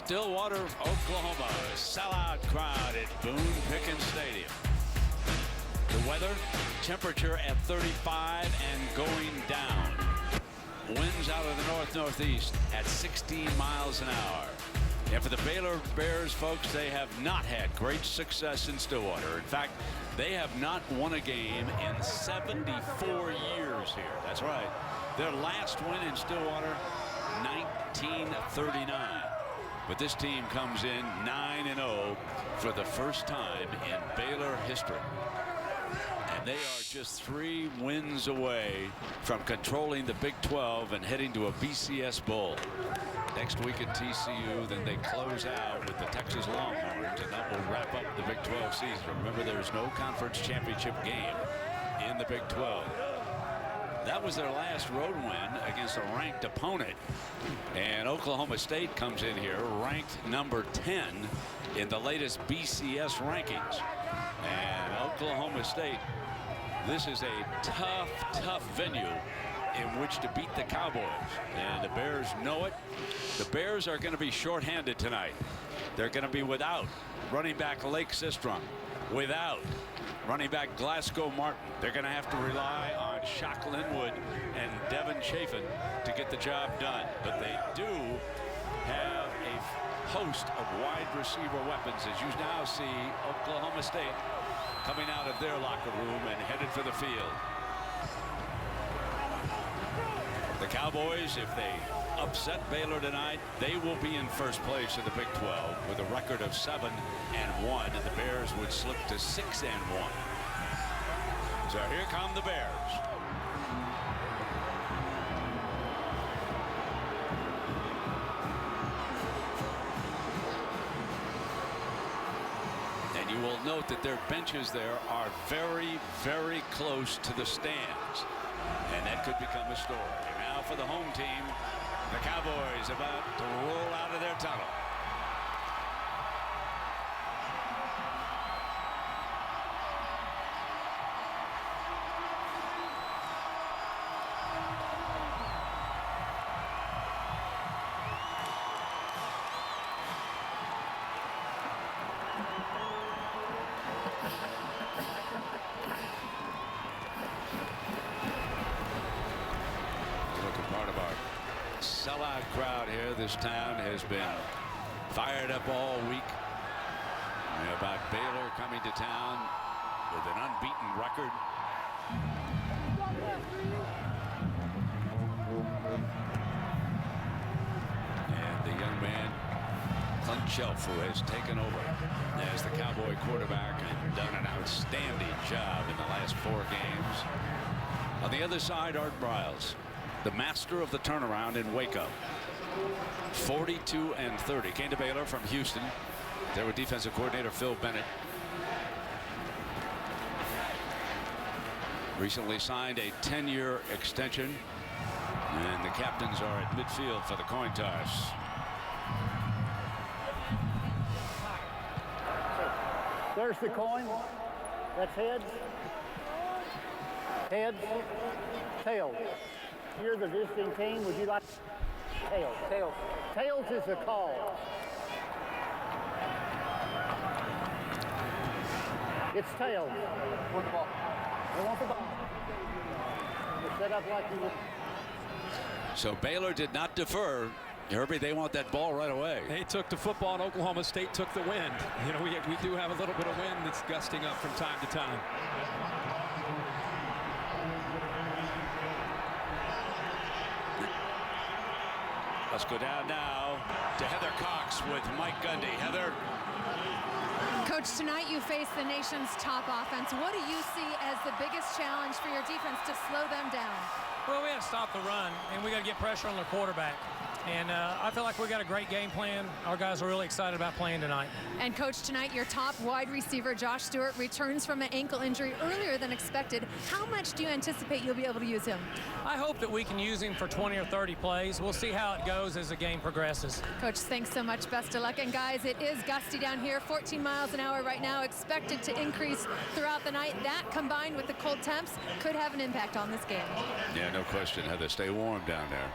Stillwater, Oklahoma. Sellout crowd at Boone Pickens Stadium. The weather, temperature at 35 and going down. Winds out of the north-northeast at 16 miles an hour. And for the Baylor Bears, folks, they have not had great success in Stillwater. In fact, they have not won a game in 74 years here. That's right. Their last win in Stillwater, 1939. But this team comes in 9-0 for the first time in Baylor history. And they are just 3 wins away from controlling the Big 12 and heading to a BCS Bowl. Next week at TCU, then they close out with the Texas Longhorns, and that will wrap up the Big 12 season. Remember, there's no conference championship game in the Big 12. That was their last road win against a ranked opponent. And Oklahoma State comes in here ranked number 10 in the latest BCS rankings. And Oklahoma State, this is a tough venue in which to beat the Cowboys. And the Bears know it. The Bears are going to be shorthanded tonight. They're going to be without running back Lake Sistrom, without running back Glasgow Martin. They're going to have to rely on Shock Linwood and Devin Chafin to get the job done. But they do have a host of wide receiver weapons, as you now see Oklahoma State coming out of their locker room and headed for the field. The Cowboys, if they upset Baylor tonight, they will be in first place in the Big 12 with a record of 7-1, and the Bears would slip to 6-1. So here come the Bears. And you will note that their benches there are very, very close to the stands, and that could become a story. Now for the home team, the Cowboys about to roll out of their tunnel. Sellout crowd here. This town has been fired up all week about Baylor coming to town with an unbeaten record. And the young man, Clint Shelf, who has taken over as the Cowboy quarterback and done an outstanding job in the last 4 games. On the other side, Art Briles, the master of the turnaround in Waco. 42-30. Came to Baylor from Houston. There with defensive coordinator Phil Bennett. Recently signed a 10-year extension. And the captains are at midfield for the coin toss. There's the coin. That's heads. Heads. Tails. You're the visiting team. Would you like tails? Tails. Tails is the call. It's tails. Want the ball. They want the ball. It's set up like you would. So Baylor did not defer. Herbie, they want that ball right away. They took the football, and Oklahoma State took the wind. You know, we do have a little bit of wind that's gusting up from time to time. Let's go down now to Heather Cox with Mike Gundy. Heather. Coach, tonight you face the nation's top offense. What do you see as the biggest challenge for your defense to slow them down? Well, we have to stop the run, and we got to get pressure on the quarterback. And I feel like we got a great game plan. Our guys are really excited about playing tonight. And Coach, tonight your top wide receiver, Josh Stewart, returns from an ankle injury earlier than expected. How much do you anticipate you'll be able to use him? I hope that we can use him for 20 or 30 plays. We'll see how it goes as the game progresses. Coach, thanks so much. Best of luck. And guys, it is gusty down here, 14 miles an hour right now, expected to increase throughout the night. That combined with the cold temps could have an impact on this game. Yeah, no question, Heather. Stay warm down there.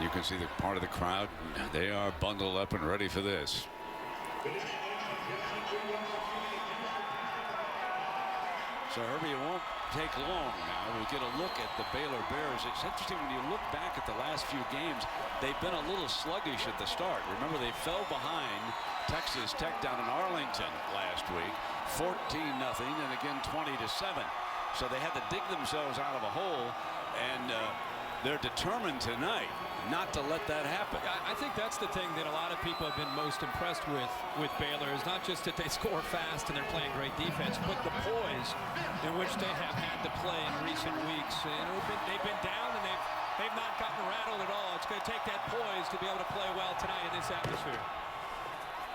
You can see the part of the crowd. They are bundled up and ready for this. So Herbie, it won't take long now. We'll get a look at the Baylor Bears. It's interesting when you look back at the last few games, they've been a little sluggish at the start. Remember, they fell behind Texas Tech down in Arlington last week, 14-0, and again 20-7. So they had to dig themselves out of a hole, and they're determined tonight not to let that happen. I think that's the thing that a lot of people have been most impressed with Baylor, is not just that they score fast and they're playing great defense, but the poise in which they have had to play in recent weeks. You know, they've been down and they've not gotten rattled at all. It's going to take that poise to be able to play well tonight in this atmosphere.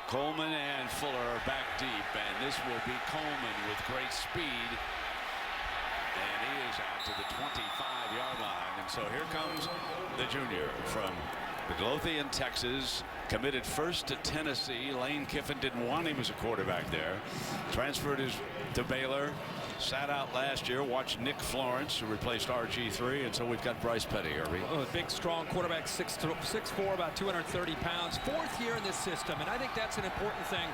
Coleman and Fuller are back deep, and this will be Coleman with great speed. And he is out to the 25-yard line. And so here comes the junior from Midlothian, Texas, committed first to Tennessee. Lane Kiffin didn't want him as a quarterback there. Transferred to Baylor. Sat out last year. Watched Nick Florence, who replaced RG3. And so we've got Bryce Petty, Herbie. Oh, a big, strong quarterback, 6'4", about 230 pounds. Fourth year in this system. And I think that's an important thing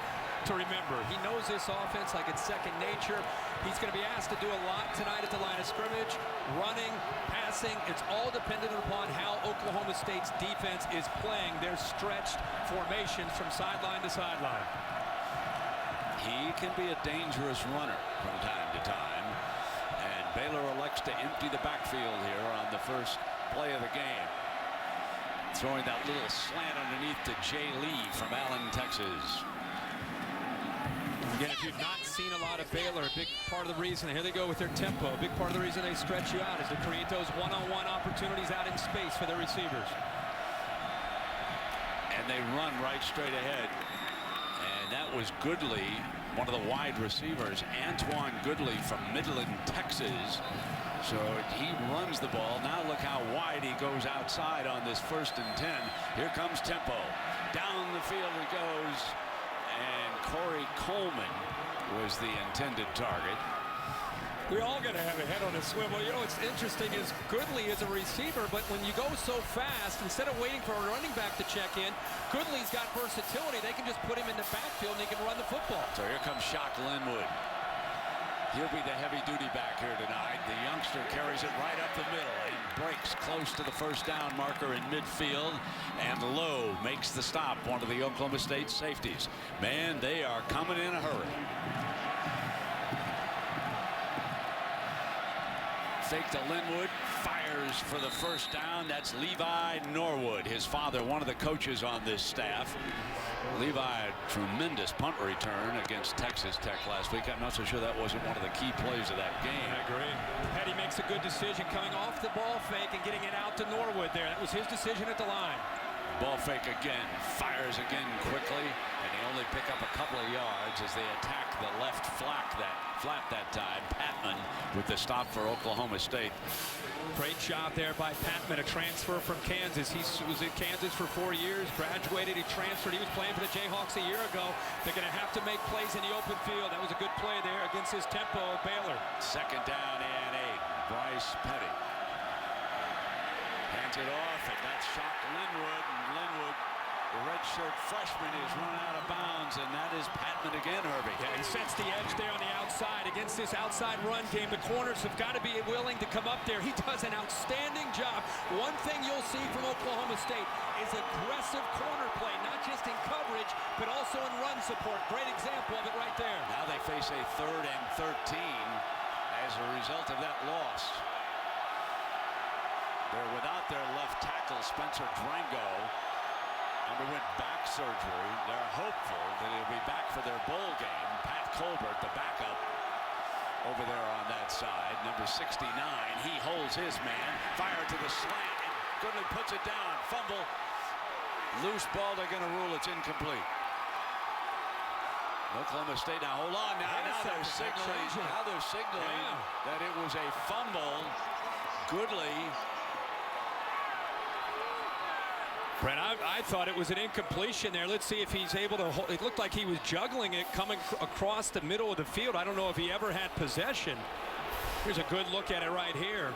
to remember. He knows this offense like it's second nature. He's going to be asked to do a lot tonight at the line of scrimmage. Running, passing, it's all dependent upon how Oklahoma State's defense is playing their stretched formations from sideline to sideline. He can be a dangerous runner from time to time. And Baylor elects to empty the backfield here on the first play of the game. Throwing that little slant underneath to Jay Lee from Allen, Texas. Again, if you've not seen a lot of Baylor, a big part of the reason, here they go with their tempo, a big part of the reason they stretch you out is to create those one-on-one opportunities out in space for their receivers. And they run right straight ahead. And that was Goodley, one of the wide receivers, Antoine Goodley from Midland, Texas. So he runs the ball. Now look how wide he goes outside on this 1st and 10. Here comes tempo. Down the field it goes. And Corey Coleman was the intended target. We all got to have a head on a swivel. You know, what's interesting is Goodley is a receiver, but when you go so fast, instead of waiting for a running back to check in, Goodley's got versatility. They can just put him in the backfield and he can run the football. So here comes Shock Linwood. He'll be the heavy-duty back here tonight. The youngster carries it right up the middle and breaks close to the first down marker in midfield. And Lowe makes the stop, one of the Oklahoma State safeties. Man, they are coming in a hurry. Fake to Linwood, fires for the first down. That's Levi Norwood, his father, one of the coaches on this staff. Levi, tremendous punt return against Texas Tech last week. I'm not so sure that wasn't one of the key plays of that game. I agree. Petty makes a good decision coming off the ball fake and getting it out to Norwood there. That was his decision at the line. Ball fake again, fires again quickly, and they only pick up a couple of yards as they attack the left flat that time. Patman with the stop for Oklahoma State. Great job there by Patman, a transfer from Kansas. He was in Kansas for 4 years, graduated, he transferred. He was playing for the Jayhawks a year ago. They're going to have to make plays in the open field. That was a good play there against his tempo, Baylor. Second down and 8. Bryce Petty hands it off, and that's Shock Linwood. And Linwood, the redshirt freshman, is run out of bounds, and that is Patman again, Herbie. Yeah, he sets the edge there on the outside. Against this outside run game, the corners have got to be willing to come up there. He does an outstanding job. One thing you'll see from Oklahoma State is aggressive corner play, not just in coverage, but also in run support. Great example of it right there. Now they face a 3rd and 13 as a result of that loss. They're without their left tackle, Spencer Drango, underwent back surgery. They're hopeful that he'll be back for their bowl game. Pat Colbert, the backup, over there on that side. Number 69, he holds his man. Fire to the slant, and Goodley puts it down. Fumble. Loose ball, they're going to rule it's incomplete. Oklahoma State, now hold on. Now they're signaling that it was a fumble. Goodley. Brent, I thought it was an incompletion there. Let's see if he's able to hold. It looked like he was juggling it coming across the middle of the field. I don't know if he ever had possession. Here's a good look at it right here.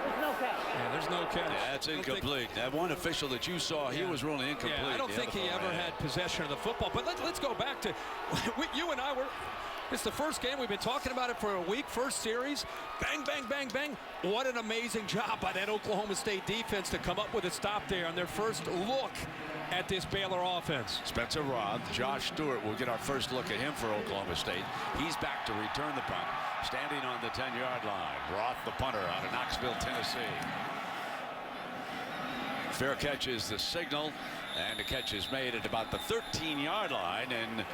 There's no Yeah, there's no catch. Yeah, that's incomplete. That one official that you saw, he was really incomplete. Yeah, I don't think he ever had possession of the football. But let's go back to you and I were. It's the first game. We've been talking about it for a week. First series. Bang, bang, bang, bang. What an amazing job by that Oklahoma State defense to come up with a stop there on their first look at this Baylor offense. Spencer Roth, Josh Stewart, we'll get our first look at him for Oklahoma State. He's back to return the punt. Standing on the 10-yard line. Roth, the punter, out of Knoxville, Tennessee. Fair catch is the signal, and the catch is made at about the 13-yard line, and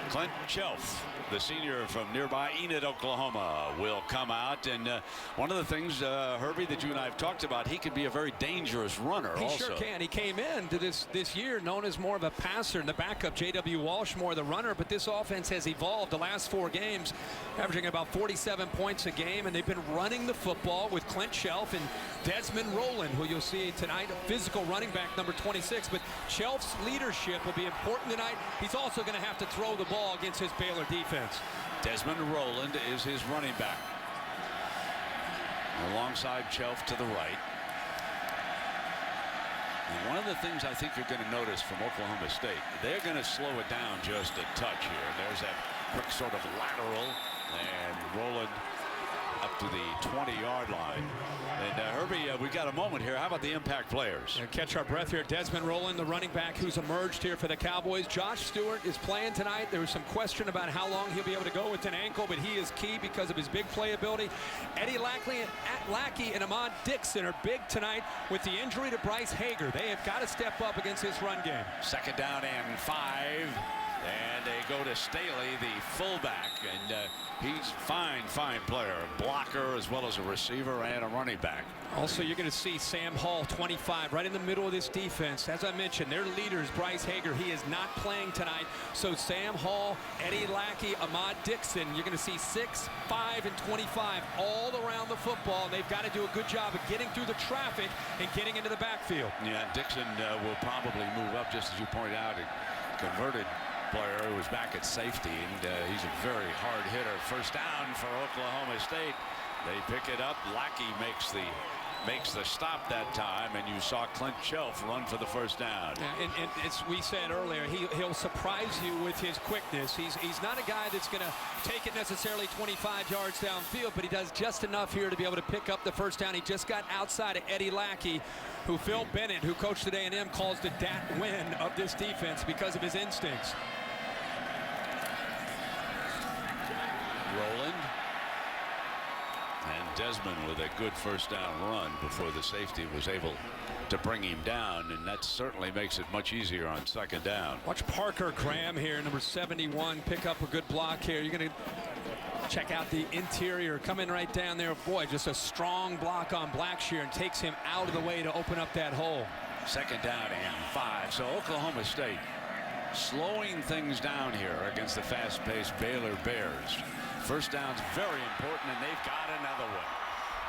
Clint Shelf, the senior from nearby Enid, Oklahoma, will come out. And one of the things, Herbie, that you and I have talked about, he could be a very dangerous runner. He sure can. He came into this year known as more of a passer, and the backup J.W. Walsh more the runner. But this offense has evolved the last 4 games, averaging about 47 points a game, and they've been running the football with Clint Shelf and Desmond Rowland, who you'll see tonight, a physical running back, number 26. But Shelf's leadership will be important tonight. He's also going to have to throw the ball against his Baylor defense. Desmond Rowland is his running back. Alongside Shelf to the right. And one of the things I think you're going to notice from Oklahoma State, they're going to slow it down just a touch here. There's that quick sort of lateral, and Rowland up to the 20-yard line. And Herbie, we've got a moment here. How about the impact players? Catch our breath here. Desmond Rowland, the running back who's emerged here for the Cowboys. Josh Stewart is playing tonight. There was some question about how long he'll be able to go with an ankle, but he is key because of his big playability. Eddie Lackey and Ahmad Dixon are big tonight with the injury to Bryce Hager. They have got to step up against his run game. Second down and 5. And they go to Staley, the fullback, and he's fine player, a blocker as well as a receiver and a running back. Also, you're going to see Sam Hall, 25, right in the middle of this defense. As I mentioned, their leader is Bryce Hager. He is not playing tonight. So Sam Hall, Eddie Lackey, Ahmad Dixon, you're going to see 6, 5, and 25 all around the football. They've got to do a good job of getting through the traffic and getting into the backfield. Yeah, Dixon will probably move up, just as you pointed out, a converted player who was back at safety, and he's a very hard hitter. First down for Oklahoma State. They pick it up. Lackey makes the stop that time, and you saw Clint Shelf run for the first down. Yeah, and as we said earlier, he'll surprise you with his quickness. He's not a guy that's going to take it necessarily 25 yards downfield, but he does just enough here to be able to pick up the first down. He just got outside of Eddie Lackey, who Phil Bennett, who coached at A&M, calls the Dat Win of this defense because of his instincts. Rowland and Desmond with a good first down run before the safety was able to bring him down, and that certainly makes it much easier on second down. Watch Parker Graham here, number 71, pick up a good block here. You're going to check out the interior, coming right down there. Boy, just a strong block on Blackshear, and takes him out of the way to open up that hole. Second down and 5. So Oklahoma State slowing things down here against the fast-paced Baylor Bears. First down's very important, and they've got another one.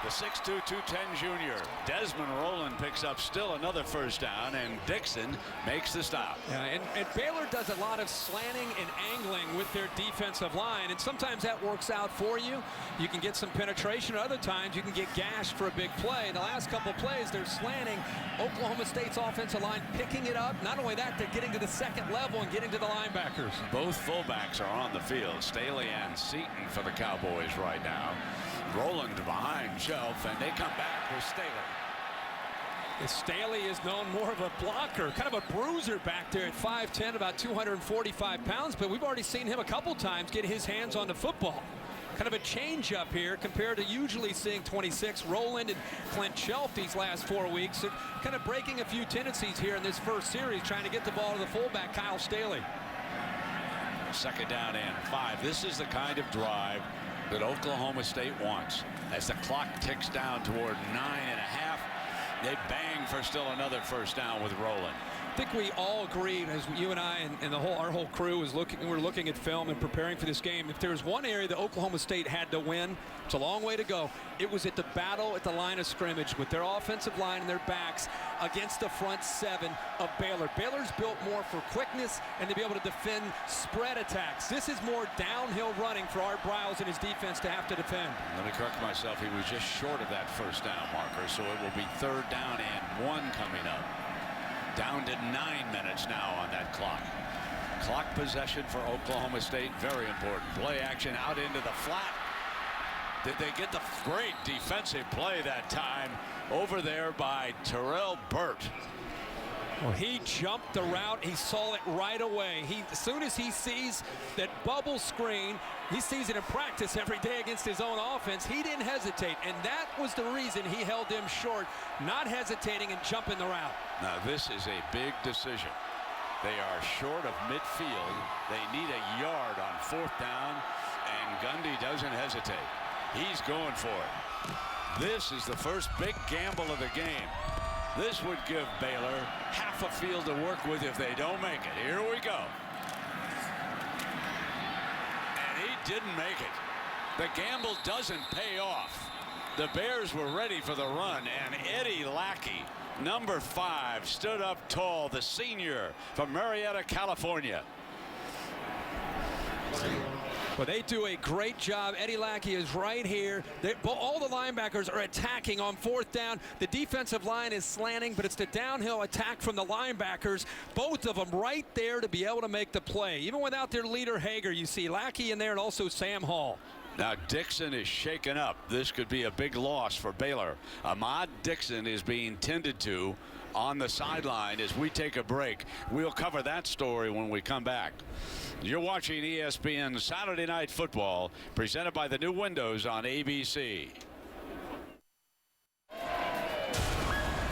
The 6'2", 210 junior, Desmond Rowland, picks up still another first down, and Dixon makes the stop. Yeah, and Baylor does a lot of slanting and angling with their defensive line, and sometimes that works out for you. You can get some penetration. Other times you can get gashed for a big play. In the last couple of plays, they're slanting. Oklahoma State's offensive line picking it up. Not only that, they're getting to the second level and getting to the linebackers. Both fullbacks are on the field, Staley and Seaton for the Cowboys right now. Rowland behind Shelf, and they come back with Staley. Staley is known more of a blocker, kind of a bruiser back there at 5'10", about 245 pounds, but we've already seen him a couple times get his hands on the football. Kind of a change up here compared to usually seeing 26. Rowland and Clint Shelf these last 4 weeks, kind of breaking a few tendencies here in this first series, trying to get the ball to the fullback, Kyle Staley. Second down and 5. This is the kind of drive that Oklahoma State wants. As the clock ticks down toward 9.5, they bang for still another first down with Rowland. I think we all agreed, as you and I and our whole crew was we're looking at film and preparing for this game. If there was one area that Oklahoma State had to win, it's a long way to go. It was at the battle at the line of scrimmage with their offensive line and their backs against the front seven of Baylor. Baylor's built more for quickness and to be able to defend spread attacks. This is more downhill running for Art Briles and his defense to have to defend. Let me correct myself. He was just short of that first down marker, so it will be 3rd down and 1 coming up. Down to 9 minutes now on that clock. Clock possession for Oklahoma State, very important. Play action out into the flat. Did they get the great defensive play that time over there by Terrell Burt? Well, he jumped the route. He saw it right away. As soon as he sees that bubble screen, he sees it in practice every day against his own offense. He didn't hesitate, and that was the reason he held them short, not hesitating and jumping the route. Now, this is a big decision. They are short of midfield. They need a yard on 4th down, and Gundy doesn't hesitate. He's going for it. This is the first big gamble of the game. This would give Baylor half a field to work with if they don't make it. Here we go. And he didn't make it. The gamble doesn't pay off. The Bears were ready for the run, and Eddie Lackey, number 5, stood up tall, the senior from Marietta, California. Well, they do a great job. Eddie Lackey is right here. All the linebackers are attacking on 4th down. The defensive line is slanting, but it's the downhill attack from the linebackers. Both of them right there to be able to make the play. Even without their leader, Hager, you see Lackey in there and also Sam Hall. Now Dixon is shaken up. This could be a big loss for Baylor. Ahmad Dixon is being tended to on the sideline as we take a break. We'll cover that story when we come back. You're watching ESPN Saturday Night Football, presented by the new windows on ABC.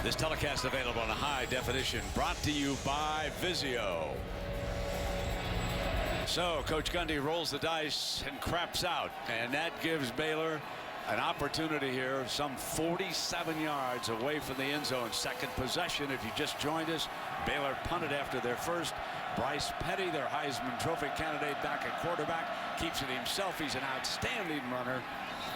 This telecast available in high definition, brought to you by Vizio. So Coach Gundy rolls the dice and craps out, and that gives Baylor an opportunity here, some 47 yards away from the end zone. Second possession. If you just joined us, Baylor punted after their first. Bryce Petty, their Heisman Trophy candidate, back at quarterback, keeps it himself. He's an outstanding runner,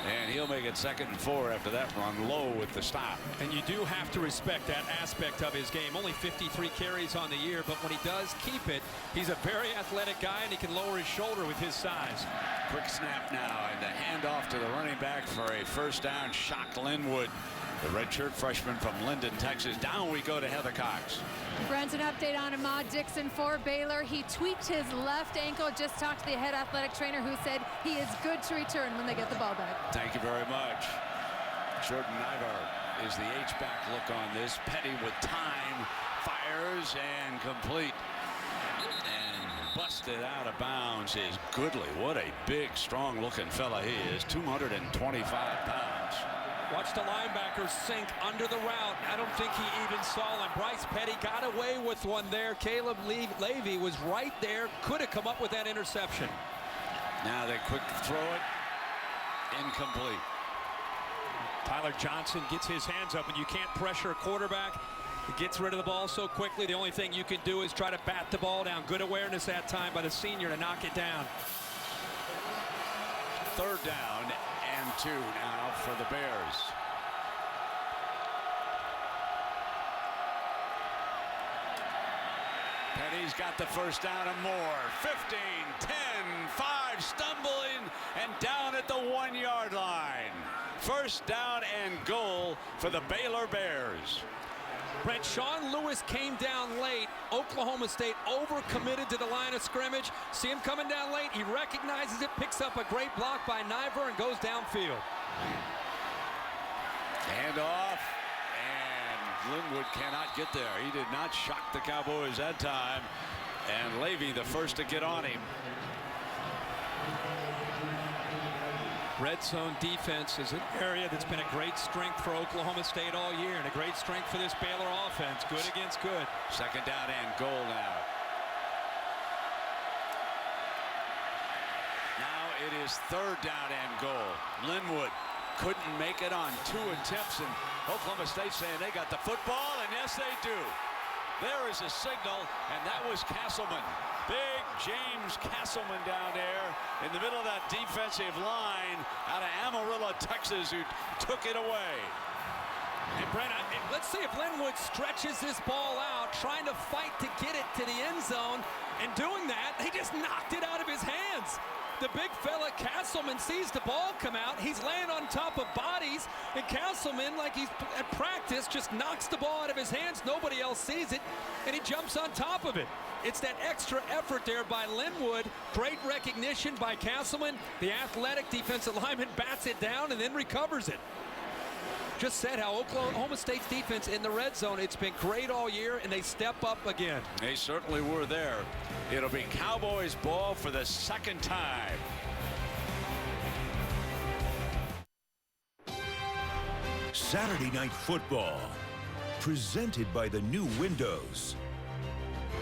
and he'll make it 2nd and 4 after that run low with the stop. And you do have to respect that aspect of his game. Only 53 carries on the year, but when he does keep it, he's a very athletic guy, and he can lower his shoulder with his size. Quick snap now, and the handoff to the running back for a first down. Shock Linwood, the redshirt freshman from Linden, Texas. Down we go to Heather Cox. Friends, an update on Ahmad Dixon for Baylor. He tweaked his left ankle. Just talked to the head athletic trainer, who said he is good to return when they get the ball back. Thank you very much. Jordan Nygaard is the H-back look on this. Petty with time, fires, and complete. And busted out of bounds is Goodley. What a big, strong-looking fella he is. 225 pounds. Watch the linebackers sink under the route. I don't think he even saw him. Bryce Petty got away with one there. Caleb Levy was right there. Could have come up with that interception. Now they quick throw it. Incomplete. Tyler Johnson gets his hands up, and you can't pressure a quarterback. He gets rid of the ball so quickly. The only thing you can do is try to bat the ball down. Good awareness that time by the senior to knock it down. 3rd down and 2 now for the Bears. Petty's got the first down and more. 15, 10, 5, stumbling and down at the 1-yard line. First down and goal for the Baylor Bears. Brent, Sean Lewis came down late. Oklahoma State overcommitted to the line of scrimmage. See him coming down late. He recognizes it, picks up a great block by Niver, and goes downfield. Hand off, and Linwood cannot get there. He did not shock the Cowboys that time. And Levy, the first to get on him. Red zone defense is an area that's been a great strength for Oklahoma State all year, and a great strength for this Baylor offense. Good against good. 2nd down and goal now. Now it is 3rd down and goal. Linwood couldn't make it on 2 attempts, and Oklahoma State saying they got the football, and yes, they do. There is a signal, and that was Castleman. Big James Castleman down there in the middle of that defensive line out of Amarillo, Texas, who took it away. And Brent, let's see if Linwood stretches this ball out, trying to fight to get it to the end zone. And doing that, he just knocked it out of his hands. The big fella Castleman sees the ball come out. He's laying on top of bodies, and Castleman, like he's at practice, just knocks the ball out of his hands. Nobody else sees it, and he jumps on top of it. It's that extra effort there by Linwood. Great recognition by Castleman. The athletic defensive lineman bats it down and then recovers it. Just said how Oklahoma State's defense in the red zone, it's been great all year, and they step up again. They certainly were there. It'll be Cowboys ball for the second time. Saturday Night Football, presented by the new Windows.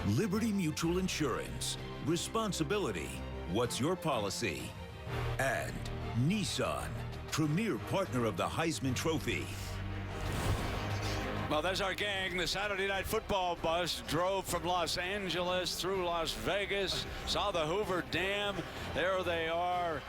Liberty Mutual Insurance. Responsibility. What's your policy? And Nissan, premier partner of the Heisman Trophy. Well, there's our gang. The Saturday Night Football bus drove from Los Angeles through Las Vegas, saw the Hoover Dam. There they are.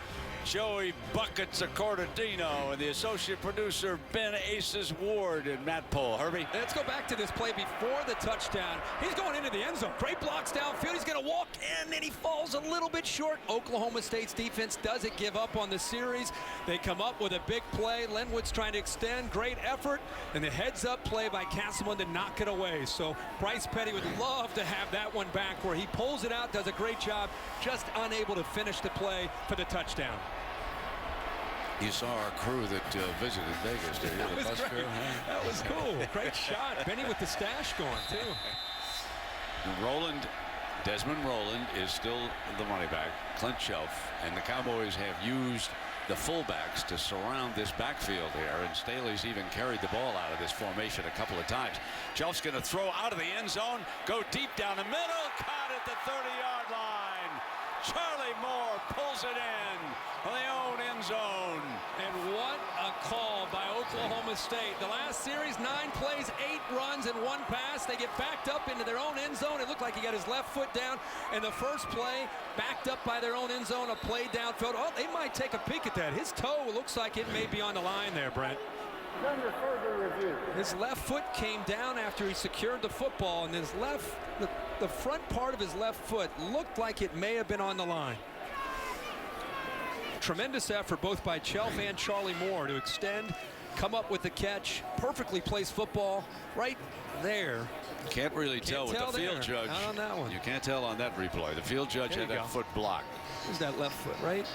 Joey Buckets Accordadino and the associate producer Ben Aces Ward and Matt Pohl. Herbie? Let's go back to this play before the touchdown. He's going into the end zone. Great blocks downfield. He's going to walk in, and he falls a little bit short. Oklahoma State's defense doesn't give up on the series. They come up with a big play. Linwood's trying to extend. Great effort. And the heads-up play by Castleman to knock it away. So Bryce Petty would love to have that one back where he pulls it out, does a great job, just unable to finish the play for the touchdown. You saw our crew that visited Vegas, did you? That The was bus great. crew, huh? That was cool. Great shot. Benny with the stash going, too. Desmond Rowland is still the running back. Clint Shelf, and the Cowboys have used the fullbacks to surround this backfield here, and Staley's even carried the ball out of this formation a couple of times. Shelf's going to throw out of the end zone, go deep down the middle, caught at the 30-yard line. Charlie Moore pulls it in on the own end zone. And what a call by Oklahoma State. The last series, 9 plays, 8 runs, and 1 pass. They get backed up into their own end zone. It looked like he got his left foot down. And the first play, backed up by their own end zone, a play downfield. Oh, they might take a peek at that. His toe looks like it may be on the line there, Brent. Under further review. His left foot came down after he secured the football, and his the front part of his left foot looked like it may have been on the line. Tremendous effort both by Chelf and Charlie Moore to extend, come up with the catch, perfectly placed football right there. Can't really tell with the field judge. Not on that one. You can't tell on that replay. The field judge had that foot blocked. There's that left foot, right?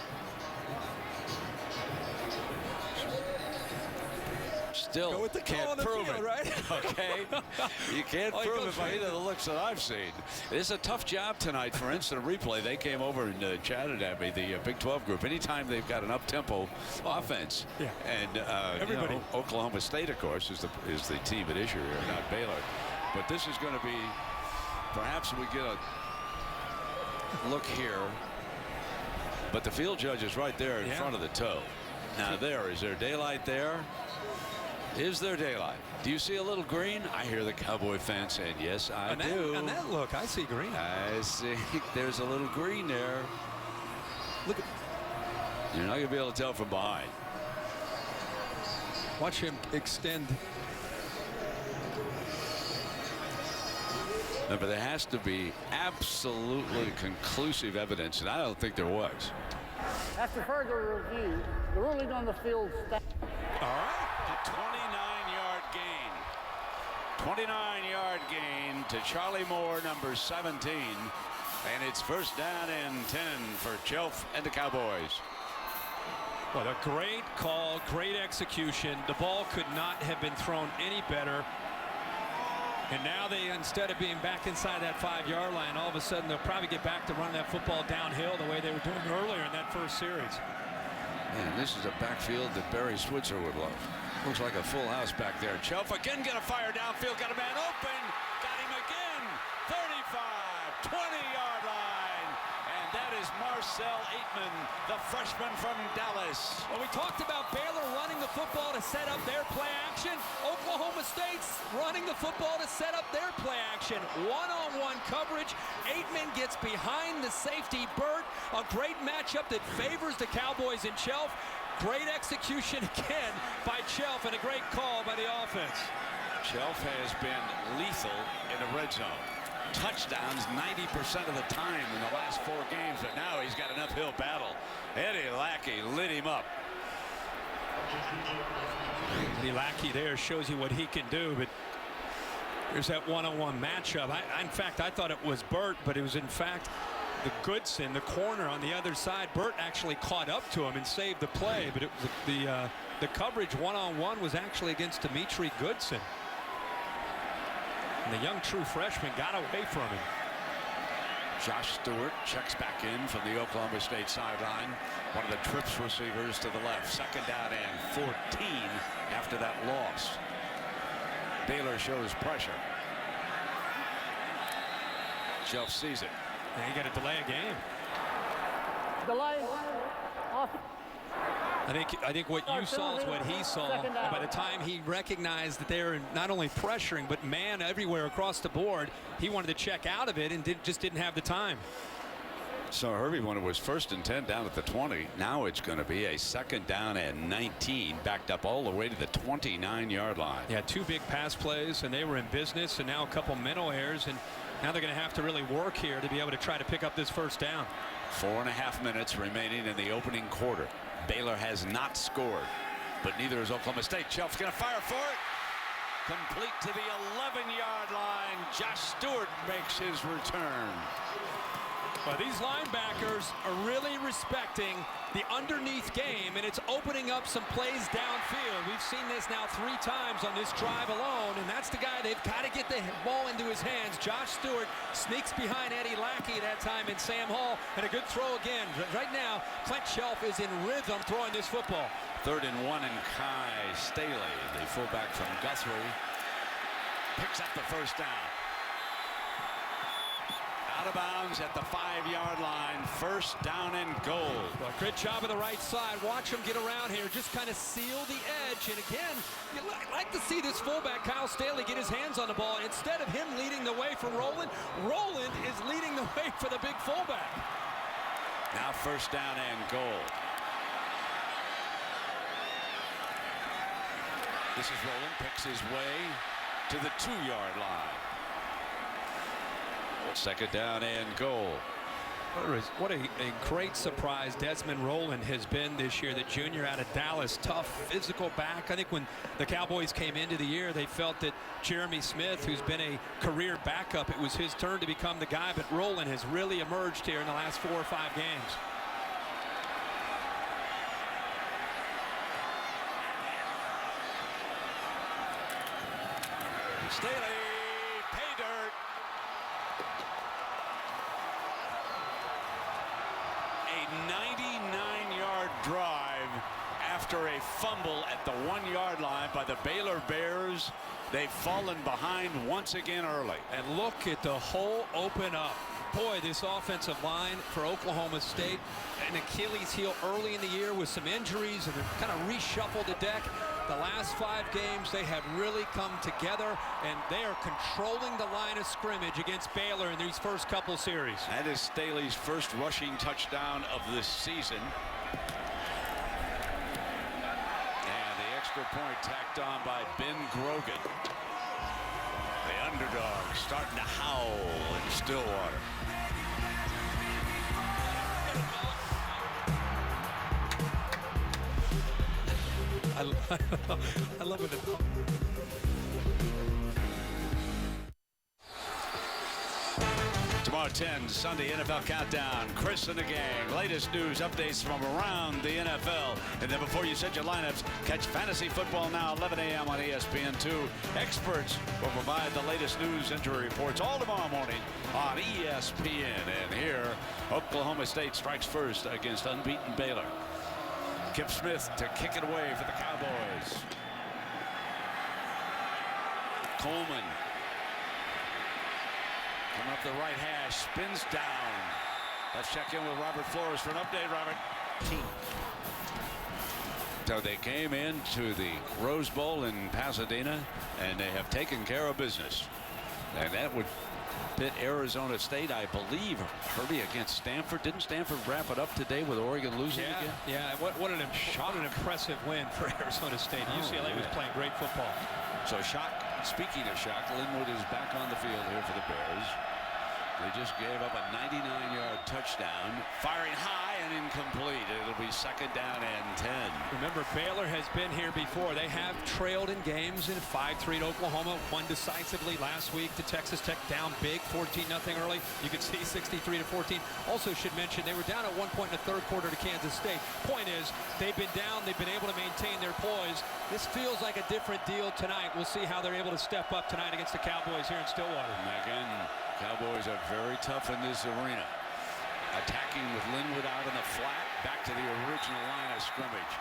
Still can't prove it, right? Okay? You can't prove it by either of the looks that I've seen. It's a tough job tonight for instant replay. They came over and chatted at me, the Big 12 group. Anytime they've got an up-tempo offense, and everybody, Oklahoma State, of course, is the team at issue here, not Baylor. But this is going to be, perhaps we get a look here. But the field judge is right there in front of the toe. Now is there daylight there? Is there daylight? Do you see a little green? I hear the Cowboy fans saying, yes, I do. And that look, I see green. I see. There's a little green there. Look at. You're not going to be able to tell from behind. Watch him extend. No, but there has to be absolutely conclusive evidence, and I don't think there was. After further review, the ruling on the field staff. All right. 29-yard gain. 29-yard gain to Charlie Moore, number 17. And it's first down and 10 for Chelf and the Cowboys. What a great call, great execution. The ball could not have been thrown any better. And now they, instead of being back inside that 5-yard line, all of a sudden they'll probably get back to running that football downhill the way they were doing earlier in that first series. Man, this is a backfield that Barry Switzer would love. Looks like a full house back there. Chelf again got a fire downfield, got a man open, got him again. 35, 20-yard line, and that is Marshall. Marcel Aitman, the freshman from Dallas. Well, we talked about Baylor running the football to set up their play action. Oklahoma State's running the football to set up their play action. One-on-one coverage. Aitman gets behind the safety, Burt. A great matchup that favors the Cowboys in Chelf. Great execution again by Chelf, and a great call by the offense. Chelf has been lethal in the red zone. Touchdowns 90% of the time in the last 4 games, but now he's got an uphill battle. Eddie Lackey lit him up. Eddie Lackey there shows you what he can do, but there's that one-on-one matchup. In fact, I thought it was Burt, but it was in fact the Goodson, the corner on the other side. Burt actually caught up to him and saved the play, but it was the coverage one-on-one was actually against Dimitri Goodson. And the young true freshman got away from him. Josh Stewart checks back in from the Oklahoma State sideline. One of the trips receivers to the left. Second down and 14 after that loss. Baylor shows pressure. Chelf sees it. And you got to delay a game. Delay. Off. I think what you saw is what he saw. And by the time he recognized that they were not only pressuring, but man everywhere across the board, he wanted to check out of it and just didn't have the time. So Herbie, when it was 1st and 10 down at the 20, now it's going to be a 2nd down and 19, backed up all the way to the 29-yard line. Yeah, 2 big pass plays, and they were in business, and now a couple mental errors, and now they're going to have to really work here to be able to try to pick up this 1st down. 4.5 minutes remaining in the opening quarter. Baylor has not scored, but neither is Oklahoma State. Chelf's going to fire for it. Complete to the 11-yard line. Josh Stewart makes his return. Well, these linebackers are really respecting the underneath game, and it's opening up some plays downfield. We've seen this now 3 times on this drive alone, and that's the guy they've got to get the ball into his hands. Josh Stewart sneaks behind Eddie Lackey that time, and Sam Hall, and a good throw again. Right now, Clint Chelf is in rhythm throwing this football. 3rd and 1, and Kai Staley, the fullback from Guthrie, picks up the 1st down. Out of bounds at the 5-yard line. 1st down and goal. Well, great job on the right side. Watch him get around here. Just kind of seal the edge. And again, you'd like to see this fullback, Kyle Staley, get his hands on the ball. And instead of him leading the way for Roland, Roland is leading the way for the big fullback. Now 1st down and goal. This is Roland, picks his way to the 2-yard line. 2nd down and goal. What a great surprise Desmond Roland has been this year, the junior out of Dallas. Tough, physical back. I think when the Cowboys came into the year, they felt that Jeremy Smith, who's been a career backup, it was his turn to become the guy, but Roland has really emerged here in the last 4 or 5 games. Staley, pay dirt. A 99-yard drive after a fumble at the 1-yard line by the Baylor Bears. They've fallen behind once again early. And look at the hole open up. Boy, this offensive line for Oklahoma State, an Achilles heel early in the year with some injuries, and they've kind of reshuffled the deck. The last 5 games, they have really come together, and they are controlling the line of scrimmage against Baylor in these first couple series. That is Staley's first rushing touchdown of this season. And the extra point tacked on by Ben Grogan. The underdog starting to howl in Stillwater. I love it. Tomorrow 10, Sunday NFL Countdown. Chris and the gang. Latest news, updates from around the NFL. And then before you set your lineups, catch Fantasy Football Now, 11 a.m. on ESPN2. Experts will provide the latest news, injury reports all tomorrow morning on ESPN. And here, Oklahoma State strikes first against unbeaten Baylor. Kip Smith to kick it away for the Cowboys. Coleman coming up the right hash, spins down. Let's check in with Robert Flores for an update, Robert. So they came into the Rose Bowl in Pasadena, and they have taken care of business. And that would pit Arizona State, I believe, Herbie, against Stanford. Didn't Stanford wrap it up today with Oregon losing again? Yeah, what an impressive win for Arizona State. UCLA was playing great football. So speaking of shock, Linwood is back on the field here for the Bears. They just gave up a 99-yard touchdown, firing high and incomplete. It'll be 2nd down and 10. Remember, Baylor has been here before. They have trailed in games in 5-3 at Oklahoma, won decisively last week to Texas Tech, down big, 14-0 early. You could see 63-14. Also should mention they were down at one point in the 3rd quarter to Kansas State. Point is, they've been down, they've been able to maintain their poise. This feels like a different deal tonight. We'll see how they're able to step up tonight against the Cowboys here in Stillwater. And again, Cowboys are very tough in this arena. Attacking with Linwood out in the flat, back to the original line of scrimmage.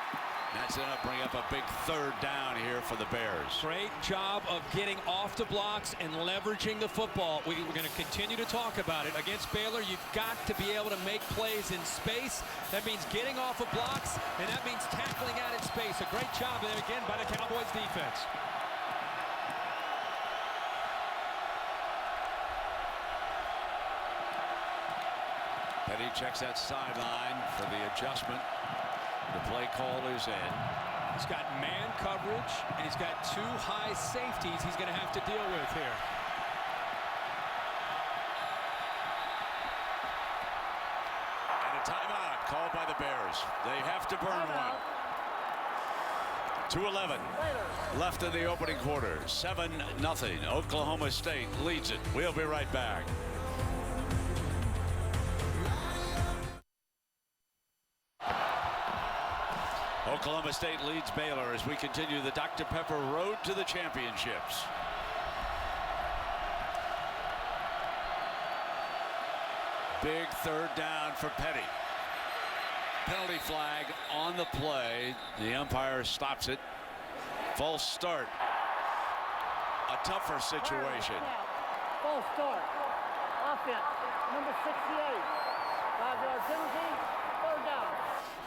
That's going to bring up a big 3rd down here for the Bears. Great job of getting off the blocks and leveraging the football. We're going to continue to talk about it. Against Baylor, you've got to be able to make plays in space. That means getting off of blocks, and that means tackling out in space. A great job there again by the Cowboys defense. Petty checks that sideline for the adjustment. The play call is in. He's got man coverage, and he's got 2 high safeties he's going to have to deal with here. And a timeout called by the Bears. They have to burn one. 2:11 left in the opening quarter. 7-0. Oklahoma State leads it. We'll be right back. Oklahoma State leads Baylor as we continue the Dr. Pepper road to the championships. Big 3rd down for Petty. Penalty flag on the play. The umpire stops it. False start. A tougher situation. False start. Offense. Number 68. 5-yard penalty. 3rd down.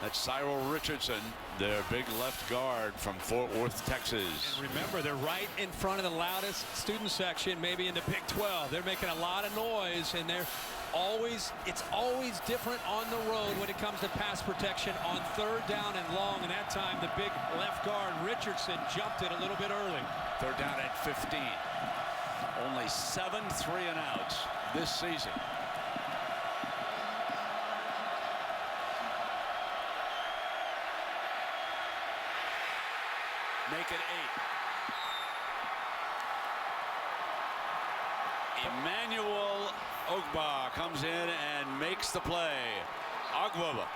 That's Cyril Richardson, their big left guard from Fort Worth, Texas. And remember, they're right in front of the loudest student section, maybe in the Big 12. They're making a lot of noise, and it's always different on the road when it comes to pass protection on 3rd down and long. And that time, the big left guard, Richardson, jumped it a little bit early. 3rd down at 15. Only 7 3-and-outs this season. Make it 8. Emmanuel Ogba comes in and makes the play. Ogba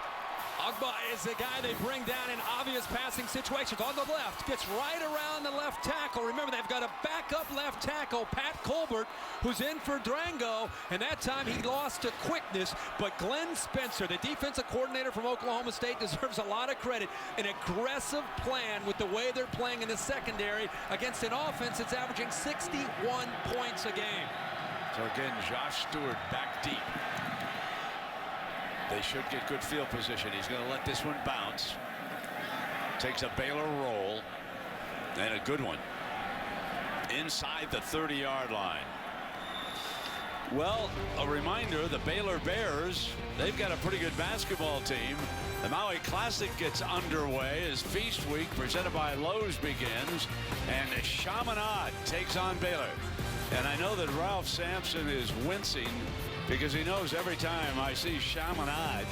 is the guy they bring down in obvious passing situations. On the left, gets right around the left tackle. Remember, they've got a backup left tackle, Pat Colbert, who's in for Drango, and that time he lost to quickness. But Glenn Spencer, the defensive coordinator from Oklahoma State, deserves a lot of credit. An aggressive plan with the way they're playing in the secondary against an offense that's averaging 61 points a game. So again, Josh Stewart back deep. They should get good field position. He's going to let this one bounce. Takes a Baylor roll. And a good one. Inside the 30-yard line. Well, a reminder, the Baylor Bears, they've got a pretty good basketball team. The Maui Classic gets underway as Feast Week presented by Lowe's begins. And Chaminade takes on Baylor. And I know that Ralph Sampson is wincing because he knows every time I see Chaminade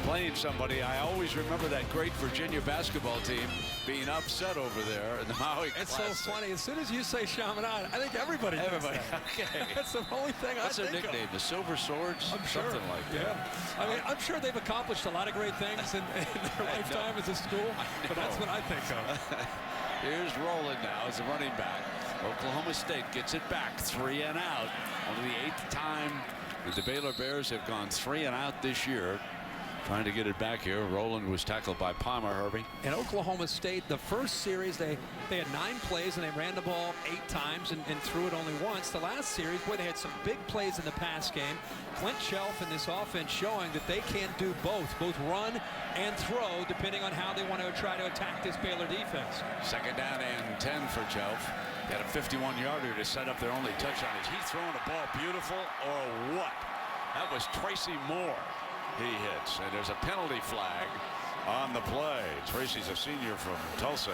playing somebody, I always remember that great Virginia basketball team being upset over there in the Maui Classic. It's so funny. As soon as you say Chaminade, I think everybody thinks that. Okay. That's the only thing I think of. What's their nickname? The Silver Swords? I'm sure. Something like that. Yeah. I mean, I'm sure they've accomplished a lot of great things in their lifetime as a school, but that's what I think of. Here's Rowland now as a running back. Oklahoma State gets it back, 3-and-out. Only the 8th time that the Baylor Bears have gone 3-and-out this year. Trying to get it back here. Rowland was tackled by Palmer, Herbie. And Oklahoma State, the first series, they had 9 plays and they ran the ball 8 times and threw it only once. The last series, boy, they had some big plays in the pass game. Clint Shelf and this offense showing that they can do both run and throw, depending on how they want to try to attack this Baylor defense. 2nd down and 10 for Shelf. They had a 51-yarder to set up their only touchdown. Is he throwing a ball beautiful or what? That was Tracy Moore. He hits, and there's a penalty flag on the play. Tracy's a senior from Tulsa.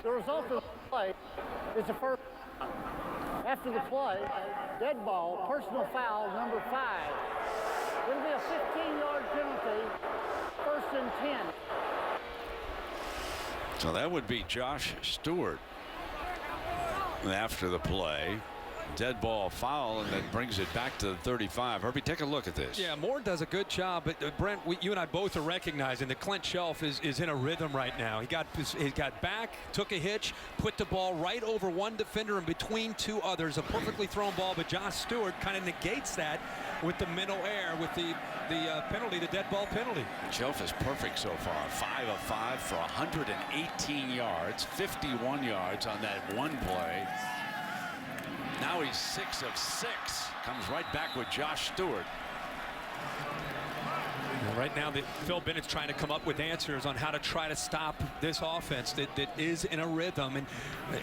The result of the play is a first. After the play, dead ball, personal foul, number 5. It'll be a 15-yard penalty, 1st and 10. So that would be Josh Stewart after the play. Dead ball foul, and that brings it back to the 35. Herbie, take a look at this. Yeah, Moore does a good job, but Brent, you and I both are recognizing that Clint Shelf is in a rhythm right now. He got back, took a hitch, put the ball right over one defender and between 2 others. A perfectly thrown ball, but Josh Stewart kind of negates that with the middle air, with the penalty, the dead ball penalty. Shelf is perfect so far. 5 of 5 for 118 yards, 51 yards on that one play. Now he's 6 of 6. Comes right back with Josh Stewart. Right now, Phil Bennett's trying to come up with answers on how to try to stop this offense that is in a rhythm. And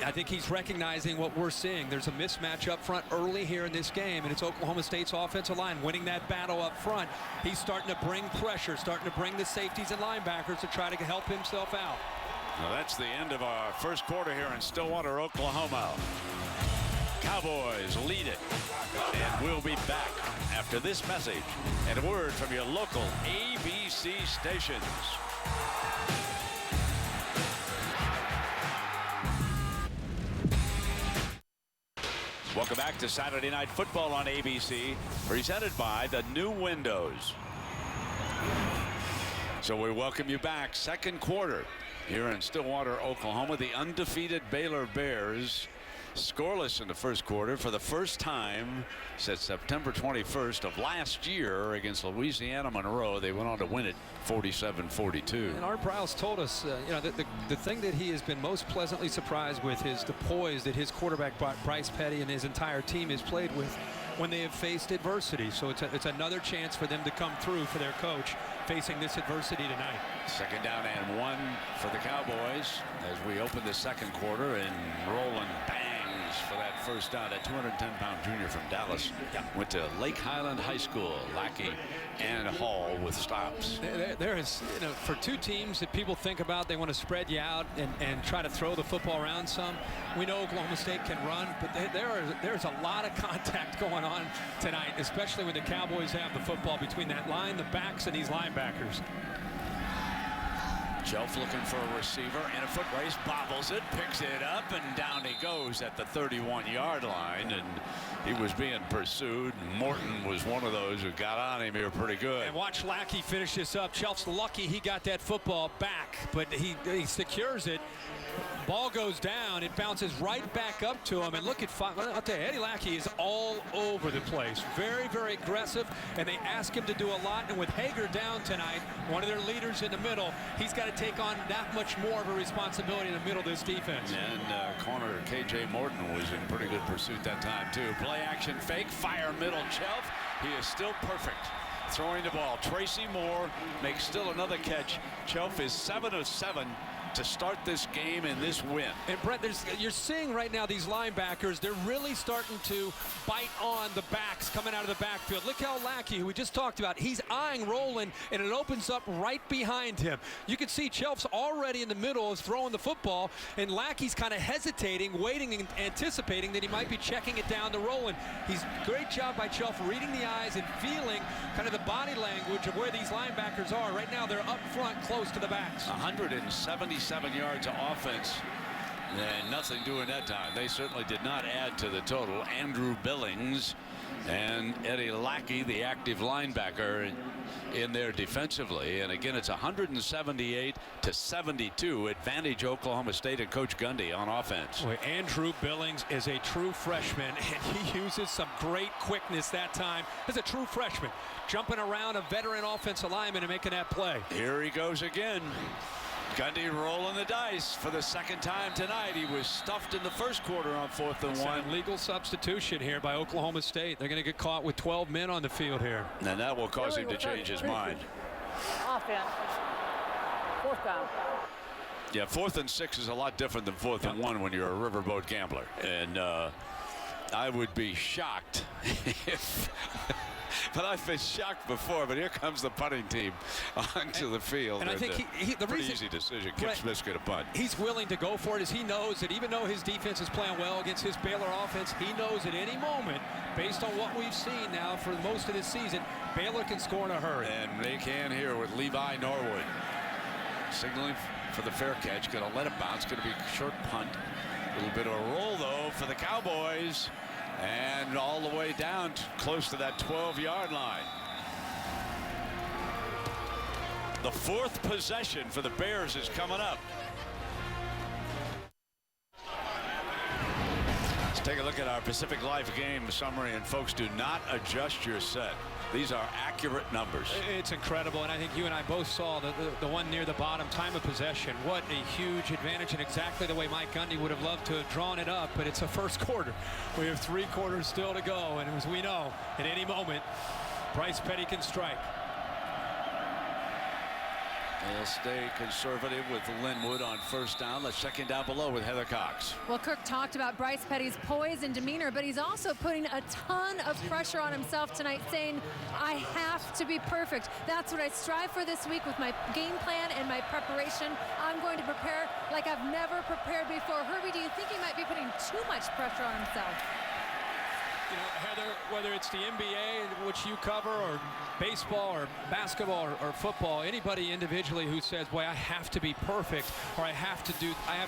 I think he's recognizing what we're seeing. There's a mismatch up front early here in this game, and it's Oklahoma State's offensive line winning that battle up front. He's starting to bring pressure, starting to bring the safeties and linebackers to try to help himself out. Well, that's the end of our first quarter here in Stillwater, Oklahoma. Cowboys lead it, and we'll be back after this message and a word from your local ABC stations. Welcome back to Saturday Night Football on ABC, presented by the new windows. So we welcome you back. Second quarter here in Stillwater, Oklahoma. The undefeated Baylor Bears scoreless in the first quarter for the first time since September 21st of last year against Louisiana Monroe. They went on to win it 47-42. And Art Briles told us, you know, the thing that he has been most pleasantly surprised with is the poise that his quarterback Bryce Petty and his entire team has played with when they have faced adversity. So it's another chance for them to come through for their coach facing this adversity tonight. 2nd down and 1 for the Cowboys as we open the second quarter, and Rowland bangs for that first down. That 210-pound junior from Dallas went to Lake Highland High School. Lackey and Hall with stops. There is, you know, for 2 teams that people think about, they want to spread you out and try to throw the football around some. We know Oklahoma State can run, but there's a lot of contact going on tonight, especially when the Cowboys have the football between that line, the backs, and these linebackers. Shelf looking for a receiver in a foot race, bobbles it, picks it up, and down he goes at the 31-yard line, and he was being pursued. Morton was one of those who got on him here pretty good. And watch Lackey finish this up. Shelf's lucky he got that football back, but he secures it. Ball goes down, it bounces right back up to him, and look at, I'll tell you, Eddie Lackey is all over the place. Very, very aggressive, and they ask him to do a lot, and with Hager down tonight, one of their leaders in the middle, he's got to take on that much more of a responsibility in the middle of this defense. And corner K.J. Morton was in pretty good pursuit that time, too. Play action fake, fire middle, Shelf. He is still perfect throwing the ball. Tracy Moore makes still another catch. Shelf is 7 of 7 to start this game and this win. And Brett, you're seeing right now these linebackers, they're really starting to bite on the backs coming out of the backfield. Look how Lackey, who we just talked about, he's eyeing Rowland, and it opens up right behind him. You can see Chelf's already in the middle of throwing the football, and Lackey's kind of hesitating, waiting, and anticipating that he might be checking it down to Rowland. Great job by Chelf reading the eyes and feeling kind of the body language of where these linebackers are. Right now they're up front close to the backs. 177 yards of offense And nothing doing that time. They certainly did not add to the total. Andrew Billings and Eddie Lackey, the active linebacker, in there defensively. And again, it's 178-72 advantage Oklahoma State and Coach Gundy on offense. Boy, Andrew Billings is a true freshman, and he uses some great quickness that time as a true freshman, jumping around a veteran offensive lineman and making that play. Here he goes again. Gundy rolling the dice for the second time tonight. He was stuffed in the first quarter on 4th and 1. Legal substitution here by Oklahoma State. They're going to get caught with 12 men on the field here. And that will cause him to change his mind. Offense. 4th down. Yeah, 4th and 6 is a lot different than 4th and 1 when you're a riverboat gambler. And I would be shocked if... But I've been shocked before. But here comes the punting team onto the field. And I think the pretty reason, easy decision. Kip Smith's going to punt. He's willing to go for it as he knows that even though his defense is playing well against his Baylor offense, he knows at any moment, based on what we've seen now for most of this season, Baylor can score in a hurry. And they can here with Levi Norwood signaling for the fair catch. Going to let it bounce. Going to be a short punt. A little bit of a roll though for the Cowboys. And all the way down close to that 12-yard line. The 4th possession for the Bears is coming up. Let's take a look at our Pacific Life game summary. And folks, do not adjust your set. These are accurate numbers. It's incredible, and I think you and I both saw the one near the bottom, time of possession. What a huge advantage, and exactly the way Mike Gundy would have loved to have drawn it up, but it's a first quarter. We have 3 quarters still to go, and as we know, at any moment, Bryce Petty can strike. They'll stay conservative with Linwood on 1st down. Let's check in down below with Heather Cox. Well, Kirk talked about Bryce Petty's poise and demeanor, but he's also putting a ton of pressure on himself tonight, saying, I have to be perfect. That's what I strive for this week with my game plan and my preparation. I'm going to prepare like I've never prepared before. Herbie, do you think he might be putting too much pressure on himself? You know, Heather, whether it's the NBA, which you cover, or baseball, or basketball, or football, anybody individually who says, boy, I have to be perfect, or I have to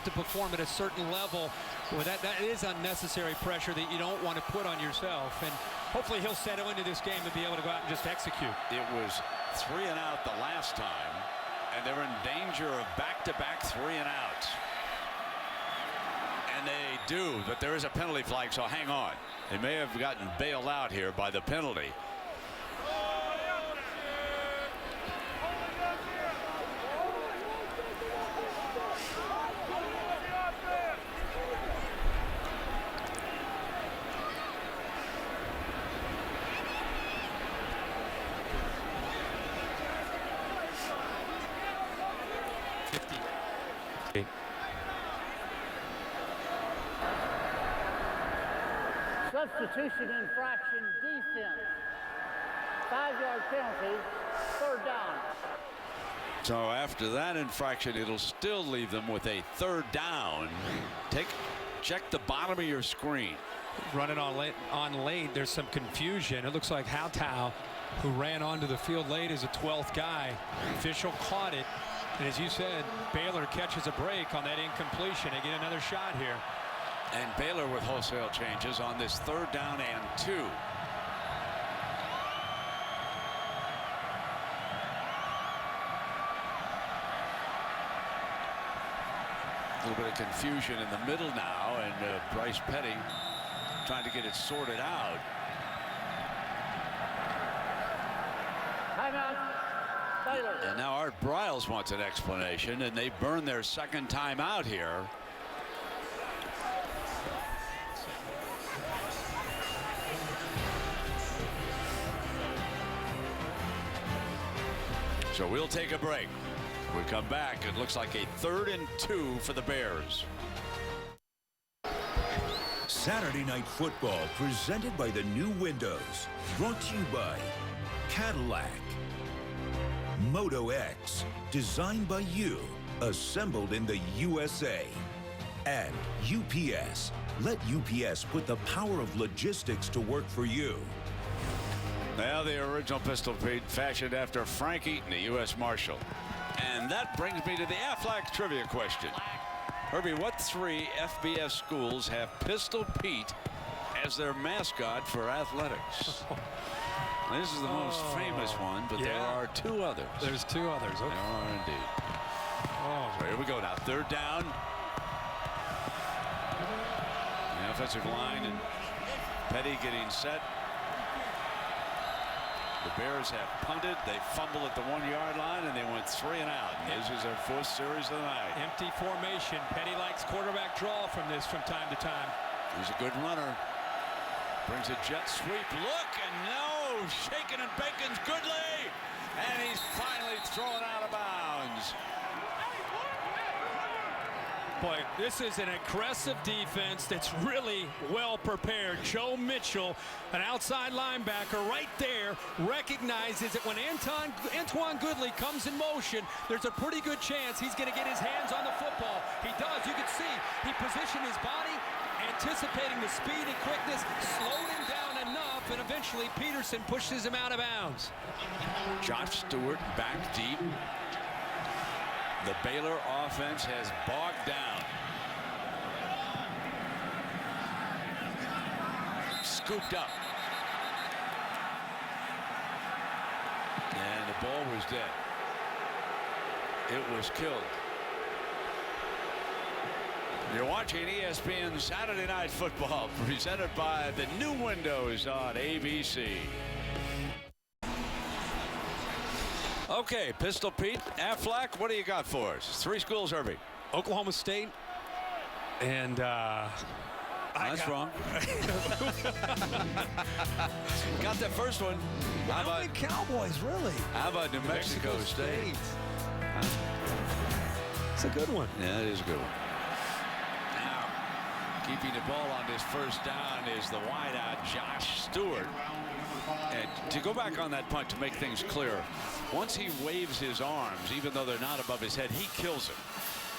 perform at a certain level, well, that is unnecessary pressure that you don't want to put on yourself. And hopefully he'll settle into this game and be able to go out and just execute. It was 3 and out the last time, and they're in danger of back-to-back 3 and outs. And they do, but there is a penalty flag, so hang on. They may have gotten bailed out here by the penalty. Substitution infraction defense. 5-yard penalty. 3rd down. So after that infraction, it'll still leave them with a 3rd down. Check the bottom of your screen. Running on late, there's some confusion. It looks like Hautau, who ran onto the field late, is a 12th guy. Official caught it. And as you said, Baylor catches a break on that incompletion. They get another shot here. And Baylor with wholesale changes on this 3rd down and 2. A little bit of confusion in the middle now, and Bryce Petty trying to get it sorted out. Timeout. Baylor. And now Art Briles wants an explanation, and they burn their 2nd time out here. So we'll take a break. When we come back, it looks like a 3rd and 2 for the Bears. Saturday Night Football presented by the new windows. Brought to you by Cadillac. Moto X, designed by you, assembled in the USA. And UPS. Let UPS put the power of logistics to work for you. Now the original pistol fashioned after Frank Eaton, the U.S. Marshal. And that brings me to the Aflac trivia question. Herbie, what 3 FBS schools have Pistol Pete as their mascot for athletics? This is the most famous one, but there are 2 others. There's 2 others. Okay. There are indeed. So here we go now. 3rd down. The offensive line and Petty getting set. The Bears have punted. They fumble at the 1-yard line, and they went 3 and out. This is their 4th series of the night. Empty formation. Petty likes quarterback draw from this from time to time. He's a good runner. Brings a jet sweep. Look, and no, shaking and bacon's Goodley. And he's finally thrown out of bounds. Boy, this is an aggressive defense that's really well prepared. Joe Mitchell, an outside linebacker right there, recognizes that when Antoine Goodley comes in motion, there's a pretty good chance he's going to get his hands on the football. He does. You can see he positioned his body, anticipating the speed and quickness, slowed him down enough, and eventually Peterson pushes him out of bounds. Josh Stewart back deep. The Baylor offense has bogged down. Scooped up. And the ball was dead. It was killed. You're watching ESPN Saturday Night Football, presented by the new windows on ABC. Okay, Pistol Pete, Aflac, what do you got for us? 3 schools, Herbie. Oklahoma State and that's wrong. Got that first one. How about Cowboys, really? How about New Mexico State? It's a good one. Yeah, it is a good one. Now, keeping the ball on this 1st down is the wideout Josh Stewart. And to go back on that punt to make things clear, once he waves his arms, even though they're not above his head, he kills it.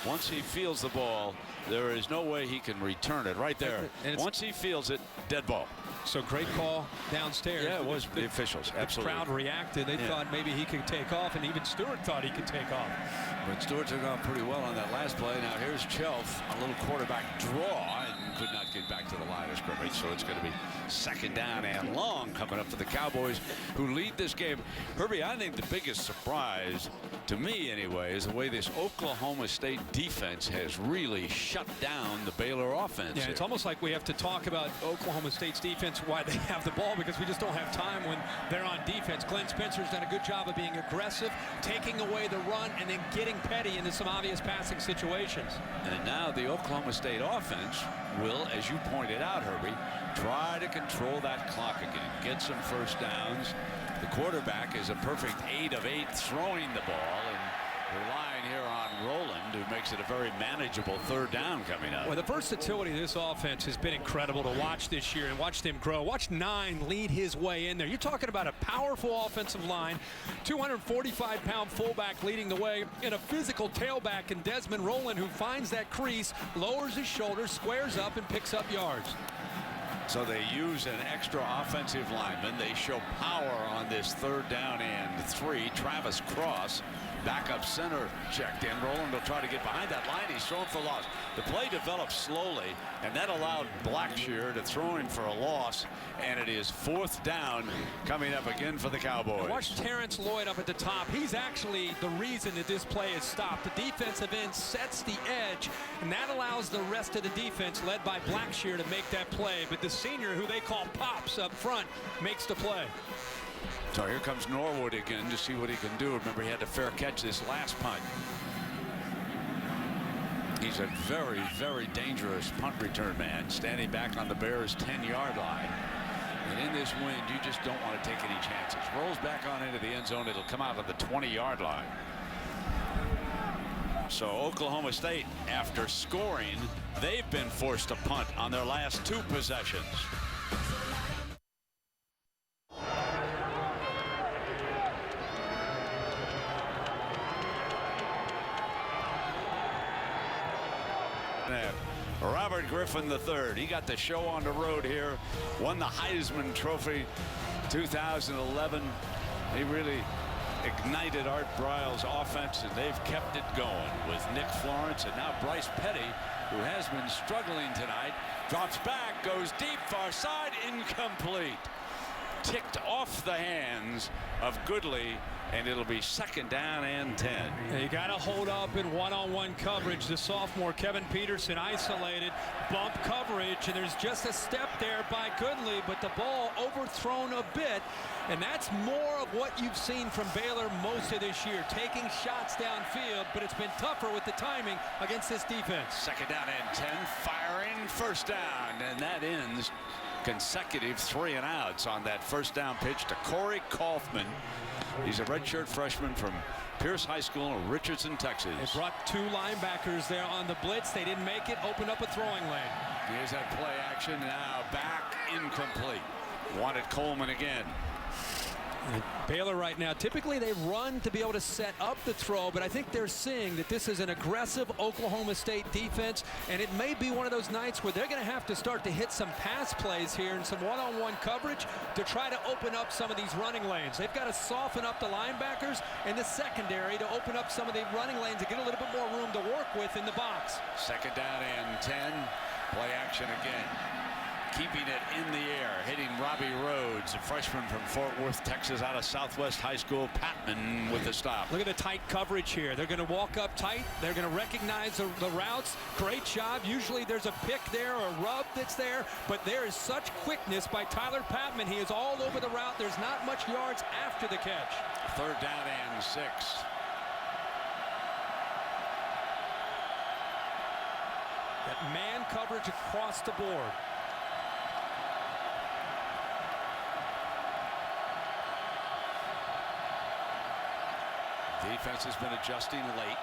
Once he feels the ball, there is no way he can return it right there. Once he feels it, dead ball. So great call downstairs. Yeah, it was the officials. Absolutely. The crowd reacted. They thought maybe he could take off, and even Stewart thought he could take off. But Stewart took off pretty well on that last play. Now here's Chelf, a little quarterback draw, and could not get back to the line of scrimmage. So it's going to be 2nd down and long coming up for the Cowboys, who lead this game. Herbie, I think the biggest surprise, to me anyway, is the way this Oklahoma State defense has really shut down the Baylor offense. Yeah, it's almost like we have to talk about Oklahoma State's defense, why they have the ball, because we just don't have time when they're on defense. Glenn Spencer's done a good job of being aggressive, taking away the run, and then getting Petty into some obvious passing situations. And now the Oklahoma State offense will, as you pointed out, Herbie, try to control that clock again, get some 1st downs. The quarterback is a perfect 8 of 8 throwing the ball, and relying here on Roland, who makes it a very manageable 3rd down coming up. Well, the versatility of this offense has been incredible to watch this year and watch them grow. Watch 9 lead his way in there. You're talking about a powerful offensive line, 245-pound fullback leading the way, and a physical tailback in Desmond Roland, who finds that crease, lowers his shoulders, squares up, and picks up yards. So they use an extra offensive lineman. They show power on this 3rd down and 3. Travis Cross, backup center, checked in. Roland will try to get behind that line. He's thrown for a loss. The play developed slowly, and that allowed Blackshear to throw him for a loss, and it is 4th down coming up again for the Cowboys. Watch Terrence Lloyd up at the top. He's actually the reason that this play is stopped. The defensive end sets the edge, and that allows the rest of the defense, led by Blackshear, to make that play. But the senior, who they call Pops up front, makes the play. So here comes Norwood again to see what he can do. Remember, he had a fair catch this last punt. He's a very, very dangerous punt return man, standing back on the Bears' 10-yard line. And in this wind, you just don't want to take any chances. Rolls back on into the end zone. It'll come out of the 20-yard line. So Oklahoma State, after scoring, they've been forced to punt on their last 2 possessions. Robert Griffin III, he got the show on the road here, won the Heisman Trophy 2011. He really ignited Art Briles' offense, and they've kept it going with Nick Florence, and now Bryce Petty, who has been struggling tonight, drops back, goes deep, far side, incomplete. Ticked off the hands of Goodley, and it'll be 2nd down and 10. You got to hold up in one-on-one coverage. The sophomore Kevin Peterson isolated, bump coverage, and there's just a step there by Goodley, but the ball overthrown a bit, and that's more of what you've seen from Baylor most of this year, taking shots downfield, but it's been tougher with the timing against this defense. 2nd down and 10, firing 1st down, and that ends consecutive 3 and outs on that 1st down pitch to Corey Kaufman. He's a redshirt freshman from Pierce High School in Richardson, Texas. They brought 2 linebackers there on the blitz. They didn't make it, opened up a throwing lane. Here's that play action, now back, incomplete. Wanted Coleman again. And Baylor right now, typically they run to be able to set up the throw, but I think they're seeing that this is an aggressive Oklahoma State defense, and it may be one of those nights where they're going to have to start to hit some pass plays here and some one-on-one coverage to try to open up some of these running lanes. They've got to soften up the linebackers and the secondary to open up some of the running lanes and get a little bit more room to work with in the box. 2nd down and 10, play action again. Keeping it in the air, hitting Robbie Rhodes, a freshman from Fort Worth, Texas, out of Southwest High School. Patman with the stop. Look at the tight coverage here. They're going to walk up tight. They're going to recognize the routes. Great job. Usually there's a pick there or a rub that's there, but there is such quickness by Tyler Patman. He is all over the route. There's not much yards after the catch. 3rd down and 6. That man coverage across the board. Defense has been adjusting late.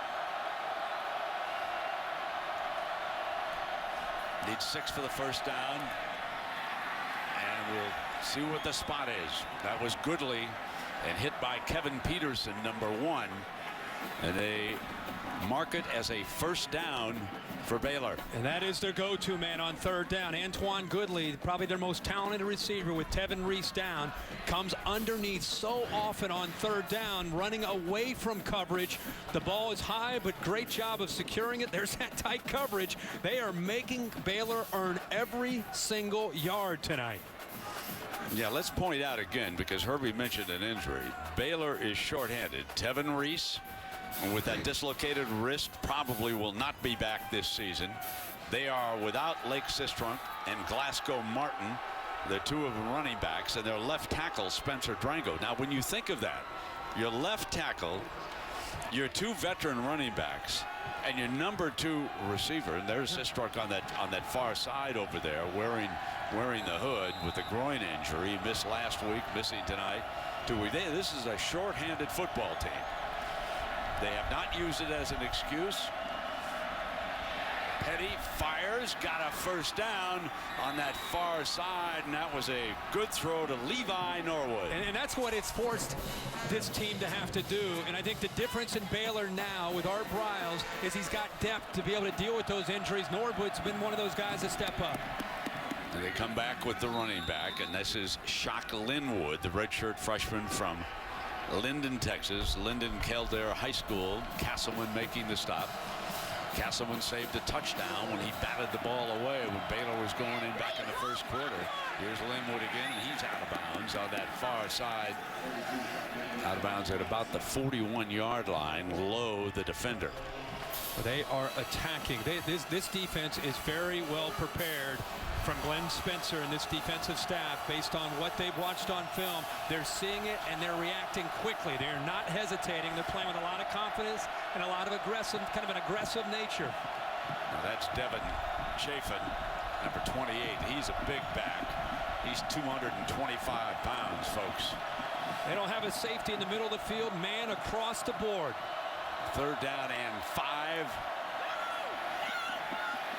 Needs 6 for the 1st down. And we'll see what the spot is. That was Goodley and hit by Kevin Peterson, number 1. And they mark it as a 1st down for Baylor. And that is their go-to man on 3rd down. Antoine Goodley, probably their most talented receiver with Tevin Reese down, comes underneath so often on 3rd down, running away from coverage. The ball is high, but great job of securing it. There's that tight coverage. They are making Baylor earn every single yard tonight. Yeah, let's point out again, because Herbie mentioned an injury. Baylor is shorthanded. Tevin Reese, with that dislocated wrist, probably will not be back this season. They are without Lake Sistrunk and Glasgow Martin, the 2 of them running backs, and their left tackle, Spencer Drango. Now, when you think of that, your left tackle, your 2 veteran running backs, and your number 2 receiver, and there's Sistrunk on that far side over there, wearing the hood with a groin injury. He missed last week, missing tonight. This is a short-handed football team. They have not used it as an excuse. Petty fires, got a 1st down on that far side, and that was a good throw to Levi Norwood. And that's what it's forced this team to have to do. And I think the difference in Baylor now with Art Briles is he's got depth to be able to deal with those injuries. Norwood's been one of those guys to step up. And they come back with the running back, and this is Shock Linwood, the redshirt freshman from Linden, Texas. Linden Kildare High School. Castleman making the stop. Castleman saved a touchdown when he batted the ball away when Baylor was going in back in the 1st quarter. Here's Linwood again, and he's out of bounds on that far side. Out of bounds at about the 41-yard line, below the defender. They are attacking. This defense is very well prepared from Glenn Spencer and this defensive staff based on what they've watched on film. They're seeing it and they're reacting quickly. They're not hesitating. They're playing with a lot of confidence and a lot of aggressive, kind of an aggressive nature. Now that's Devin Chafin, number 28. He's a big back. He's 225 pounds, folks. They don't have a safety in the middle of the field. Man across the board. 3rd down and 5.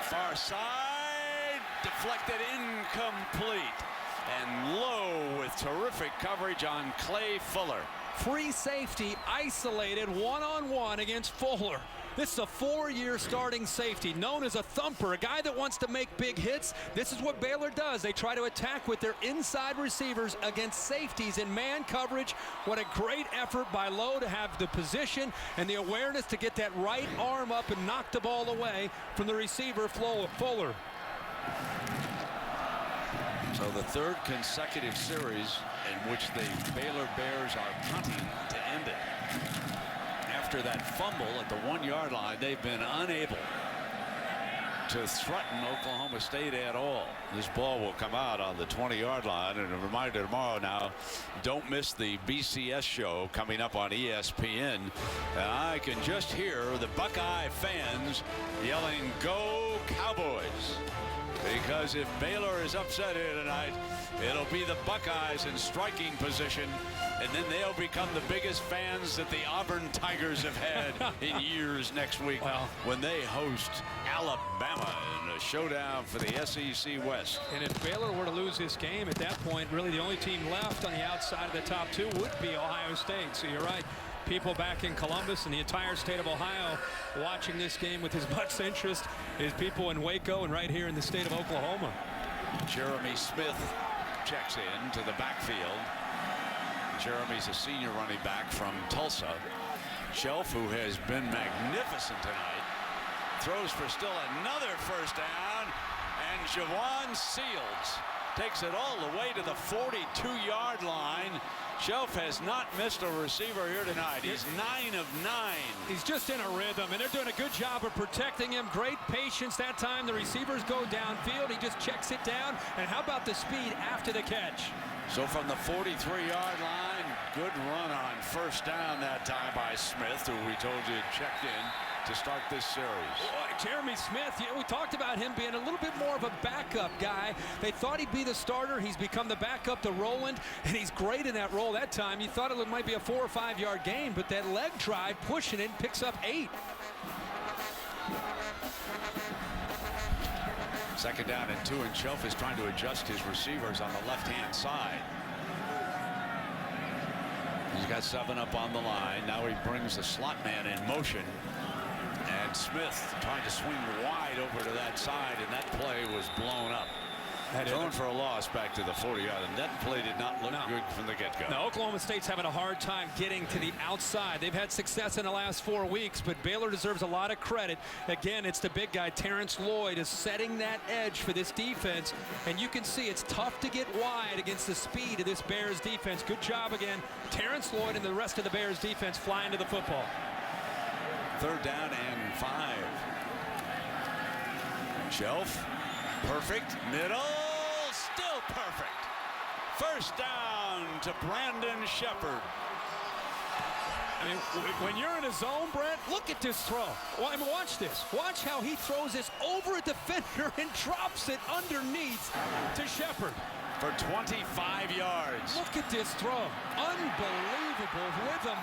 Far side, deflected, incomplete. And Lowe with terrific coverage on Clay Fuller. Free safety, isolated, one-on-one against Fuller. This is a 4-year starting safety, known as a thumper, a guy that wants to make big hits. This is what Baylor does. They try to attack with their inside receivers against safeties in man coverage. What a great effort by Lowe to have the position and the awareness to get that right arm up and knock the ball away from the receiver, Fuller. So the third consecutive series in which the Baylor Bears are punting to end it. After that fumble at the 1-yard line, they've been unable to threaten Oklahoma State at all. This ball will come out on the 20-yard line. And a reminder tomorrow now, don't miss the BCS show coming up on ESPN. And I can just hear the Buckeye fans yelling, "Go Cowboys!" Because if Baylor is upset here tonight, it'll be the Buckeyes in striking position, and then they'll become the biggest fans that the Auburn Tigers have had in years next week when they host Alabama in a showdown for the SEC West. And if Baylor were to lose this game at that point, really the only team left on the outside of the top two would be Ohio State. So you're right. People back in Columbus and the entire state of Ohio watching this game with as much interest as people in Waco and right here in the state of Oklahoma. Jeremy Smith checks in to the backfield. Jeremy's a senior running back from Tulsa. Shelf, who has been magnificent tonight, throws for still another first down, and Javon Seals takes it all the way to the 42-yard line. Shelf has not missed a receiver here tonight. He's 9 of 9. He's just in a rhythm, and they're doing a good job of protecting him. Great patience that time. The receivers go downfield. He just checks it down. And how about the speed after the catch? So from the 43-yard line, good run on first down that time by Smith, who we told you checked in to start this series. Boy, Jeremy Smith, we talked about him being a little bit more of a backup guy. They thought he'd be the starter. He's become the backup to Rowland, and he's great in that role that time. You thought it might be a 4 or 5 yard gain, but that leg drive pushing it picks up 8. Second down and 2, and Shelf is trying to adjust his receivers on the left-hand side. He's got 7 up on the line. Now he brings the slot man in motion. And Smith trying to swing wide over to that side, and that play was blown up. Thrown for a loss back to the 40-yard, and that play did not look good from the get-go. Now, Oklahoma State's having a hard time getting to the outside. They've had success in the last 4 weeks, but Baylor deserves a lot of credit. Again, it's the big guy, Terrence Lloyd, is setting that edge for this defense, and you can see it's tough to get wide against the speed of this Bears defense. Good job again. Terrence Lloyd and the rest of the Bears defense flying to the football. Third down and 5. Shelf, perfect, middle, still perfect. First down to Brandon Shepard. I mean, when you're in a zone, Brent, look at this throw. Well, I mean, watch this. Watch how he throws this over a defender and drops it underneath to Shepard. For 25 yards. Look at this throw. Unbelievable rhythm.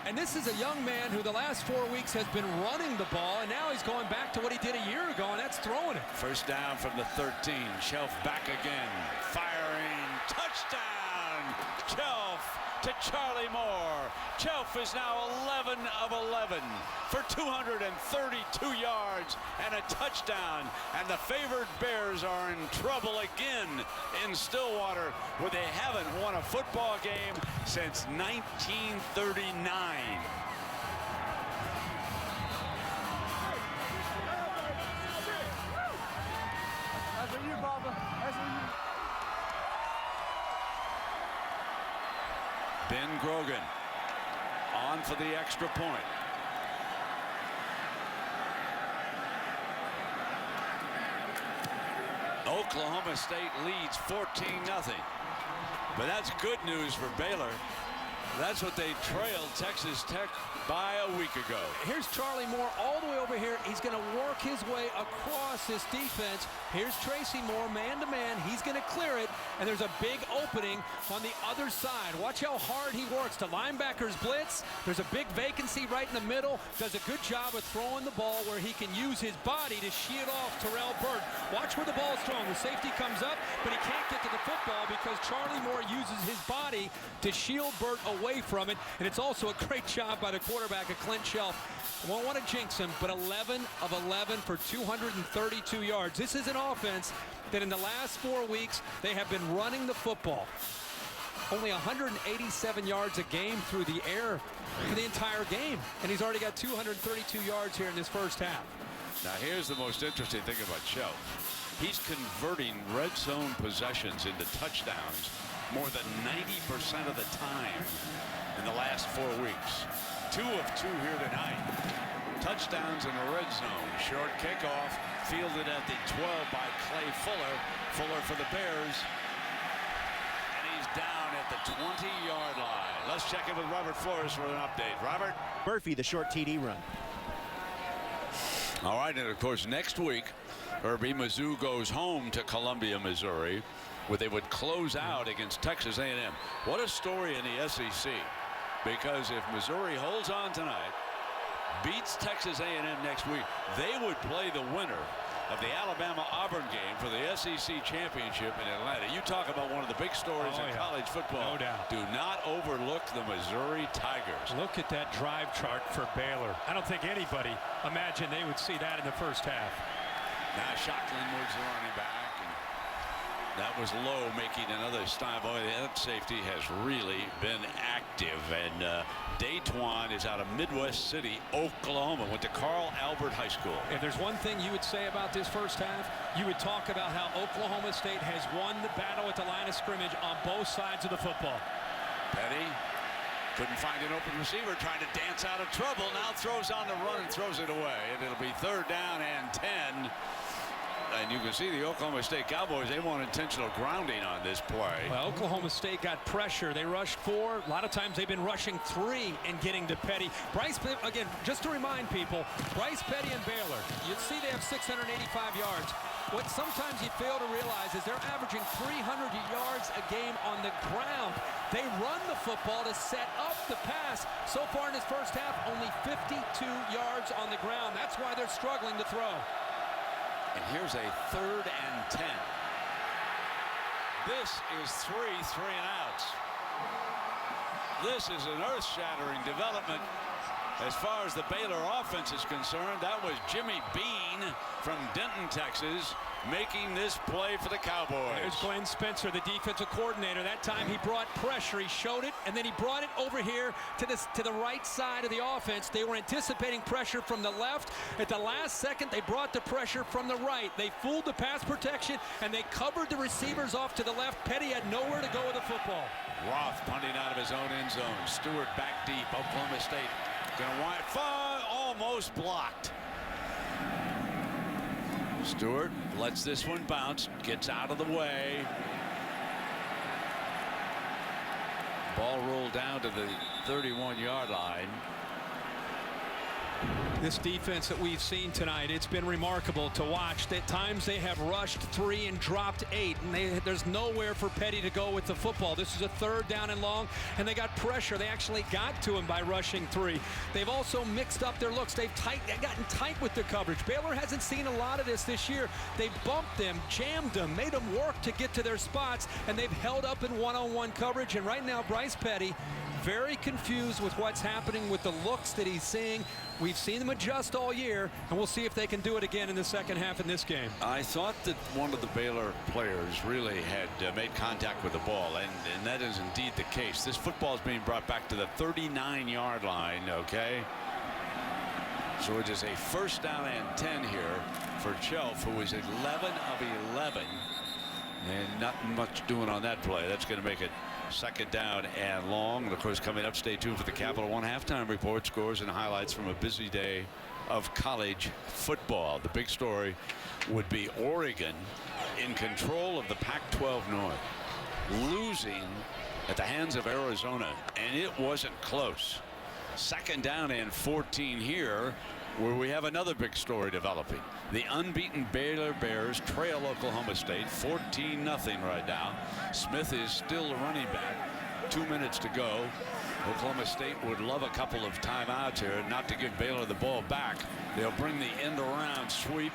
And this is a young man who the last 4 weeks has been running the ball, and now he's going back to what he did a year ago, and that's throwing it. First down from the 13. Shelf back again. Firing. Touchdown. Shelf to Charlie Moore. Shelf is now 11 of 11 for 232 yards and a touchdown. And the favored Bears are in trouble again in Stillwater, where they haven't won a football game since 1939. That's for you, Bubba. That's for you. Ben Grogan on for the extra point. Oklahoma State leads 14-0. But that's good news for Baylor. That's what they trailed Texas Tech by a week ago. Here's Charlie Moore all the way over here. He's going to work his way across this defense. Here's Tracy Moore, man-to-man. He's going to clear it, and there's a big opening on the other side. Watch how hard he works. The linebackers blitz. There's a big vacancy right in the middle. Does a good job of throwing the ball where he can use his body to shield off Terrell Burt. Watch where the ball's thrown. The safety comes up, but he can't get to the football because Charlie Moore uses his body to shield Burt away away from it, and it's also a great job by the quarterback of Clint Shelf. I won't want to jinx him, but 11 of 11 for 232 yards. This is an offense that in the last 4 weeks, they have been running the football. Only 187 yards a game through the air for the entire game, and he's already got 232 yards here in this first half. Now here's the most interesting thing about Shelf. He's converting red zone possessions into touchdowns more than 90% of the time in the last 4 weeks. 2 of 2 here tonight. Touchdowns in the red zone. Short kickoff fielded at the 12 by Clay Fuller. Fuller for the Bears. And he's down at the 20-yard line. Let's check in with Robert Flores for an update. Robert? Murphy, the short TD run. All right, and of course next week, Herbie, Mizzou goes home to Columbia, Missouri, where they would close out against Texas A&M. What a story in the SEC. Because if Missouri holds on tonight, beats Texas A&M next week, they would play the winner of the Alabama-Auburn game for the SEC championship in Atlanta. You talk about one of the big stories in college football. No doubt. Do not overlook the Missouri Tigers. Look at that drive chart for Baylor. I don't think anybody imagined they would see that in the first half. Now Shocklin moves the running back. That was Lowe making another stop. Boy, that safety has really been active. And Daytwan is out of Midwest City, Oklahoma. Went to Carl Albert High School. If there's one thing you would say about this first half, you would talk about how Oklahoma State has won the battle at the line of scrimmage on both sides of the football. Petty couldn't find an open receiver, trying to dance out of trouble. Now throws on the run and throws it away. And it'll be 3rd down and 10. And you can see the Oklahoma State Cowboys, they want intentional grounding on this play. Well, Oklahoma State got pressure. They rushed 4. A lot of times they've been rushing 3 and getting to Petty. Bryce, again, just to remind people, Bryce Petty and Baylor, you'd see they have 685 yards. What sometimes you fail to realize is they're averaging 300 yards a game on the ground. They run the football to set up the pass. So far in this first half, only 52 yards on the ground. That's why they're struggling to throw. And here's a 3rd and 10. This is 3 3-and-outs. This is an earth-shattering development as far as the Baylor offense is concerned. That was Jimmy Bean from Denton, Texas, making this play for the Cowboys. There's Glenn Spencer, the defensive coordinator. That time he brought pressure. He showed it, and then he brought it over here to the right side of the offense. They were anticipating pressure from the left. At the last second, they brought the pressure from the right. They fooled the pass protection, and they covered the receivers off to the left. Petty had nowhere to go with the football. Roth punting out of his own end zone. Stewart back deep. Oklahoma State gonna wind far, almost blocked. Stewart lets this one bounce, gets out of the way. Ball rolled down to the 31-yard line. This defense that we've seen tonight, it's been remarkable to watch. At times they have rushed 3 and dropped 8, and there's nowhere for Petty to go with the football. This is a 3rd down and long, and they got pressure. They actually got to him by rushing 3. They've also mixed up their looks. They've gotten tight with their coverage. Baylor hasn't seen a lot of this year. They've bumped them, jammed them, made them work to get to their spots, and they've held up in one-on-one coverage. And right now, Bryce Petty, very confused with what's happening with the looks that he's seeing. We've seen them adjust all year, and we'll see if they can do it again in the second half in this game. I thought that one of the Baylor players really had made contact with the ball, and that is indeed the case. This football is being brought back to the 39-yard line, okay? So it is a 1st down and 10 here for Shelf, who is 11 of 11. And not much doing on that play. That's going to make it 2nd down and long. And of course, coming up, stay tuned for the Capital One halftime report, scores and highlights from a busy day of college football. The big story would be Oregon in control of the Pac-12 North, losing at the hands of Arizona, and it wasn't close. 2nd down and 14 here, where we have another big story developing. The unbeaten Baylor Bears trail Oklahoma State 14-0 right now. Smith is still the running back. 2 minutes to go. Oklahoma State would love a couple of timeouts here, not to give Baylor the ball back. They'll bring the end around sweep.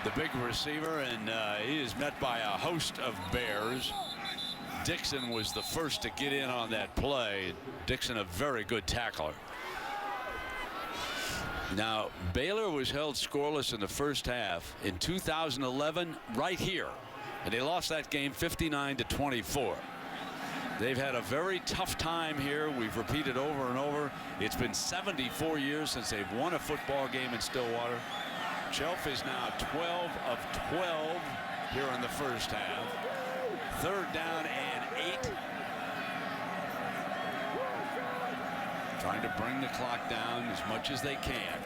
The big receiver, and he is met by a host of Bears. Dixon was the first to get in on that play. Dixon, a very good tackler. Now, Baylor was held scoreless in the first half in 2011 right here, and they lost that game 59-24. They've had a very tough time here. We've repeated over and over. It's been 74 years since they've won a football game in Stillwater. Chelf is now 12 of 12 here in the first half. 3rd down and 8. Trying to bring the clock down as much as they can.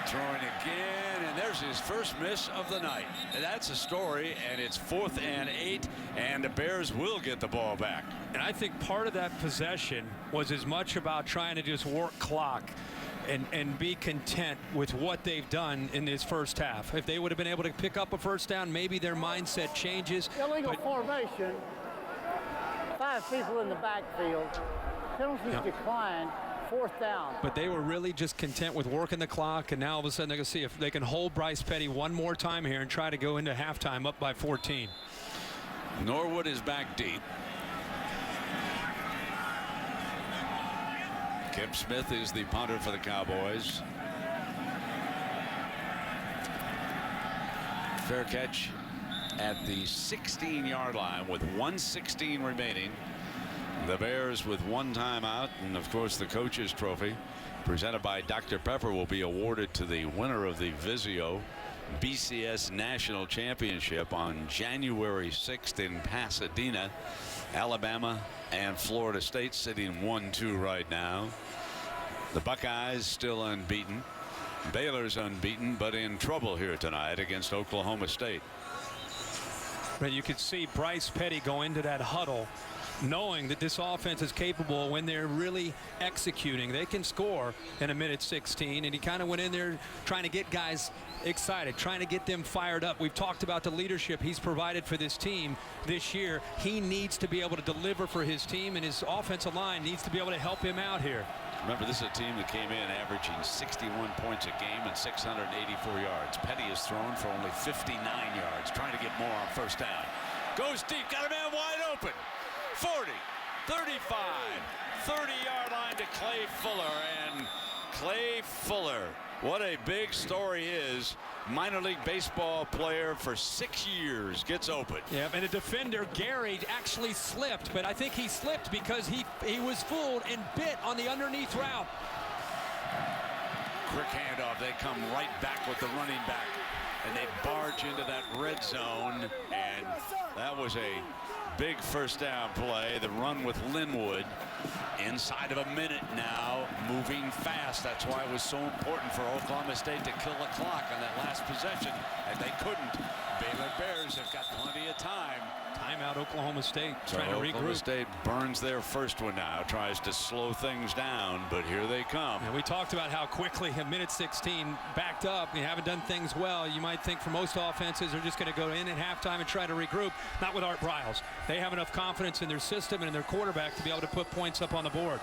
Throwing again, and there's his first miss of the night. And that's a story, and it's 4th and 8, and the Bears will get the ball back. And I think part of that possession was as much about trying to just work clock and be content with what they've done in this first half. If they would have been able to pick up a first down, maybe their mindset changes. Illegal formation. 5 people in the backfield. Penalties declined. 4th down. But they were really just content with working the clock, and now all of a sudden they're going to see if they can hold Bryce Petty one more time here and try to go into halftime up by 14. Norwood is back deep. Kip Smith is the punter for the Cowboys. Fair catch at the 16-yard line with 1:16 remaining. The Bears with 1 timeout, and of course the coach's trophy presented by Dr. Pepper will be awarded to the winner of the Vizio BCS National Championship on January 6th in Pasadena. Alabama and Florida State sitting 1-2 right now. The Buckeyes still unbeaten. Baylor's unbeaten, but in trouble here tonight against Oklahoma State. But you could see Bryce Petty go into that huddle knowing that this offense is capable when they're really executing. They can score in 1:16, and he kind of went in there trying to get guys excited, trying to get them fired up. We've talked about the leadership he's provided for this team this year. He needs to be able to deliver for his team, and his offensive line needs to be able to help him out here. Remember, this is a team that came in averaging 61 points a game and 684 yards. Petty has thrown for only 59 yards, trying to get more on first down. Goes deep, got a man wide open. 40, 35, 30-yard line to Clay Fuller, and Clay Fuller, what a big story is. Minor league baseball player for 6 years gets open. Yeah, and the defender Gary actually slipped, but I think he slipped because he was fooled and bit on the underneath route. Quick handoff. They come right back with the running back, and they barge into that red zone, and that was a big first down play. The run with Linwood inside of a minute now, moving fast. That's why it was so important for Oklahoma State to kill the clock on that last possession, and they couldn't. Baylor Bears have got plenty of time. Timeout Oklahoma State, so trying to regroup. Oklahoma State burns their first one now, tries to slow things down, but here they come. And we talked about how quickly 1:16 backed up. You haven't done things well. You might think for most offenses they're just going to go in at halftime and try to regroup. Not with Art Briles. They have enough confidence in their system and in their quarterback to be able to put points up on the board.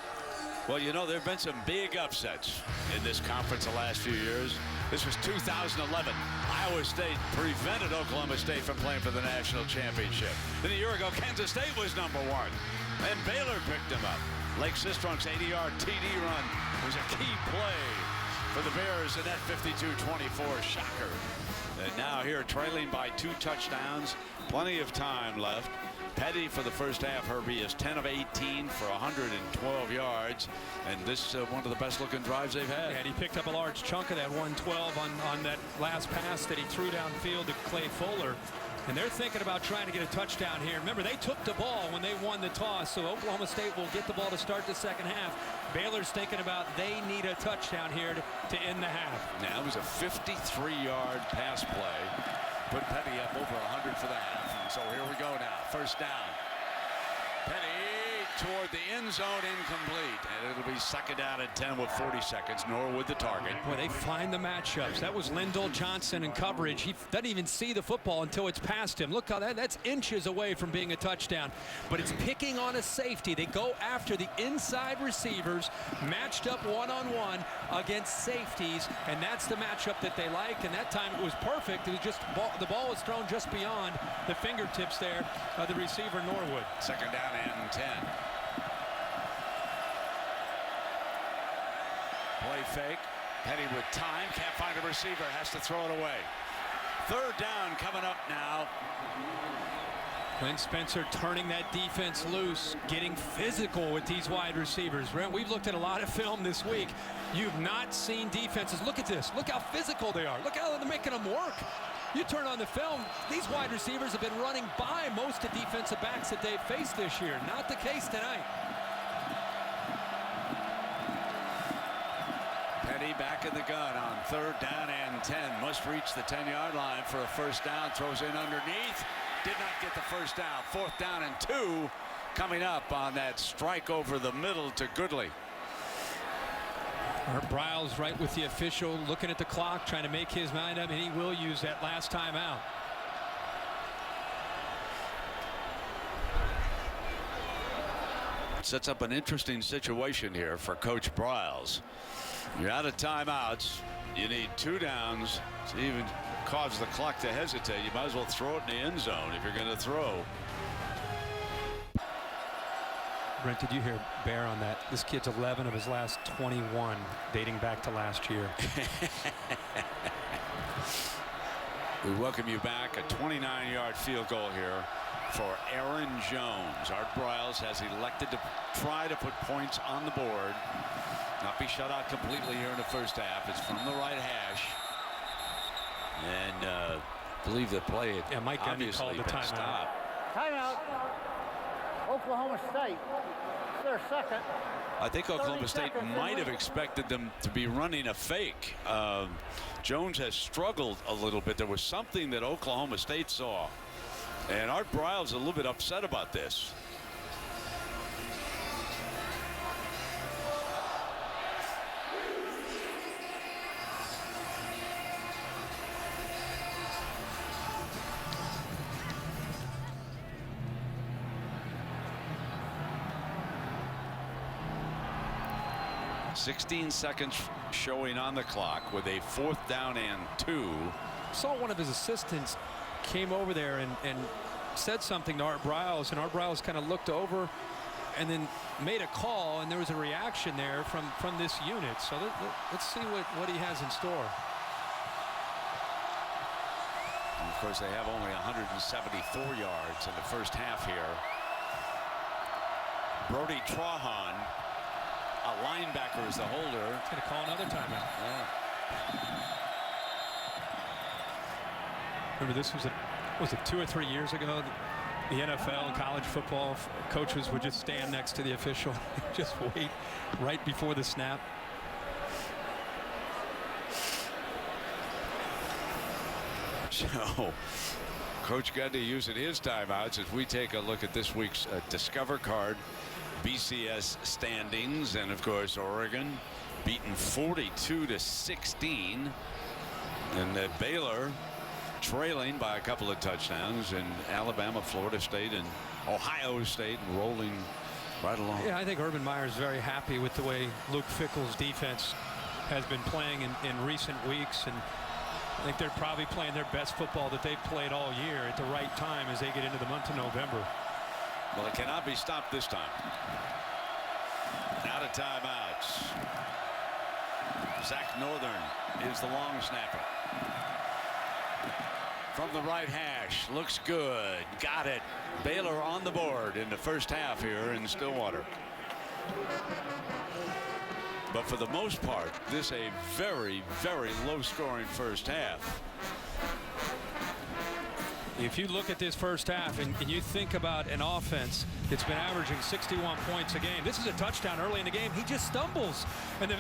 Well, you know, there have been some big upsets in this conference the last few years. This was 2011. Iowa State prevented Oklahoma State from playing for the national championship. Then a year ago, Kansas State was #1, and Baylor picked them up. Lake Sistrun's 80-yard TD run was a key play for the Bears in that 52-24 shocker. And now here trailing by 2 touchdowns, plenty of time left. Petty for the first half, Herbie, is 10 of 18 for 112 yards, and this one of the best looking drives they've had. And he picked up a large chunk of that 112 on that last pass that he threw downfield to Clay Fuller. And they're thinking about trying to get a touchdown here. Remember, they took the ball when they won the toss, so Oklahoma State will get the ball to start the second half. Baylor's thinking about they need a touchdown here to end the half. Now, it was a 53-yard pass play. Put Petty up over 100 for the half. And so here we go now. First down. Petty toward the end zone, incomplete. And it'll be 2nd down and 10 with 40 seconds. Norwood the target. Boy, they find the matchups. That was Lindell Johnson in coverage. He doesn't even see the football until it's past him. Look how that's inches away from being a touchdown. But it's picking on a safety. They go after the inside receivers, matched up one-on-one against safeties, and that's the matchup that they like. And that time it was perfect. It was just the ball was thrown just beyond the fingertips there of the receiver Norwood. 2nd down and 10. Play fake. Petty with time. Can't find a receiver. Has to throw it away. 3rd down coming up now. Clint Spencer turning that defense loose, getting physical with these wide receivers. Brent, we've looked at a lot of film this week. You've not seen defenses. Look at this. Look how physical they are. Look how they're making them work. You turn on the film, these wide receivers have been running by most of the defensive backs that they've faced this year. Not the case tonight. Petty back in the gun on 3rd down and 10. Must reach the 10-yard line for a 1st down. Throws in underneath. Did not get the 1st down. 4th down and 2 coming up on that strike over the middle to Goodley. Art Briles right with the official, looking at the clock, trying to make his mind up, and he will use that last time out. Sets up an interesting situation here for Coach Briles. You're out of timeouts. You need 2 downs to even cause the clock to hesitate. You might as well throw it in the end zone if you're going to throw. Brent, did you hear Bear on that? This kid's 11 of his last 21 dating back to last year. We welcome you back. A 29-yard field goal here for Aaron Jones. Art Briles has elected to try to put points on the board. Not be shut out completely here in the 1st half. It's from the right hash. And believe the play had Mike Gundy called the timeout. Timeout. Oklahoma State. It's their 2nd. I think Oklahoma State might have expected them to be running a fake. Jones has struggled a little bit. There was something that Oklahoma State saw. And Art Briles is a little bit upset about this. .16 seconds showing on the clock with a 4th down and 2. Saw one of his assistants came over there and said something to Art Briles, and Art Briles kind of looked over and then made a call, and there was a reaction there from this unit. So let's see what he has in store. And of course, they have only 174 yards in the 1st half here. Brody Trahan, a linebacker, is the holder. He's going to call another timeout. Yeah. Remember, this was it 2 or 3 years ago? The NFL and college football coaches would just stand next to the official, just wait right before the snap. So, Coach Gundy using his timeouts as we take a look at this week's Discover Card BCS standings. And of course, Oregon beaten 42-16, and Baylor trailing by a couple of touchdowns, and Alabama, Florida State, and Ohio State rolling right along. Yeah, I think Urban Meyer is very happy with the way Luke Fickell's defense has been playing in recent weeks, and I think they're probably playing their best football that they've played all year at the right time as they get into the month of November. Well, it cannot be stopped this time. Out of timeouts. Zach Northern is the long snapper. From the right hash, looks good. Got it. Baylor on the board in the 1st half here in Stillwater. But for the most part, this a very, very low-scoring 1st half. If you look at this first half and you think about an offense that's been averaging 61 points a game, this is a touchdown early in the game. He just stumbles. And then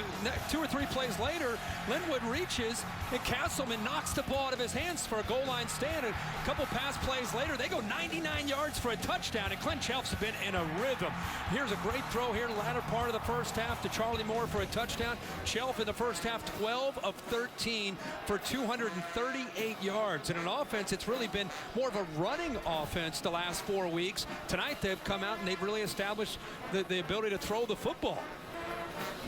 2 or 3 plays later, Linwood reaches and Castleman knocks the ball out of his hands for a goal line stand. A couple pass plays later, they go 99 yards for a touchdown. And Clint Chelf's been in a rhythm. Here's a great throw here in the latter part of the first half to Charlie Moore for a touchdown. Chelf in the first half, 12 of 13 for 238 yards. And an offense, it's really been more of a running offense the last 4 weeks. Tonight they've come out and they've really established the ability to throw the football.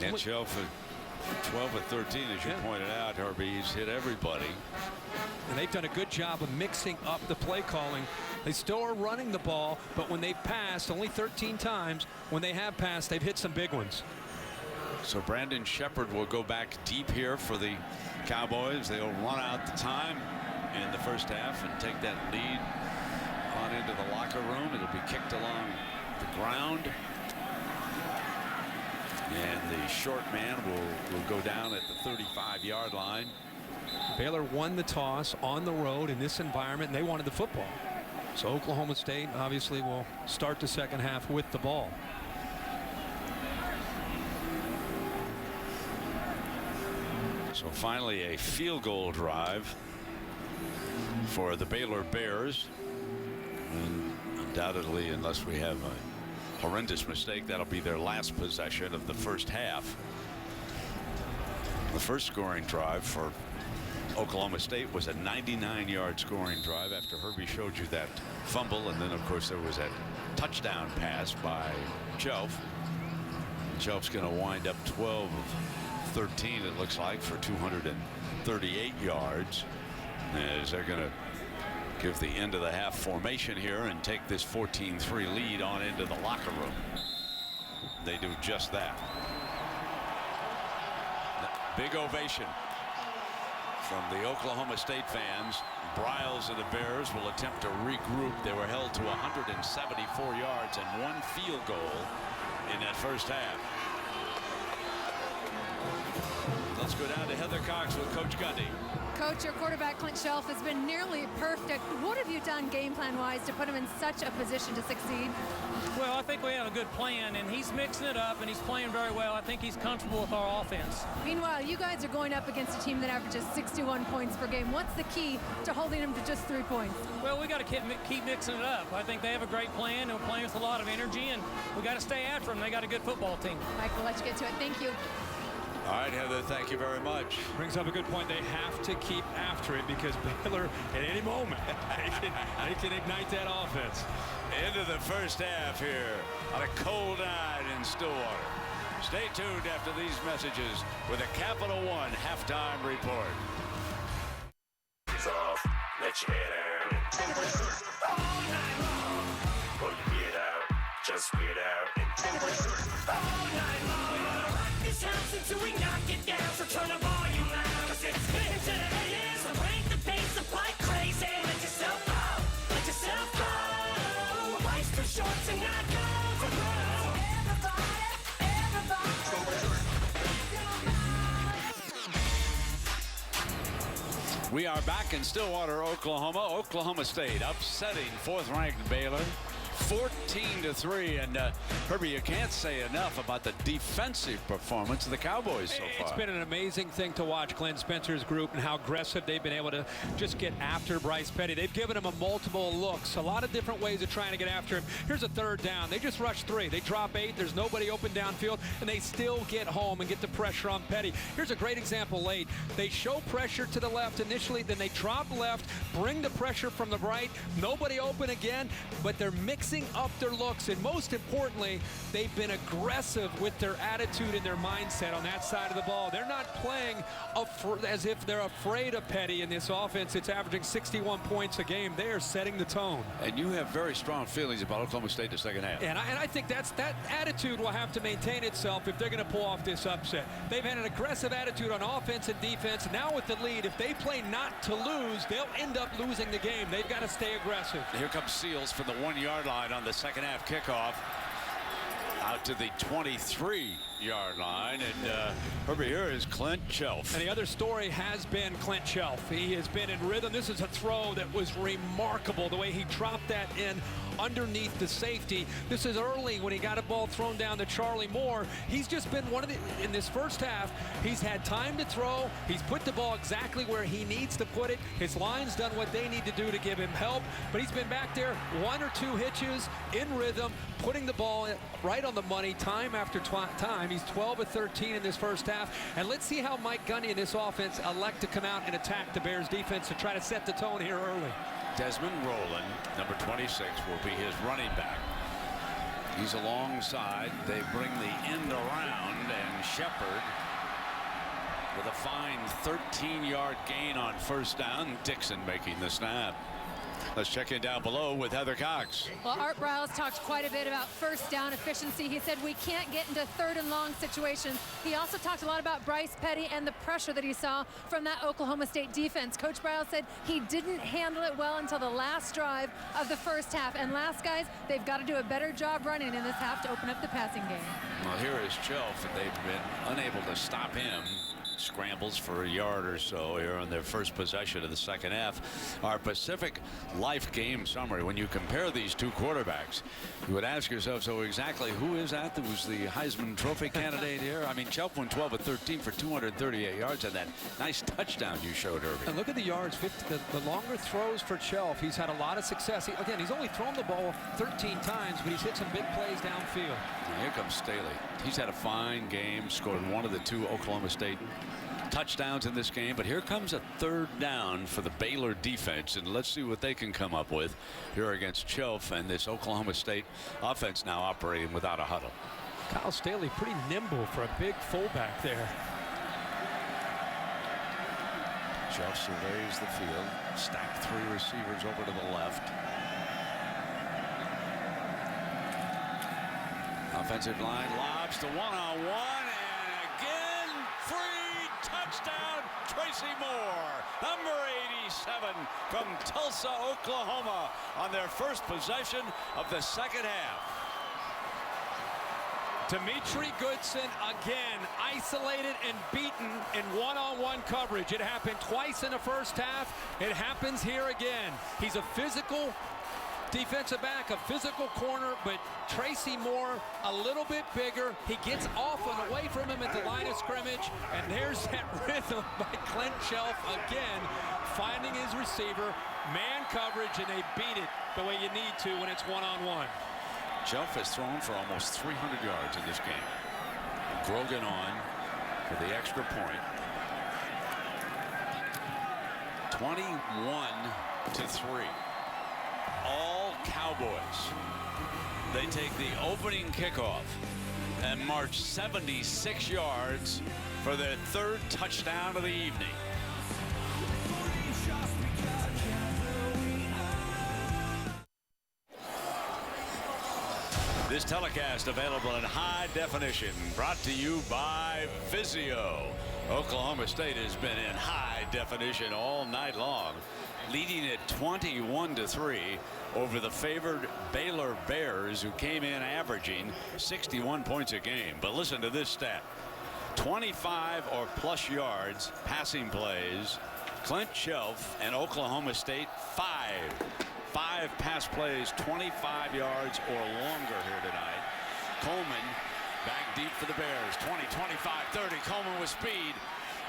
And Chelf at 12 of 13, as you pointed out, Herbie, he's hit everybody. And they've done a good job of mixing up the play calling. They still are running the ball, but when they've passed only 13 times, when they have passed, they've hit some big ones. So Brandon Shepard will go back deep here for the Cowboys. They'll run out the time in the first half and take that lead on into the locker room. It'll be kicked along the ground. And the short man will go down at the 35-yard line. Baylor won the toss on the road in this environment, and they wanted the football. So Oklahoma State obviously will start the second half with the ball. So finally a field goal drive for the Baylor Bears. And undoubtedly, unless we have a horrendous mistake, that'll be their last possession of the first half. The first scoring drive for Oklahoma State was a 99-yard scoring drive after Herbie showed you that fumble, and then of course there was that touchdown pass by Chelf. Chelf's going to wind up 12 of 13, it looks like, for 238 yards, as they're going to give the end of the half formation here and take this 14-3 lead on into the locker room. They do just that. Big ovation from the Oklahoma State fans. Briles of the Bears will attempt to regroup. They were held to 174 yards and 1 field goal in that first half. Let's go down to Heather Cox with Coach Gundy. Coach, your quarterback, Clint Chelf, has been nearly perfect. What have you done game plan-wise to put him in such a position to succeed? Well, I think we have a good plan, and he's mixing it up, and he's playing very well. I think he's comfortable with our offense. Meanwhile, you guys are going up against a team that averages 61 points per game. What's the key to holding them to just 3 points? Well, we got to keep mixing it up. I think they have a great plan. They're playing with a lot of energy, and we got to stay after them. They got a good football team. Mike, we'll let you get to it. Thank you. All right, Heather, thank you very much. Brings up a good point. They have to keep after it because Baylor, at any moment, they can ignite that offense. Into the first half here on a cold night in Stillwater. Stay tuned after these messages with a Capital One halftime report. Off, let your head out. All night long. Pull your beard out, just weird out. All night long. This house until we knock it down, so turn the volume loud, 'cause it's into the ears, so crank the bass up like crazy. Let yourself go, let yourself go. Life's too short to not go for broke. Everybody. We are back in Stillwater, Oklahoma. Oklahoma State upsetting 4th-ranked Baylor 14-3, and Herbie, you can't say enough about the defensive performance of the Cowboys so far. It's been an amazing thing to watch Glenn Spencer's group and how aggressive they've been able to just get after Bryce Petty. They've given him a multiple looks, a lot of different ways of trying to get after him. Here's a 3rd down. They just rush 3. They drop 8. There's nobody open downfield, and they still get home and get the pressure on Petty. Here's a great example late. They show pressure to the left initially, then they drop left, bring the pressure from the right, nobody open again, but they're mixing up their looks, and most importantly, they've been aggressive with their attitude and their mindset on that side of the ball. They're not playing as if they're afraid of Petty in this offense. It's averaging 61 points a game. They are setting the tone. And you have very strong feelings about Oklahoma State in the second half. And I think that attitude will have to maintain itself if they're going to pull off this upset. They've had an aggressive attitude on offense and defense. Now with the lead, if they play not to lose, they'll end up losing the game. They've got to stay aggressive. Here comes Seals from the 1-yard line on the second half kickoff. Out to the 23. 8-yard line. And Herbie, here is Clint Shelf. And the other story has been Clint Shelf. He has been in rhythm. This is a throw that was remarkable, the way he dropped that in underneath the safety. This is early when he got a ball thrown down to Charlie Moore. He's just been one of the, in this first half, he's had time to throw. He's put the ball exactly where he needs to put it. His line's done what they need to do to give him help, but he's been back there, 1 or 2 hitches in rhythm, putting the ball right on the money time after time. He's 12 of 13 in this first half. And let's see how Mike Gundy and this offense elect to come out and attack the Bears defense to try to set the tone here early. Desmond Rowland, number 26, will be his running back. He's alongside. They bring the end around, and Shepard with a fine 13-yard gain on first down. Dixon making the snap. Let's check in down below with Heather Cox. Well, Art Briles talked quite a bit about first down efficiency. He said we can't get into 3rd and long situations. He also talked a lot about Bryce Petty and the pressure that he saw from that Oklahoma State defense. Coach Briles said he didn't handle it well until the last drive of the first half. And last, guys, they've got to do a better job running in this half to open up the passing game. Well, here is Shelf, and they've been unable to stop him. Scrambles for a yard or so here on their first possession of the second half. Our Pacific Life game summary. When you compare these two quarterbacks, you would ask yourself, so exactly who is that that was the Heisman Trophy candidate here? I mean, Shelf went 12 of 13 for 238 yards and that nice touchdown you showed, Herbie. And look at the yards, the longer throws for Shelf. He's had a lot of success. Again, he's only thrown the ball 13 times, but he's hit some big plays downfield. Now here comes Staley. He's had a fine game, scored one of the 2 Oklahoma State touchdowns in this game, but here comes a 3rd down for the Baylor defense, and let's see what they can come up with here against Shelf and this Oklahoma State offense now operating without a huddle. Kyle Staley pretty nimble for a big fullback there. Shelf surveys the field, stacked 3 receivers over to the left. Offensive line lobs to one-on-one, and again, free touchdown, Tracy Moore, number 87 from Tulsa, Oklahoma, on their first possession of the second half. Dimitri Goodson again isolated and beaten in one-on-one coverage. It happened twice in the first half. It happens here again. He's a physical defensive back, a physical corner, but Tracy Moore a little bit bigger. He gets off and away from him at the line of scrimmage, and there's that rhythm by Clint Shelf again, finding his receiver, man coverage, and they beat it the way you need to when it's one-on-one. Shelf has thrown for almost 300 yards in this game. Grogan on for the extra point. 21-3. All Cowboys. They take the opening kickoff and march 76 yards for their 3rd touchdown of the evening. This telecast available in high definition, brought to you by Vizio. Oklahoma State has been in high definition all night long, leading it 21-3 over the favored Baylor Bears, who came in averaging 61 points a game. But listen to this stat: 25 or plus yards passing plays. Clint Shelf and Oklahoma State 5 pass plays 25 yards or longer here tonight. Coleman back deep for the Bears. 20, 25, 30. Coleman with speed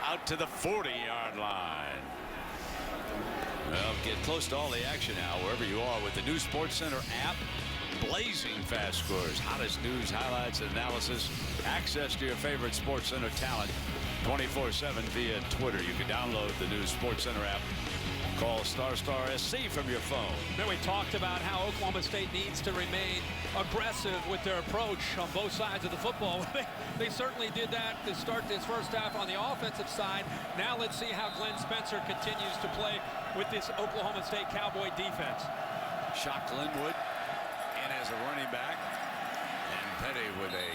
out to the 40-yard line. Well, get close to all the action now wherever you are with the new SportsCenter app. Blazing fast scores, hottest news, highlights, and analysis. Access to your favorite SportsCenter talent 24/7 via Twitter. You can download the new SportsCenter app. Call *SC from your phone. Then we talked about how Oklahoma State needs to remain aggressive with their approach on both sides of the football. They certainly did that to start this first half on the offensive side. Now let's see how Glenn Spencer continues to play with this Oklahoma State Cowboy defense. Shock Linwood in as a running back, and Petty with a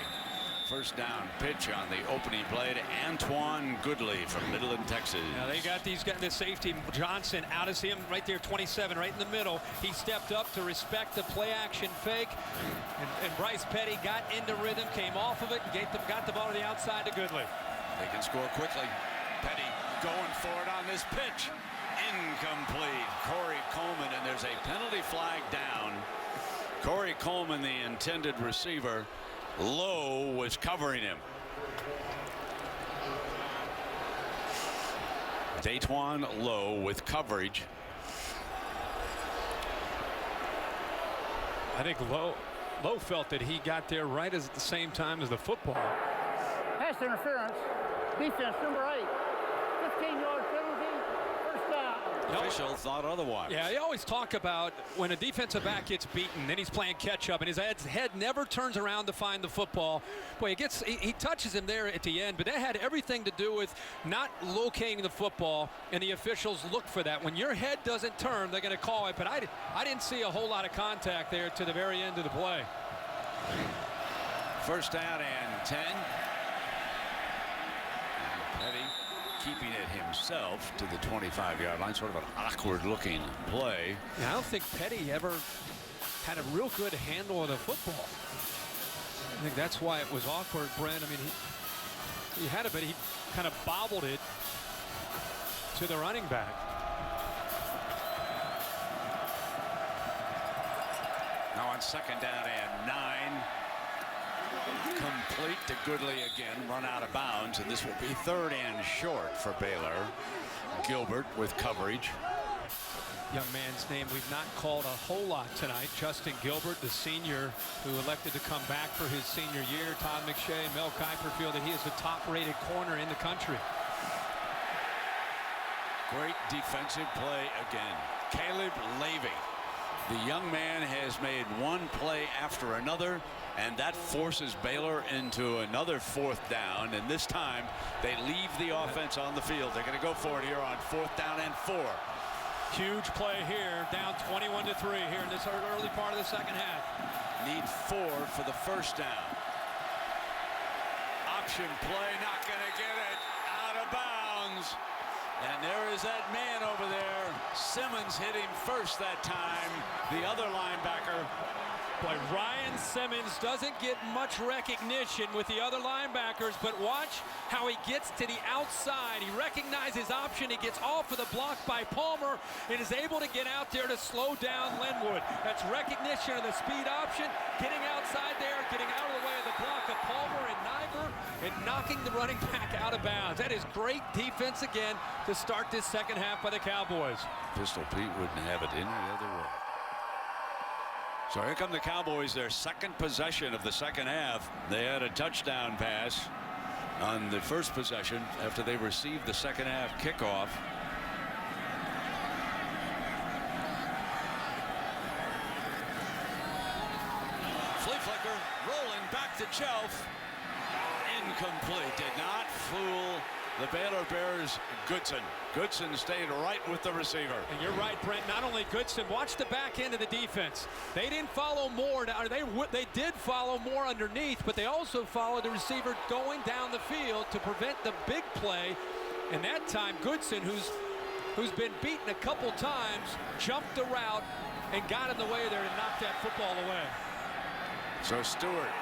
First down pitch on the opening play to Antoine Goodley from Midland, Texas. Now they got the safety Johnson out of him right there, 27, right in the middle. He stepped up to respect the play action fake, and Bryce Petty got into rhythm, came off of it, and got the ball to the outside to Goodley. They can score quickly. Petty going for it on this pitch. Incomplete. Corey Coleman, and there's a penalty flag down. Corey Coleman, the intended receiver. Lowe was covering him. Datewan Lowe with coverage. I think Lowe felt that he got there right at the same time as the football. Pass interference. Defense number 8. 15-yard penalty. First down. The official thought otherwise. Yeah, they always talk about when a defensive back gets beaten, then he's playing catch up, and his head never turns around to find the football. Boy, he touches him there at the end, but that had everything to do with not locating the football, and the officials look for that. When your head doesn't turn, they're going to call it, but I didn't see a whole lot of contact there to the very end of the play. First down and 10. Petty keeping it himself to the 25-yard line. Sort of an awkward-looking play. Yeah, I don't think Petty ever had a real good handle of the football. I think that's why it was awkward, Brent. I mean, he had it, but he kind of bobbled it to the running back. Now on second down and 9. Complete to Goodley again, run out of bounds, and this will be third and short for Baylor. Gilbert with coverage. Young man's name we've not called a whole lot tonight. Justin Gilbert, the senior who elected to come back for his senior year. Todd McShay and Mel Kiper feel that he is the top-rated corner in the country. Great defensive play again. Caleb Levy. The young man has made one play after another, and that forces Baylor into another fourth down, and this time they leave the offense on the field. They're going to go for it here on fourth down and 4. Huge play here, down 21-3 here in this early part of the second half. Need 4 for the first down. Option play, not going to get it. Out of bounds. And there is that man over there. Simmons hit him first that time. The other linebacker. Boy, Ryan Simmons doesn't get much recognition with the other linebackers, but watch how he gets to the outside. He recognizes option. He gets off of the block by Palmer and is able to get out there to slow down Linwood. That's recognition of the speed option, getting outside there, getting out of the way of the block of Palmer and Niver, and knocking the running back out of bounds. That is great defense again to start this second half by the Cowboys. Pistol Pete wouldn't have it any other way. So here come the Cowboys, their second possession of the second half. They had a touchdown pass on the first possession after they received the second half kickoff. Flea flicker rolling back to Chelf. Incomplete. Did not fool the Baylor Bears. Goodson stayed right with the receiver. And you're right, Brent. Not only Goodson, watch the back end of the defense. They didn't follow Moore. They did follow Moore underneath, but they also followed the receiver going down the field to prevent the big play. And that time, Goodson, who's been beaten a couple times, jumped the route and got in the way there and knocked that football away. So Stewart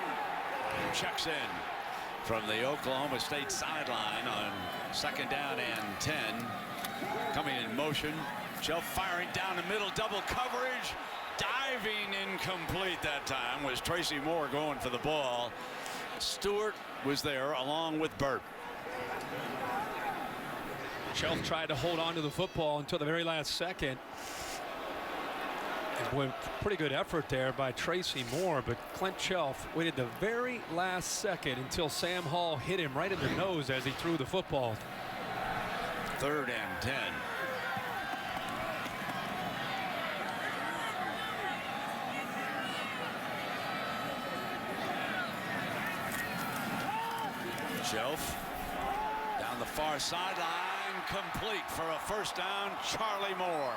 checks in from the Oklahoma State sideline on second down and 10. Coming in motion. Shelf firing down the middle. Double coverage. Diving incomplete that time was Tracy Moore going for the ball. Stewart was there along with Burt. Shelf tried to hold on to the football until the very last second. And boy, pretty good effort there by Tracy Moore, but Clint Shelf waited the very last second until Sam Hall hit him right in the nose as he threw the football. Third and 10. Shelf down the far sideline, complete for a first down. Charlie Moore.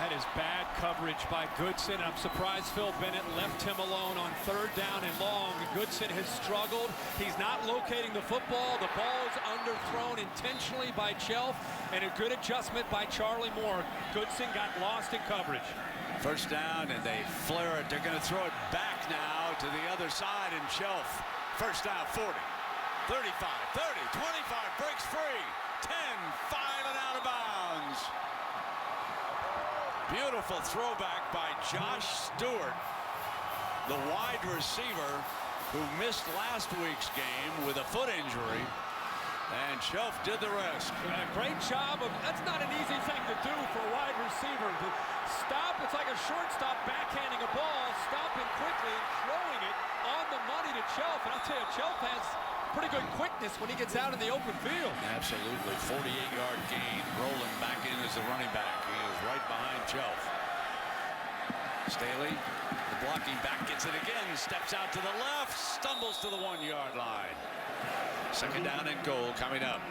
That is bad coverage by Goodson. I'm surprised Phil Bennett left him alone on 3rd down and long. Goodson has struggled. He's not locating the football. The ball is underthrown intentionally by Chelf, and a good adjustment by Charlie Moore. Goodson got lost in coverage. First down, and they flare it. They're going to throw it back now to the other side, and Chelf. First down, 40, 35, 30, 25, breaks free. 10, 5 and out of bounds. Beautiful throwback by Josh Stewart, the wide receiver who missed last week's game with a foot injury, and Chelf did the rest. A great job of, that's not an easy thing to do for a wide receiver. To stop, it's like a shortstop backhanding a ball, stopping quickly and throwing it on the money to Chelf. And I'll tell you, Chelf has pretty good quickness when he gets out in the open field. Absolutely. 48-yard gain, rolling back in as the running back. He is right behind Chelf. Staley, the blocking back, gets it again, steps out to the left, stumbles to the 1-yard line. Second down and goal coming up.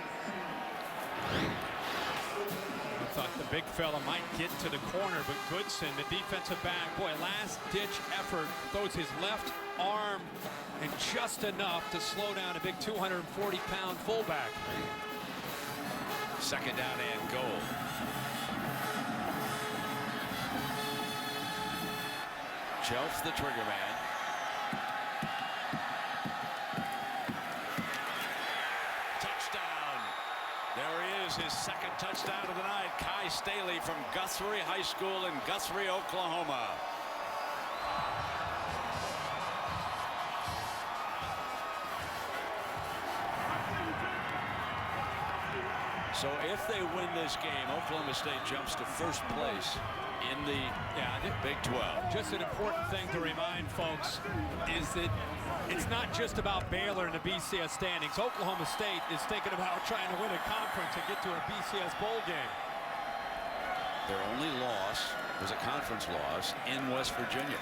I thought the big fella might get to the corner, but Goodson, the defensive back, boy, last-ditch effort, throws his left arm and just enough to slow down a big 240-pound fullback. Second down and goal. Chelf, the trigger man. Touchdown. There he is, his second touchdown of the night. Kai Staley from Guthrie High School in Guthrie, Oklahoma. So if they win this game, Oklahoma State jumps to first place in the Big 12. Just an important thing to remind folks is that it's not just about Baylor and the BCS standings. Oklahoma State is thinking about trying to win a conference and get to a BCS bowl game. Their only loss was a conference loss in West Virginia.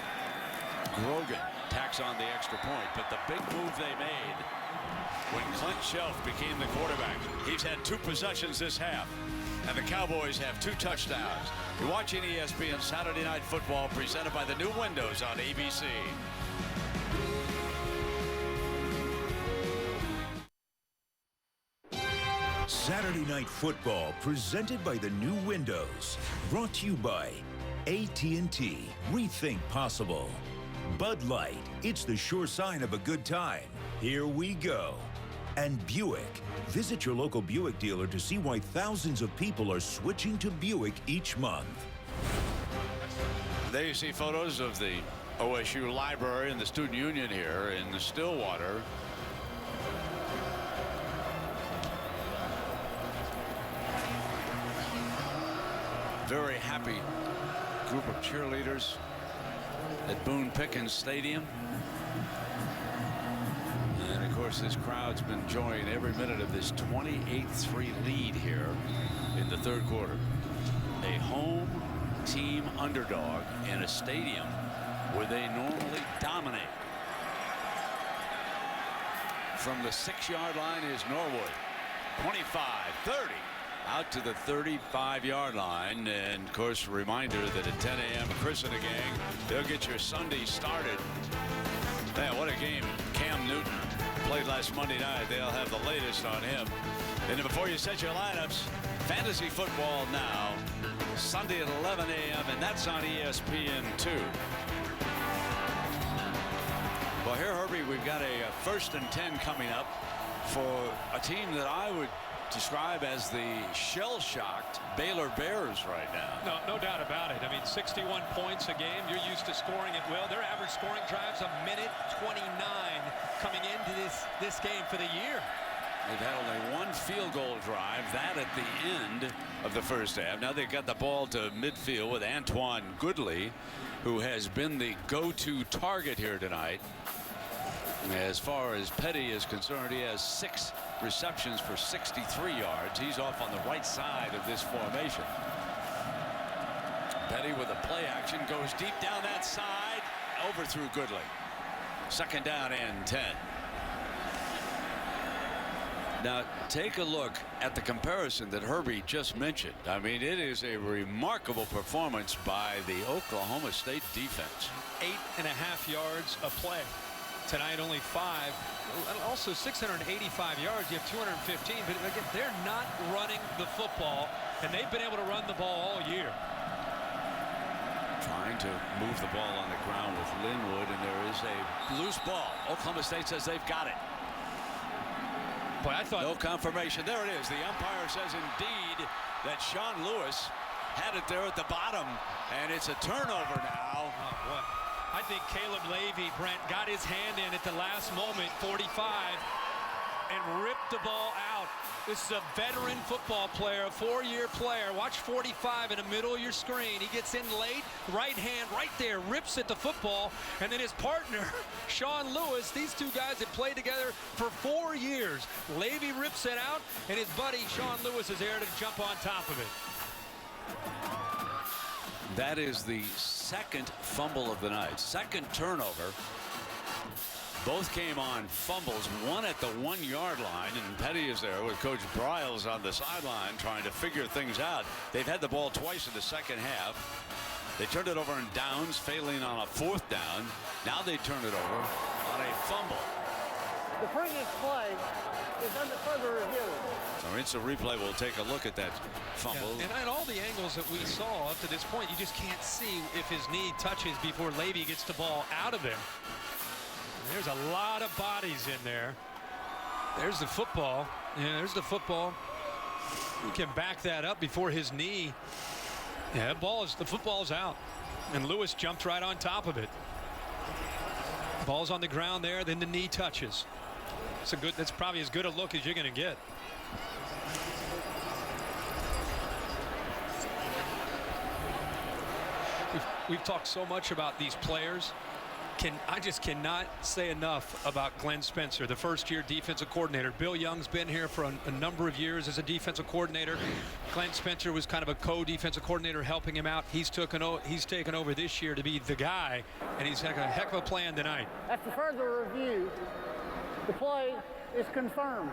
Grogan tacks on the extra point, but the big move they made when Clint Chelf became the quarterback. He's had 2 possessions this half, and the Cowboys have 2 touchdowns. You're watching ESPN Saturday Night Football, presented by the new windows on ABC. Saturday Night Football, presented by the new windows. Brought to you by AT&T. Rethink possible. Bud Light. It's the sure sign of a good time. Here we go. And Buick. Visit your local Buick dealer to see why thousands of people are switching to Buick each month. There you see photos of the OSU library and the student union here in the Stillwater. Very happy group of cheerleaders at Boone Pickens Stadium. And of course, this crowd's been enjoying every minute of this 28-3 lead here in the 3rd quarter. A home team underdog in a stadium where they normally dominate. From the 6-yard line is Norwood. 25, 30. Out to the 35-yard line, and of course, a reminder that at 10 a.m. Chris and the gang, they'll get your Sunday started. Man, what a game. Cam Newton played last Monday night. They'll have the latest on him. And before you set your lineups, fantasy football now, Sunday at 11 a.m., and that's on ESPN2. Well, here, Herbie, we've got a 1st and 10 coming up for a team that I would describe as the shell-shocked Baylor Bears right now. No doubt about it. I mean, 61 points a game. You're used to scoring it well. Their average scoring drive's a minute 29 coming into this game for the year. They've had only 1 field goal drive, that at the end of the first half. Now they've got the ball to midfield with Antoine Goodley, who has been the go-to target here tonight. As far as Petty is concerned, he has 6 receptions for 63 yards. He's off on the right side of this formation. Petty with a play action goes deep down that side, overthrew Goodley. Second down and 10. Now, take a look at the comparison that Herbie just mentioned. I mean, it is a remarkable performance by the Oklahoma State defense. 8.5 yards a play. Tonight, only 5. Also, 685 yards. You have 215. But again, they're not running the football, and they've been able to run the ball all year. Trying to move the ball on the ground with Linwood, and there is a loose ball. Oklahoma State says they've got it. Boy, I thought no confirmation. There it is. The umpire says indeed that Sean Lewis had it there at the bottom, and it's a turnover now. Oh, boy. I think Caleb Levy, Brent, got his hand in at the last moment, 45, and ripped the ball out. This is a veteran football player, a 4-year player. Watch 45 in the middle of your screen. He gets in late, right hand right there, rips at the football, and then his partner, Sean Lewis, these two guys have played together for 4 years. Levy rips it out, and his buddy, Sean Lewis, is there to jump on top of it. That is the second fumble of the night, second turnover. Both came on fumbles, one at the 1-yard line, and Petty is there with Coach Briles on the sideline trying to figure things out. They've had the ball twice in the second half. They turned it over in downs, failing on a 4th down. Now they turn it over on a fumble. The previous play is under further review. So instant replay will take a look at that fumble. Yeah, and at all the angles that we saw up to this point, you just can't see if his knee touches before Levy gets the ball out of him. There's a lot of bodies in there. There's the football. Yeah, there's the football. You can back that up before his knee. Yeah, the football's out. And Lewis jumped right on top of it. Ball's on the ground there, then the knee touches. That's probably as good a look as you're going to get. We've talked so much about these players. I just cannot say enough about Glenn Spencer, the first-year defensive coordinator. Bill Young's been here for a number of years as a defensive coordinator. Glenn Spencer was kind of a co-defensive coordinator helping him out. He's taken over this year to be the guy, and he's had a heck of a plan tonight. After further review, the play is confirmed.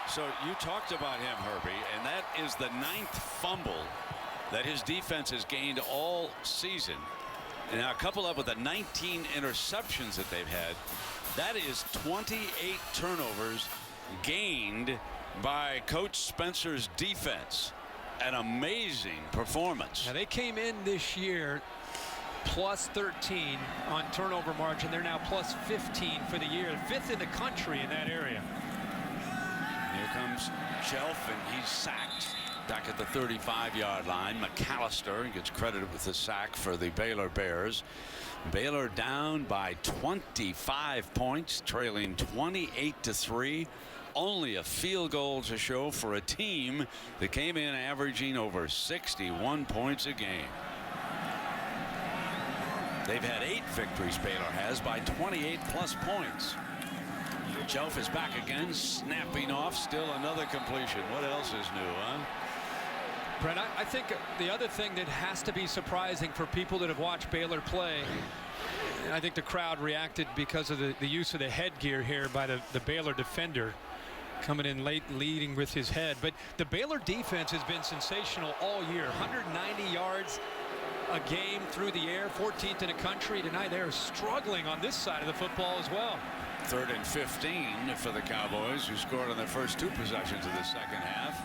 So you talked about him, Herbie, and that is the 9th fumble that his defense has gained all season. And now couple up with the 19 interceptions that they've had. That is 28 turnovers gained by Coach Spencer's defense. An amazing performance. Now they came in this year plus 13 on turnover margin. They're now plus 15 for the year, 5th in the country in that area. Here comes Shelf, and he's sacked. Back at the 35-yard line, McAllister gets credited with the sack for the Baylor Bears. Baylor down by 25 points, trailing 28-3. Only a field goal to show for a team that came in averaging over 61 points a game. They've had 8 victories, Baylor has, by 28-plus points. Shelf is back again, snapping off, still another completion. What else is new, huh? Brent, I think the other thing that has to be surprising for people that have watched Baylor play, and I think the crowd reacted because of the use of the headgear here by the Baylor defender coming in late, leading with his head. But the Baylor defense has been sensational all year. 190 yards a game through the air, 14th in the country. Tonight they're struggling on this side of the football as well. 3rd and 15 for the Cowboys, who scored on their first 2 possessions of the second half.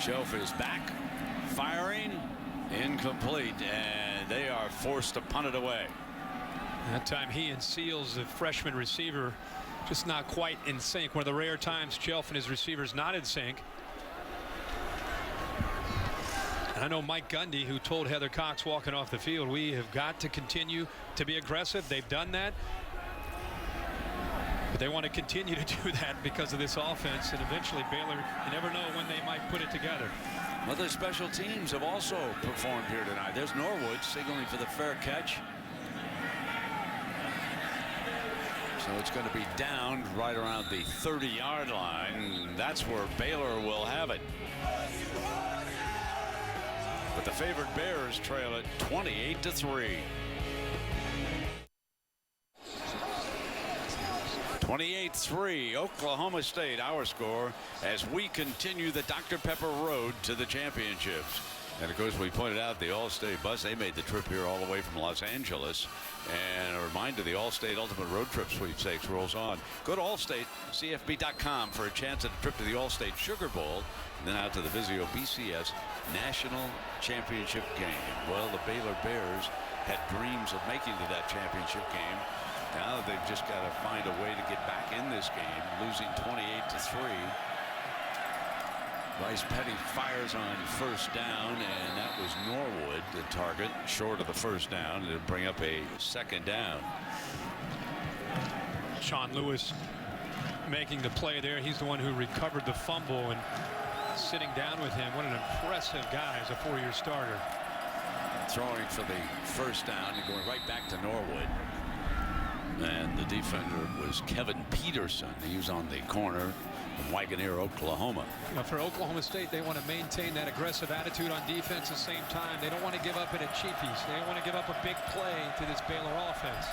Shelf is back, firing, incomplete, and they are forced to punt it away. That time he and Seals, the freshman receiver, just not quite in sync. One of the rare times Shelf and his receivers not in sync. And I know Mike Gundy, who told Heather Cox walking off the field, we have got to continue to be aggressive. They've done that. But they want to continue to do that because of this offense, and eventually Baylor, you never know when they might put it together. Other special teams have also performed here tonight. There's Norwood signaling for the fair catch. So it's going to be down right around the 30-yard line. That's where Baylor will have it. But the favored Bears trail it 28-3. 28-3, Oklahoma State, our score, as we continue the Dr. Pepper road to the championships. And of course, we pointed out the All-State bus. They made the trip here all the way from Los Angeles. And a reminder, the All-State Ultimate Road Trip Sweepstakes rolls on. Go to allstatecfb.com for a chance at a trip to the All-State Sugar Bowl, and then out to the Vizio BCS National Championship game. Well, the Baylor Bears had dreams of making to that championship game. Now they've just got to find a way to get back in this game, losing 28-3. Bryce Petty fires on first down, and that was Norwood, the target, short of the first down. It'll bring up a second down. Sean Lewis making the play there. He's the one who recovered the fumble, and sitting down with him. What an impressive guy as a four-year starter. Throwing for the first down and going right back to Norwood. And the defender was Kevin Peterson. He was on the corner from Wagoneer, Oklahoma. Now for Oklahoma State, they want to maintain that aggressive attitude on defense at the same time. They don't want to give up at a cheapies. They don't want to give up a big play to this Baylor offense.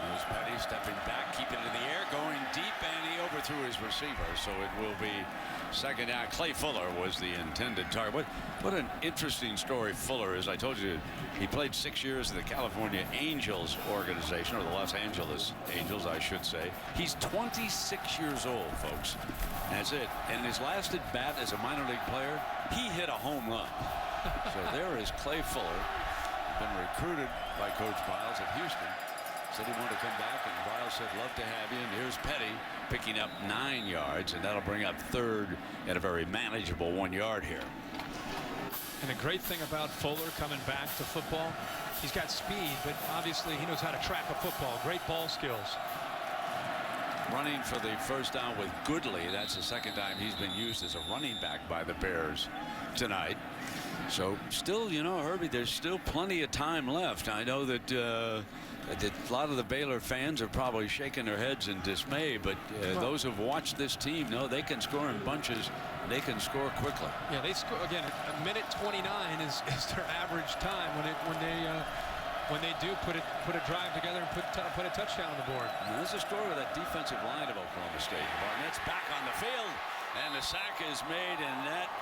There's Petty stepping back, keeping it in the air, going deep, and he overthrew his receiver. So it will be second down. Clay Fuller was the intended target. What an interesting story Fuller is. I told you he played 6 years in the California Angels organization, or the Los Angeles Angels, I should say. He's 26 years old, folks. That's it. And his last at bat as a minor league player, he hit a home run. So there is Clay Fuller, been recruited by Coach Biles at Houston. Said he wanted to come back, and Biles said, love to have you. And here's Petty picking up 9 yards, and that'll bring up third at a very manageable 1 yard here. And the great thing about Fuller coming back to football, he's got speed, but obviously he knows how to track a football. Great ball skills. Running for the first down with Goodley. That's the second time he's been used as a running back by the Bears tonight. So still, you know, Herbie, there's still plenty of time left. I know that a lot of the Baylor fans are probably shaking their heads in dismay, but those who've watched this team know they can score in bunches. They can score quickly. Yeah, they score again. A minute 29 is their average time when they do put a drive together and put a touchdown on the board. And there's a story with that defensive line of Oklahoma State. Barnett's back on the field, and the sack is made, and that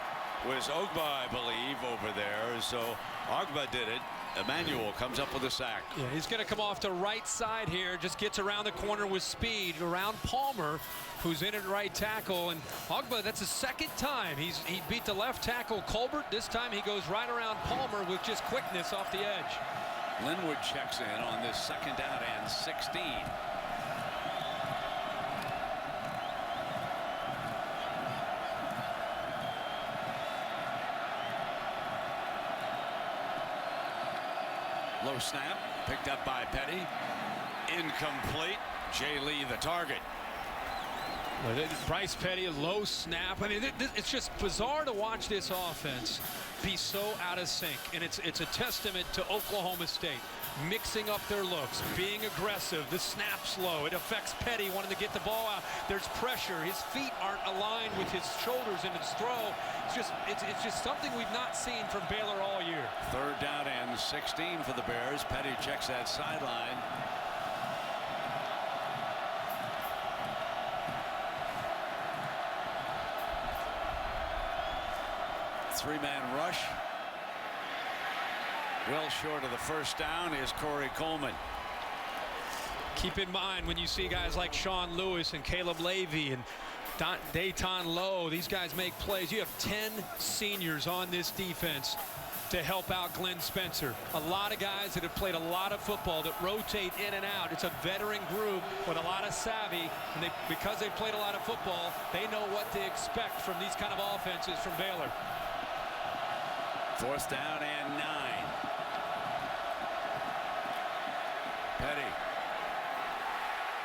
was Ogba, I believe, over there. So Ogba did it. Emmanuel comes up with a sack. Yeah, he's going to come off the right side here. Just gets around the corner with speed around Palmer, who's in at right tackle. And Ogba, that's the second time he beat the left tackle Colbert. This time he goes right around Palmer with just quickness off the edge. Linwood checks in on this second down and 16. Low snap, picked up by Petty. Incomplete. Jay Lee the target. Bryce Petty, a low snap. I mean, it's just bizarre to watch this offense be so out of sync. And it's a testament to Oklahoma State. Mixing up their looks, being aggressive. The snap's low. It affects Petty wanting to get the ball out. There's pressure. His feet aren't aligned with his shoulders in his throw. It's just something we've not seen from Baylor all year. Third down and 16 for the Bears. Petty checks that sideline. Three-man rush. Well short of the first down is Corey Coleman. Keep in mind when you see guys like Sean Lewis and Caleb Levy and Dayton Lowe, these guys make plays. You have 10 seniors on this defense to help out Glenn Spencer. A lot of guys that have played a lot of football that rotate in and out. It's a veteran group with a lot of savvy, and because they've played a lot of football, they know what to expect from these kind of offenses from Baylor. Fourth down and 9. Petty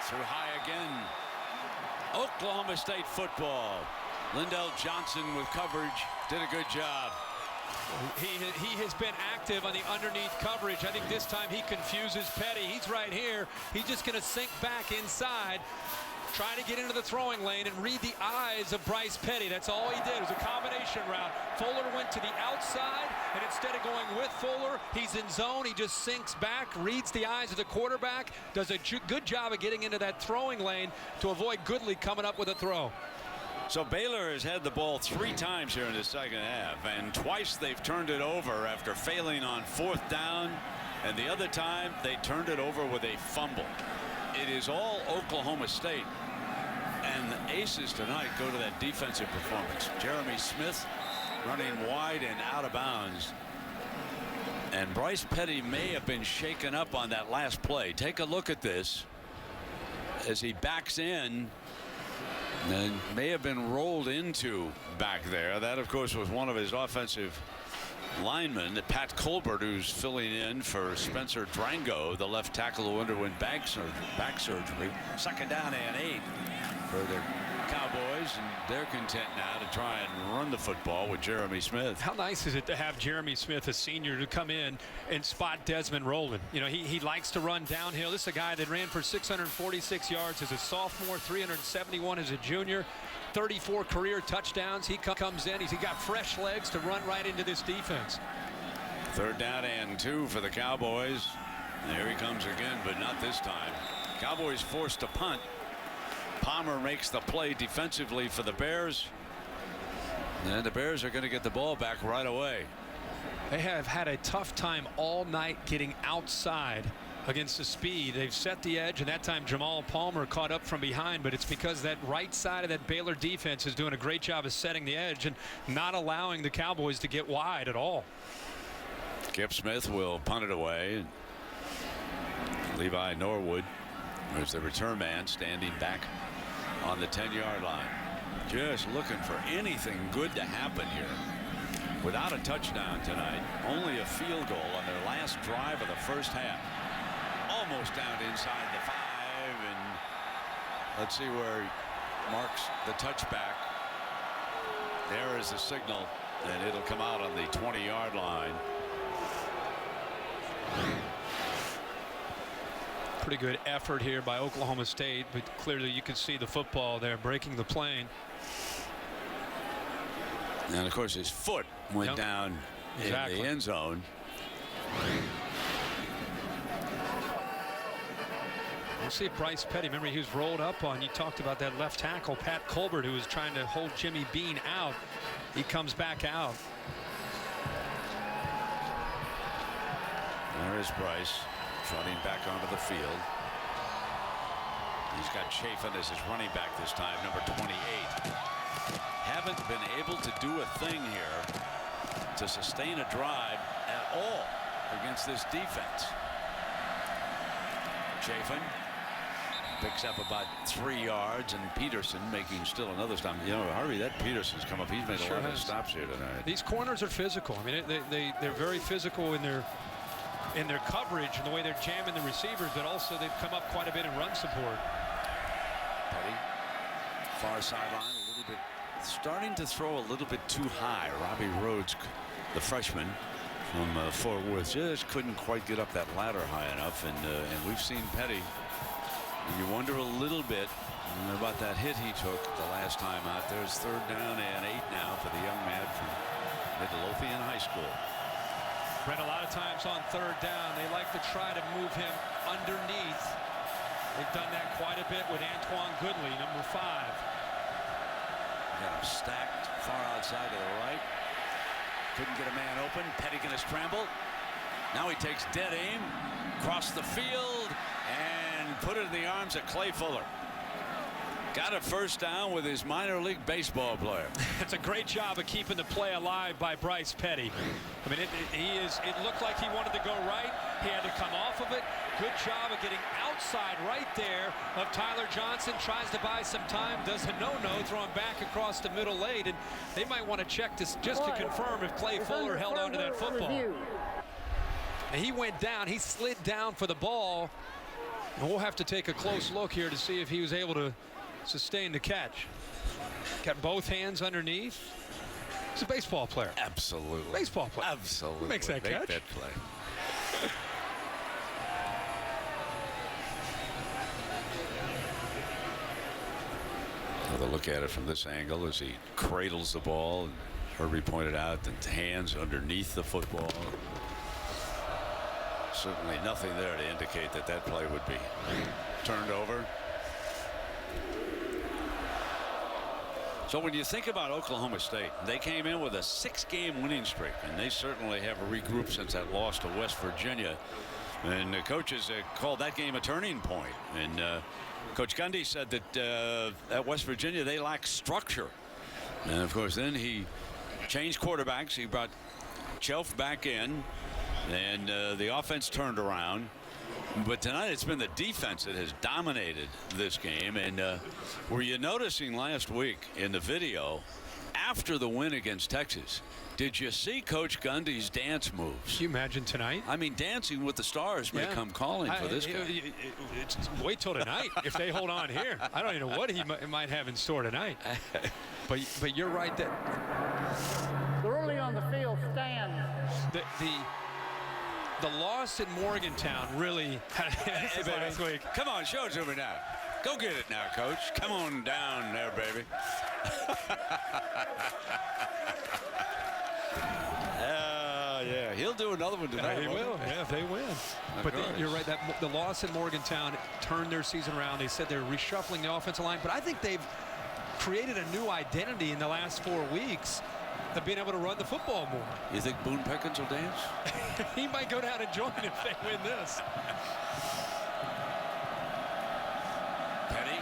through high again. Oklahoma State football. Lindell Johnson with coverage did a good job. He has been active on the underneath coverage. I think this time he confuses Petty. He's right here. He's just going to sink back inside. trying to get into the throwing lane and read the eyes of Bryce Petty. That's all he did. It was a combination route. Fuller went to the outside, and instead of going with Fuller, he's in zone. He just sinks back, reads the eyes of the quarterback, does a good job of getting into that throwing lane to avoid Goodley coming up with a throw. So Baylor has had the ball 3 times here in the second half, and twice they've turned it over after failing on 4th down, and the other time they turned it over with a fumble. It is all Oklahoma State, and the aces tonight go to that defensive performance. Jeremy Smith running wide and out of bounds, and Bryce Petty may have been shaken up on that last play. Take a look at this as he backs in and may have been rolled into back there. That, of course, was one of his offensive linemen, Pat Colbert, who's filling in for Spencer Drango, the left tackle who underwent back surgery. 2nd down and 8 for the Cowboys, and they're content now to try and run the football with Jeremy Smith. How nice is it to have Jeremy Smith, a senior, to come in and spot Desmond Rowland? You know, he likes to run downhill. This is a guy that ran for 646 yards as a sophomore, 371 as a junior, 34 career touchdowns. He comes in. He's got fresh legs to run right into this defense. 3rd down and 2 for the Cowboys. There he comes again, but not this time. Cowboys forced to punt. Palmer makes the play defensively for the Bears, and the Bears are going to get the ball back right away. They have had a tough time all night getting outside against the speed. They've set the edge, and that time Jamal Palmer caught up from behind, but it's because that right side of that Baylor defense is doing a great job of setting the edge and not allowing the Cowboys to get wide at all. Kip Smith will punt it away. Levi Norwood is the return man, standing back on the 10-yard line. Just looking for anything good to happen here. Without a touchdown tonight, only a field goal on their last drive of the first half. Almost down inside the 5, and let's see where he marks the touchback. There is the signal, and it'll come out on the 20-yard line. Pretty good effort here by Oklahoma State, but clearly you can see the football there breaking the plane. And of course his foot went down in the end zone. We'll see if Bryce Petty, remember he was rolled up on, you talked about that left tackle, Pat Colbert, who was trying to hold Jimmy Bean out. He comes back out. There is Bryce trotting back onto the field. He's got Chafin as his running back this time, number 28. Haven't been able to do a thing here to sustain a drive at all against this defense. Chafin picks up about 3 yards, and Peterson making still another stop. You know, Harvey, that Peterson's come up. He's made a lot of stops here tonight. These corners are physical. I mean, they're very physical in their coverage and the way they're jamming the receivers, but also they've come up quite a bit in run support. Petty, far sideline, a little bit, starting to throw a little bit too high. Robbie Rhodes, the freshman from Fort Worth, just couldn't quite get up that ladder high enough, and we've seen Petty. And you wonder a little bit about that hit he took the last time out. There's 3rd down and 8 now for the young man from Midlothian High School. Brent, a lot of times on 3rd down, they like to try to move him underneath. They've done that quite a bit with Antoine Goodley, number 5. Got him stacked far outside to the right. Couldn't get a man open. Petty gonna scramble. Now he takes dead aim, across the field, and put it in the arms of Clay Fuller. Got a 1st down with his minor league baseball player. It's a great job of keeping the play alive by Bryce Petty. I mean, it looked like he wanted to go right. He had to come off of it. Good job of getting outside right there of Tyler Johnson. Tries to buy some time, does a no-no, throwing back across the middle lane. And they might want to check this just to confirm if Clay Fuller held onto that football. And he went down. He slid down for the ball. And we'll have to take a close look here to see if he was able to sustain the catch. Got both hands underneath. He's a baseball player. Absolutely. Baseball player. Absolutely. Makes that catch. That play. another look at it from this angle as he cradles the ball. And Herbie pointed out the hands underneath the football. Certainly nothing there to indicate that that play would be turned over. So when you think about Oklahoma State, they came in with a 6-game winning streak, and they certainly have regrouped since that loss to West Virginia. And the coaches called that game a turning point. And Coach Gundy said that at West Virginia they lack structure. And of course then he changed quarterbacks. He brought Chelf back in, and the offense turned around. But tonight it's been the defense that has dominated this game. And were you noticing last week in the video after the win against Texas, did you see Coach Gundy's dance moves? Can you imagine tonight? I mean, Dancing with the Stars may come calling for this guy. Wait till tonight if they hold on here. I don't even know what he might have in store tonight. But you're right that The ruling on the field stands. the loss in Morgantown really had last week. Come on, show it to me now. Go get it now, Coach. Come on down there, baby. Yeah, he'll do another one tonight. He will. Yeah, if they win. But you're right. That the loss in Morgantown turned their season around. They said they're reshuffling the offensive line, but I think they've created a new identity in the last 4 weeks of being able to run the football more. You think Boone Pickens will dance? He might go down and join if they win this. Petty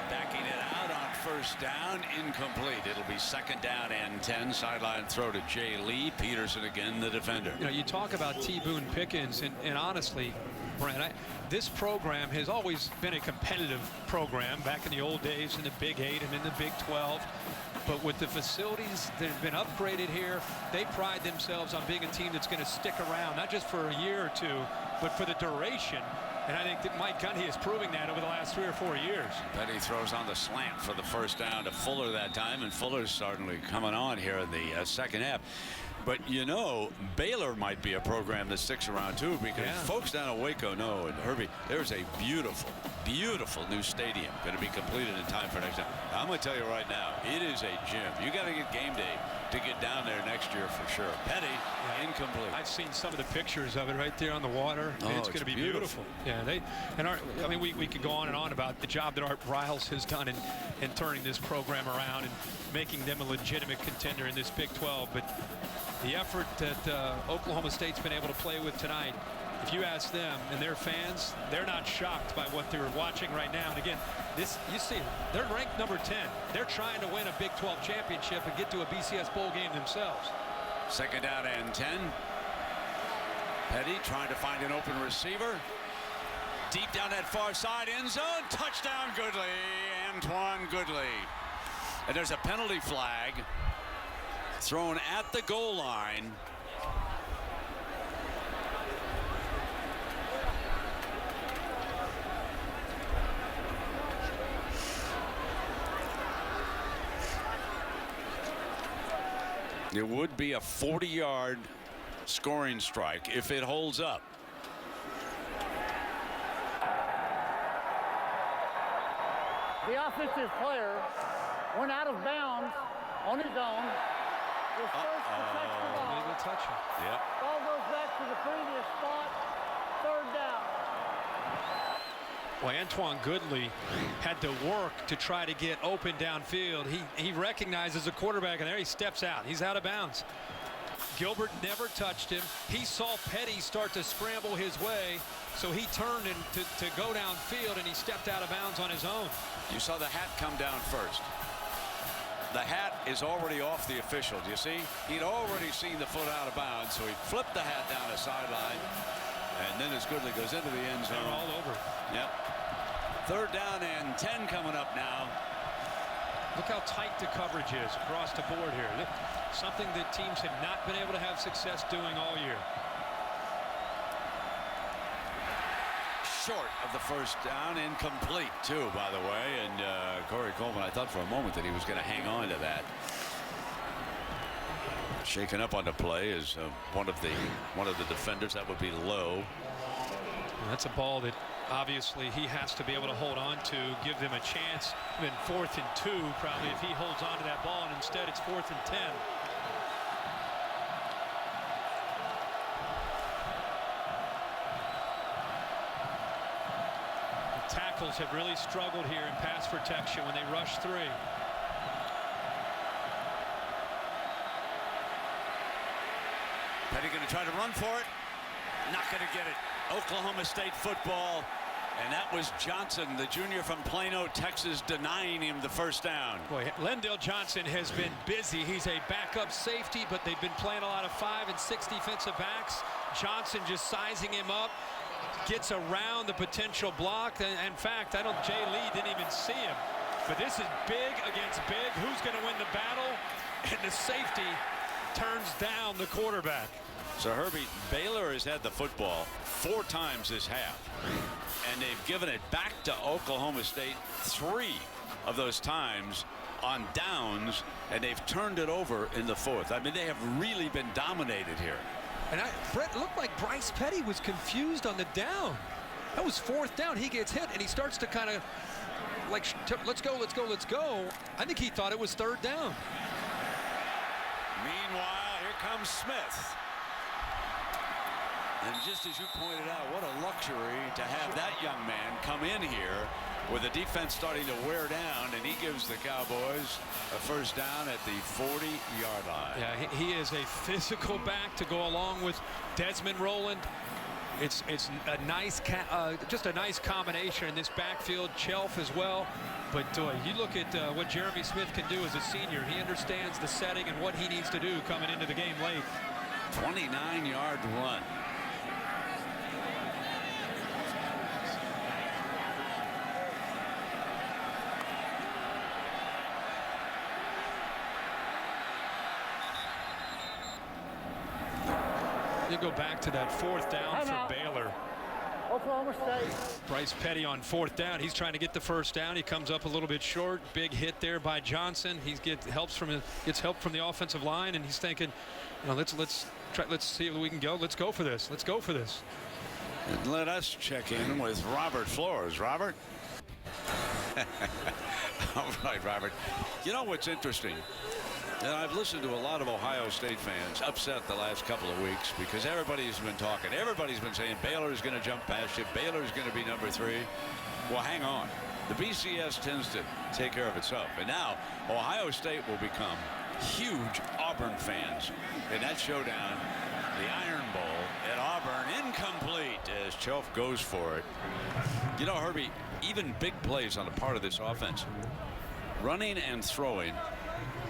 backing it out on first down, incomplete. It'll be 2nd down and 10. Sideline throw to Jay Lee. Peterson again, the defender. You know, you talk about T. Boone Pickens, and honestly, Brent, this program has always been a competitive program back in the old days in the Big 8 and in the Big 12. But with the facilities that have been upgraded here, they pride themselves on being a team that's going to stick around, not just for a year or two, but for the duration. And I think that Mike Gundy is proving that over the last 3 or 4 years. Petty throws on the slant for the first down to Fuller that time, and Fuller's certainly coming on here in the second half. But you know, Baylor might be a program that sticks around too, because folks down in Waco know, and Herbie, there's a beautiful, beautiful new stadium going to be completed in time for next time. I'm going to tell you right now, it is a gym. You got to get game day to get down there next year for sure. Petty, incomplete. I've seen some of the pictures of it right there on the water. Oh, it's going to be beautiful. Yeah, I mean, we could go on and on about the job that Art Briles has done in turning this program around and making them a legitimate contender in this Big 12. But the effort that Oklahoma State's been able to play with tonight, if you ask them and their fans, they're not shocked by what they're watching right now. And again, you see, they're ranked number 10. They're trying to win a Big 12 championship and get to a BCS bowl game themselves. 2nd down and 10. Petty trying to find an open receiver. Deep down that far side end zone. Touchdown, Goodley. Antoine Goodley. And there's a penalty flag thrown at the goal line. It would be a 40-yard scoring strike if it holds up. The offensive player went out of bounds on his own. Was first to touch the ball. Illegal touching. Yep. Ball goes back to the previous spot. 3rd down. Well, Antoine Goodley had to work to try to get open downfield. He recognizes a quarterback, and there he steps out. He's out of bounds. Gilbert never touched him. He saw Petty start to scramble his way, so he turned to go downfield, and he stepped out of bounds on his own. You saw the hat come down first. The hat is already off the official. Do you see? He'd already seen the foot out of bounds, so he flipped the hat down the sideline, and then as Goodley goes into the end zone. They're all over. Yep. 3rd down and 10 coming up now. Look how tight the coverage is across the board here. Something that teams have not been able to have success doing all year. Short of the first down, incomplete too, by the way. And Corey Coleman, I thought for a moment that he was going to hang on to that. Shaken up on the play is one of the defenders. That would be Lowe. That's a ball that Obviously, he has to be able to hold on to, give them a chance. Then 4th and 2, probably, if he holds on to that ball, and instead it's 4th and 10. The tackles have really struggled here in pass protection when they rush 3. Petty going to try to run for it. Not going to get it. Oklahoma State football. And that was Johnson, the junior from Plano, Texas, denying him the first down. Boy, Lendale Johnson has been busy. He's a backup safety, but they've been playing a lot of 5 and 6 defensive backs. Johnson just sizing him up, gets around the potential block. And in fact, Jay Lee didn't even see him. But this is big against big. Who's going to win the battle? And the safety turns down the quarterback. So, Herbie, Baylor has had the football 4 times this half. And they've given it back to Oklahoma State 3 of those times on downs, and they've turned it over in the 4th. I mean, they have really been dominated here. And Brett, looked like Bryce Petty was confused on the down. That was 4th down. He gets hit, and he starts to kind of like, let's go, let's go, let's go. I think he thought it was 3rd down. Meanwhile, here comes Smith. And just as you pointed out, what a luxury to have that young man come in here with the defense starting to wear down, and he gives the Cowboys a first down at the 40-yard line. Yeah, he is a physical back to go along with Desmond Rowland. It's a nice, just a nice combination in this backfield. Chelf as well. But you look at what Jeremy Smith can do as a senior. He understands the setting and what he needs to do coming into the game late. 29-yard run. You go back to that 4th down for Baylor. Oklahoma State. Bryce Petty on 4th down. He's trying to get the first down. He comes up a little bit short. Big hit there by Johnson. He gets help from the offensive line, and he's thinking, let's see if we can go. Let's go for this. Let's go for this. And let us check in with Robert Flores. Robert. All right, Robert. You know what's interesting? I've listened to a lot of Ohio State fans upset the last couple of weeks because everybody's been talking. Everybody's been saying Baylor's going to jump past you. Baylor's going to be number 3. Well, hang on. The BCS tends to take care of itself. And now Ohio State will become huge Auburn fans in that showdown. The Iron Bowl at Auburn, incomplete as Chelf goes for it. You know, Herbie, even big plays on the part of this offense, running and throwing.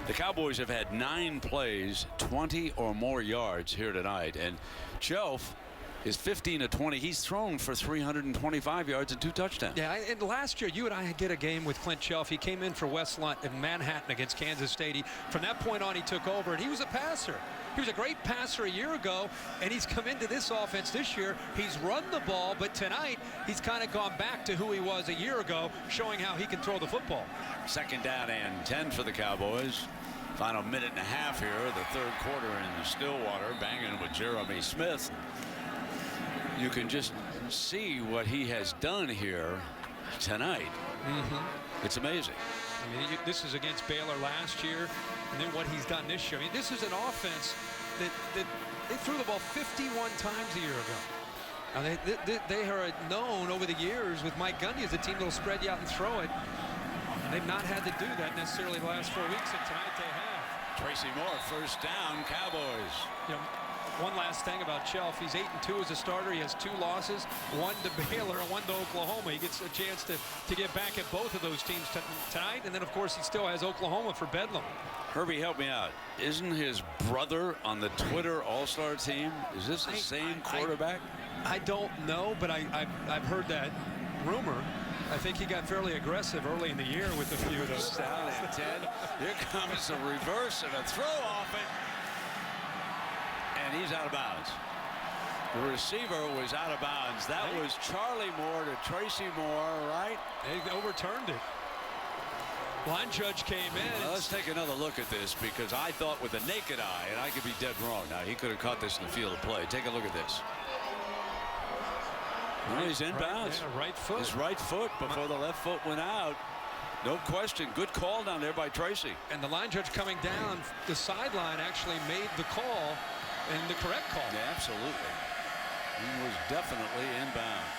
The Cowboys have had 9 plays, 20 or more yards here tonight, and Chelf is 15 of 20. He's thrown for 325 yards and 2 touchdowns. Yeah, and last year you and I did a game with Clint Chelf. He came in for West Manhattan against Kansas State. From that point on, he took over, and he was a passer. He was a great passer a year ago, and he's come into this offense this year. He's run the ball, but tonight he's kind of gone back to who he was a year ago, showing how he can throw the football. 2nd down and 10 for the Cowboys. Final minute and a half here, the 3rd quarter in Stillwater, banging with Jeremy Smith. You can just see what he has done here tonight. It's amazing. I mean, this is against Baylor last year, and then what he's done this year. I mean, this is an offense that they threw the ball 51 times a year ago. Now they are known over the years with Mike Gundy as a team that will spread you out and throw it. And they've not had to do that necessarily the last 4 weeks, and tonight they have. Tracy Moore, first down, Cowboys. You know, one last thing about Chelf. He's 8-2 as a starter. He has 2 losses, 1 to Baylor and 1 to Oklahoma. He gets a chance to get back at both of those teams tonight. And then, of course, he still has Oklahoma for Bedlam. Herbie, help me out. Isn't his brother on the Twitter All-Star team? Is this the same quarterback? I don't know, but I've heard that rumor. I think he got fairly aggressive early in the year with a few of those. Down at 10. Here comes a reverse and a throw off it. And he's out of bounds. The receiver was out of bounds. That was Charlie Moore to Tracy Moore, right? They overturned it. Line judge came in. Well, let's take another look at this because I thought with the naked eye, and I could be dead wrong. Now, he could have caught this in the field of play. Take a look at this. Well, he's inbounds. Right foot. His right foot before the left foot went out. No question. Good call down there by Tracy. And the line judge coming down the sideline actually made the call, and the correct call. Yeah, absolutely. He was definitely inbounds.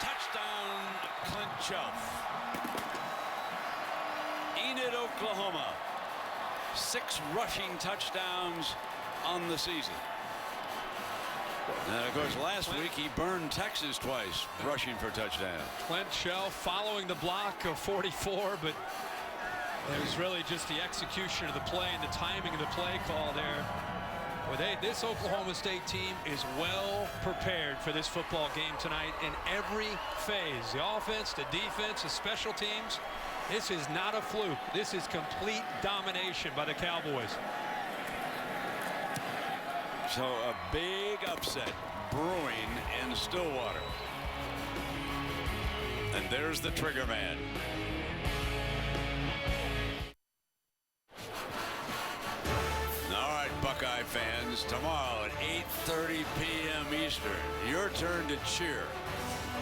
Touchdown, Clint Shelf. Enid, Oklahoma. 6 rushing touchdowns on the season. And of course, last week he burned Texas twice rushing for touchdown. Clint Shelf following the block of 44, but it was really just the execution of the play and the timing of the play call there. Well, this Oklahoma State team is well prepared for this football game tonight in every phase. The offense, the defense, the special teams. This is not a fluke. This is complete domination by the Cowboys. So a big upset brewing in Stillwater. And there's the trigger man. All right, Buckeye fans, tomorrow at 8:30 p.m. Eastern, your turn to cheer.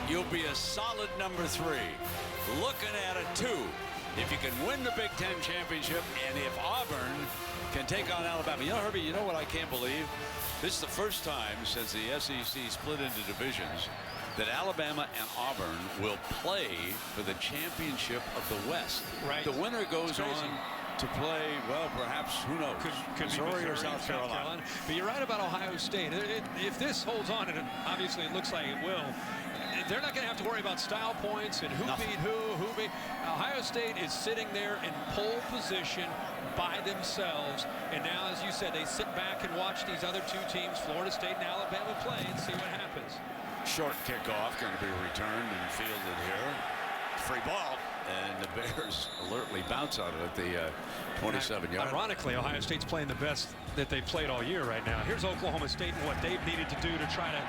You'll be a solid number 3. Looking at a 2 if you can win the Big Ten championship, and if Auburn can take on Alabama. You know, Herbie, you know what I can't believe? This is the first time since the SEC split into divisions that Alabama and Auburn will play for the championship of the West. Right. The winner goes on to play, well, perhaps, who knows, could Missouri be or South Carolina. But you're right about Ohio State. If this holds on, and obviously it looks like it will, they're not going to have to worry about style points and who beat who beat. Ohio State is sitting there in pole position by themselves, and now, as you said, they sit back and watch these other 2 teams, Florida State and Alabama, play and see what happens. Short kickoff going to be returned and fielded here. Free ball, and the Bears alertly bounce out of it, the 27-yard. Ironically, Ohio State's playing the best that they've played all year right now. Here's Oklahoma State and what they've needed to do to try to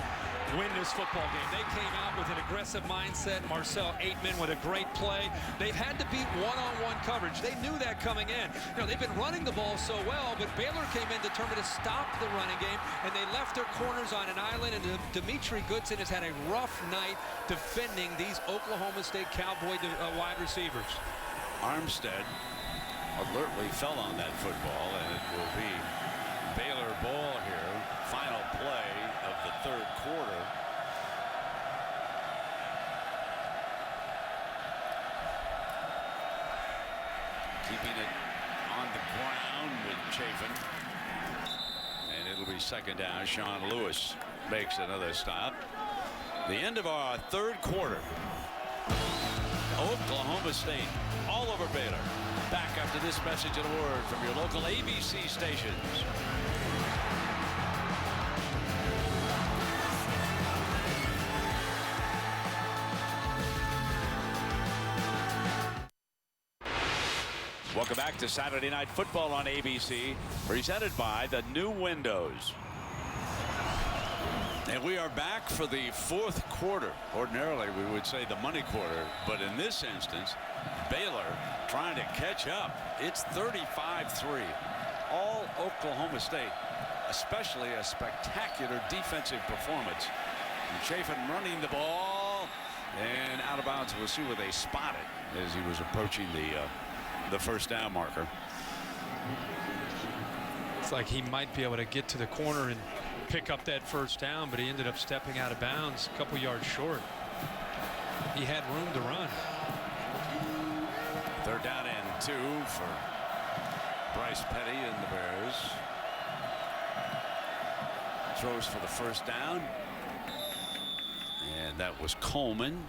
win this football game. They came out with an aggressive mindset. Marcel Aitman with a great play. They've had to beat one-on-one coverage. They knew that coming in. You know, they've been running the ball so well, but Baylor came in determined to stop the running game, and they left their corners on an island, and Dimitri Goodson has had a rough night defending these Oklahoma State Cowboy wide receivers. Armstead alertly fell on that football, and it will be Baylor ball here. Final play of the 3rd quarter. Keeping it on the ground with Chafin. And it'll be 2nd down. Sean Lewis makes another stop. The end of our 3rd quarter. Oklahoma State all over Baylor. Back after this message and a word from your local ABC stations. Welcome back to Saturday Night Football on ABC, presented by the new windows. And we are back for the 4th quarter. Ordinarily, we would say the money quarter, but in this instance, Baylor trying to catch up. It's 35-3. All Oklahoma State, especially a spectacular defensive performance. And Chafin running the ball, and out of bounds. We'll see where they spot it as he was approaching the 1st down marker. It's like he might be able to get to the corner and pick up that 1st down, but he ended up stepping out of bounds a couple yards short. He had room to run. 3rd down and 2 for Bryce Petty and the Bears. Throws for the 1st down. And that was Coleman.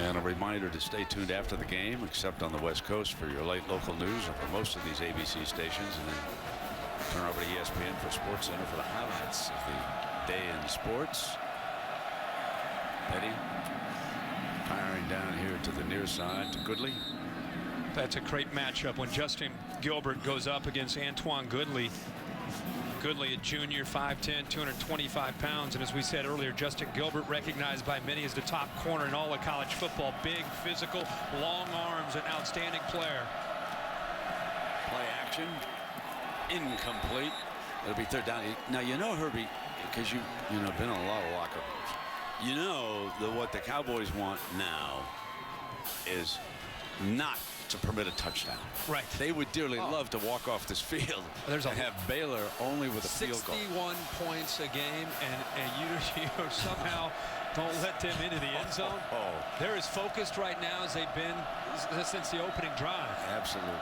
And a reminder to stay tuned after the game, except on the West Coast, for your late local news and for most of these ABC stations. And then turn over to ESPN for Sports Center for the highlights of the day in sports. Petty firing down here to the near side to Goodley. That's a great matchup when Justin Gilbert goes up against Antoine Goodley. Goodley, a junior, 5'10", 225 pounds. And as we said earlier, Justin Gilbert recognized by many as the top corner in all of college football. Big, physical, long arms, an outstanding player. Play action. Incomplete. It'll be 3rd down. Now, you know, Herbie, because you've been in a lot of locker rooms. You know that what the Cowboys want now is not to permit a touchdown. Right. They would dearly love to walk off this field and have Baylor only with a field goal. 61 points a game, and you somehow don't let them into the end zone. They're as focused right now as they've been since the opening drive. Absolutely.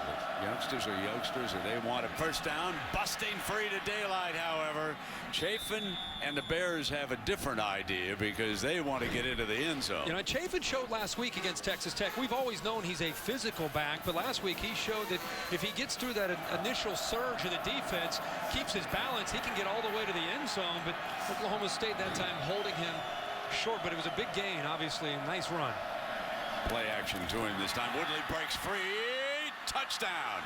Youngsters are youngsters, and they want a first down. Busting free to daylight, however. Chafin and the Bears have a different idea because they want to get into the end zone. Chafin showed last week against Texas Tech. We've always known he's a physical back, but last week he showed that if he gets through that initial surge of the defense, keeps his balance, he can get all the way to the end zone. But Oklahoma State that time holding him short, but it was a big gain, obviously. A nice run. Play action to him this time. Woodley breaks free. Touchdown.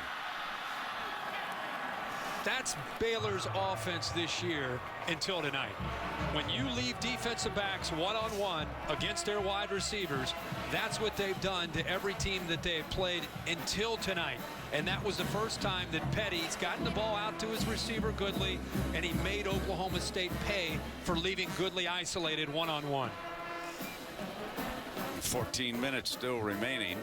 That's Baylor's offense this year until tonight. When you leave defensive backs one-on-one against their wide receivers, that's what they've done to every team that they've played until tonight. And that was the first time that Petty's gotten the ball out to his receiver Goodley, and he made Oklahoma State pay for leaving Goodley isolated one-on-one. 14 minutes still remaining.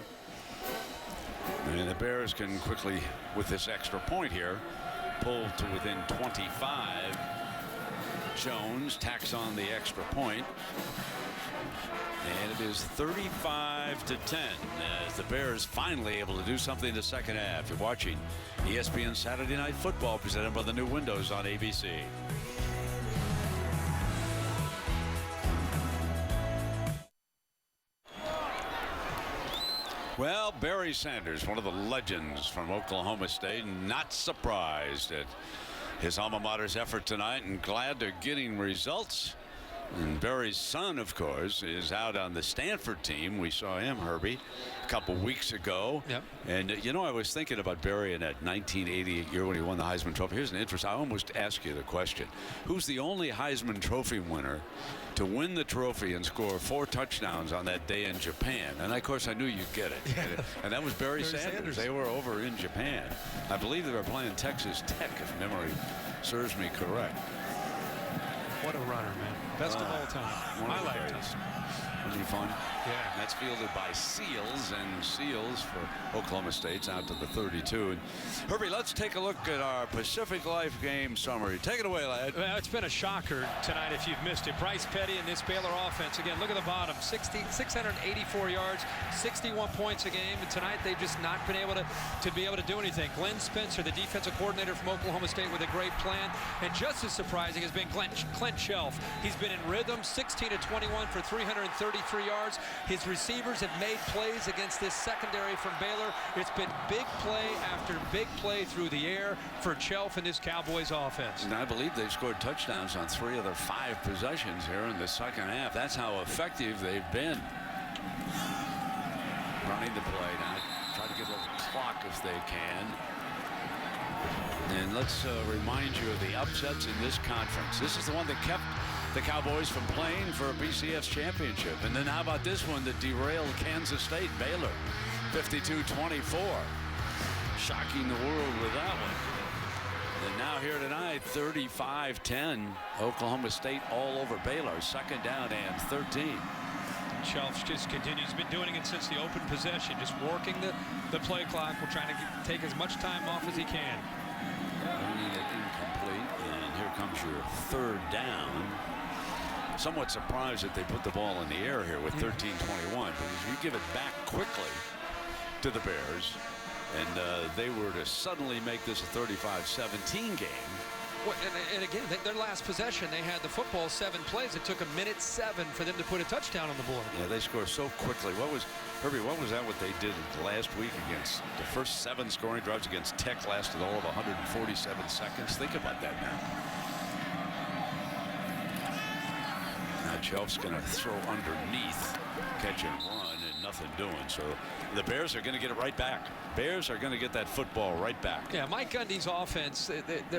And the Bears can quickly, with this extra point here, pull to within 25. Jones tacks on the extra point. And it is 35-10 as the Bears finally able to do something in the second half. You're watching ESPN Saturday Night Football presented by the new windows on ABC. Well, Barry Sanders, one of the legends from Oklahoma State, not surprised at his alma mater's effort tonight and glad they're getting results. And Barry's son, of course, is out on the Stanford team. We saw him, Herbie, a couple weeks ago. Yep. And, I was thinking about Barry in that 1988 year when he won the Heisman Trophy. Here's an interest. I almost asked you the question. Who's the only Heisman Trophy winner to win the trophy and score 4 touchdowns on that day in Japan? And, of course, I knew you'd get it. Yeah. And that was Barry Sanders. They were over in Japan. I believe they were playing Texas Tech, if memory serves me correct. What a runner, man. Best of all time. I like this. Wasn't he fun? Yeah. And that's fielded by Seals, and Seals for Oklahoma State's out to the 32. And Herbie, let's take a look at our Pacific Life game summary. Take it away, lad. Well, it's been a shocker tonight if you've missed it. Bryce Petty and this Baylor offense. Again, look at the bottom. 684 yards, 61 points a game. And tonight they've just not been able to do anything. Glenn Spencer, the defensive coordinator from Oklahoma State, with a great plan. And just as surprising has been Clint Shelf. He's been in rhythm, 16 of 21 for 333 yards. His receivers have made plays against this secondary from Baylor. It's been big play after big play through the air for Shelf and this Cowboys offense. And I believe they've scored touchdowns on 3 of their 5 possessions here in the second half. That's how effective they've been. Running the play now. Try to get a little clock if they can. And let's remind you of the upsets in this conference. This is the one that kept the Cowboys from playing for a BCS championship. And then how about this one that derailed Kansas State, Baylor, 52-24. Shocking the world with that one. And now here tonight, 35-10. Oklahoma State all over Baylor. Second down and 13. Shelf just continues. He's been doing it since the open possession, just working the play clock. We're trying to take as much time off as he can. Bringing it incomplete, and here comes your 3rd down. Somewhat surprised that they put the ball in the air here with 13-21, because you give it back quickly to the Bears, and they were to suddenly make this a 35-17 game. Well, and again, their last possession, they had the football 7 plays. It took 1:07 for them to put a touchdown on the board. Yeah, they score so quickly. Herbie, what was that what they did last week against the first 7 scoring drives against Tech lasted all of 147 seconds? Think about that now. Now Shelf's going to throw underneath, catch and run, and nothing doing. So the Bears are going to get it right back. Bears are going to get that football right back. Yeah, Mike Gundy's offense,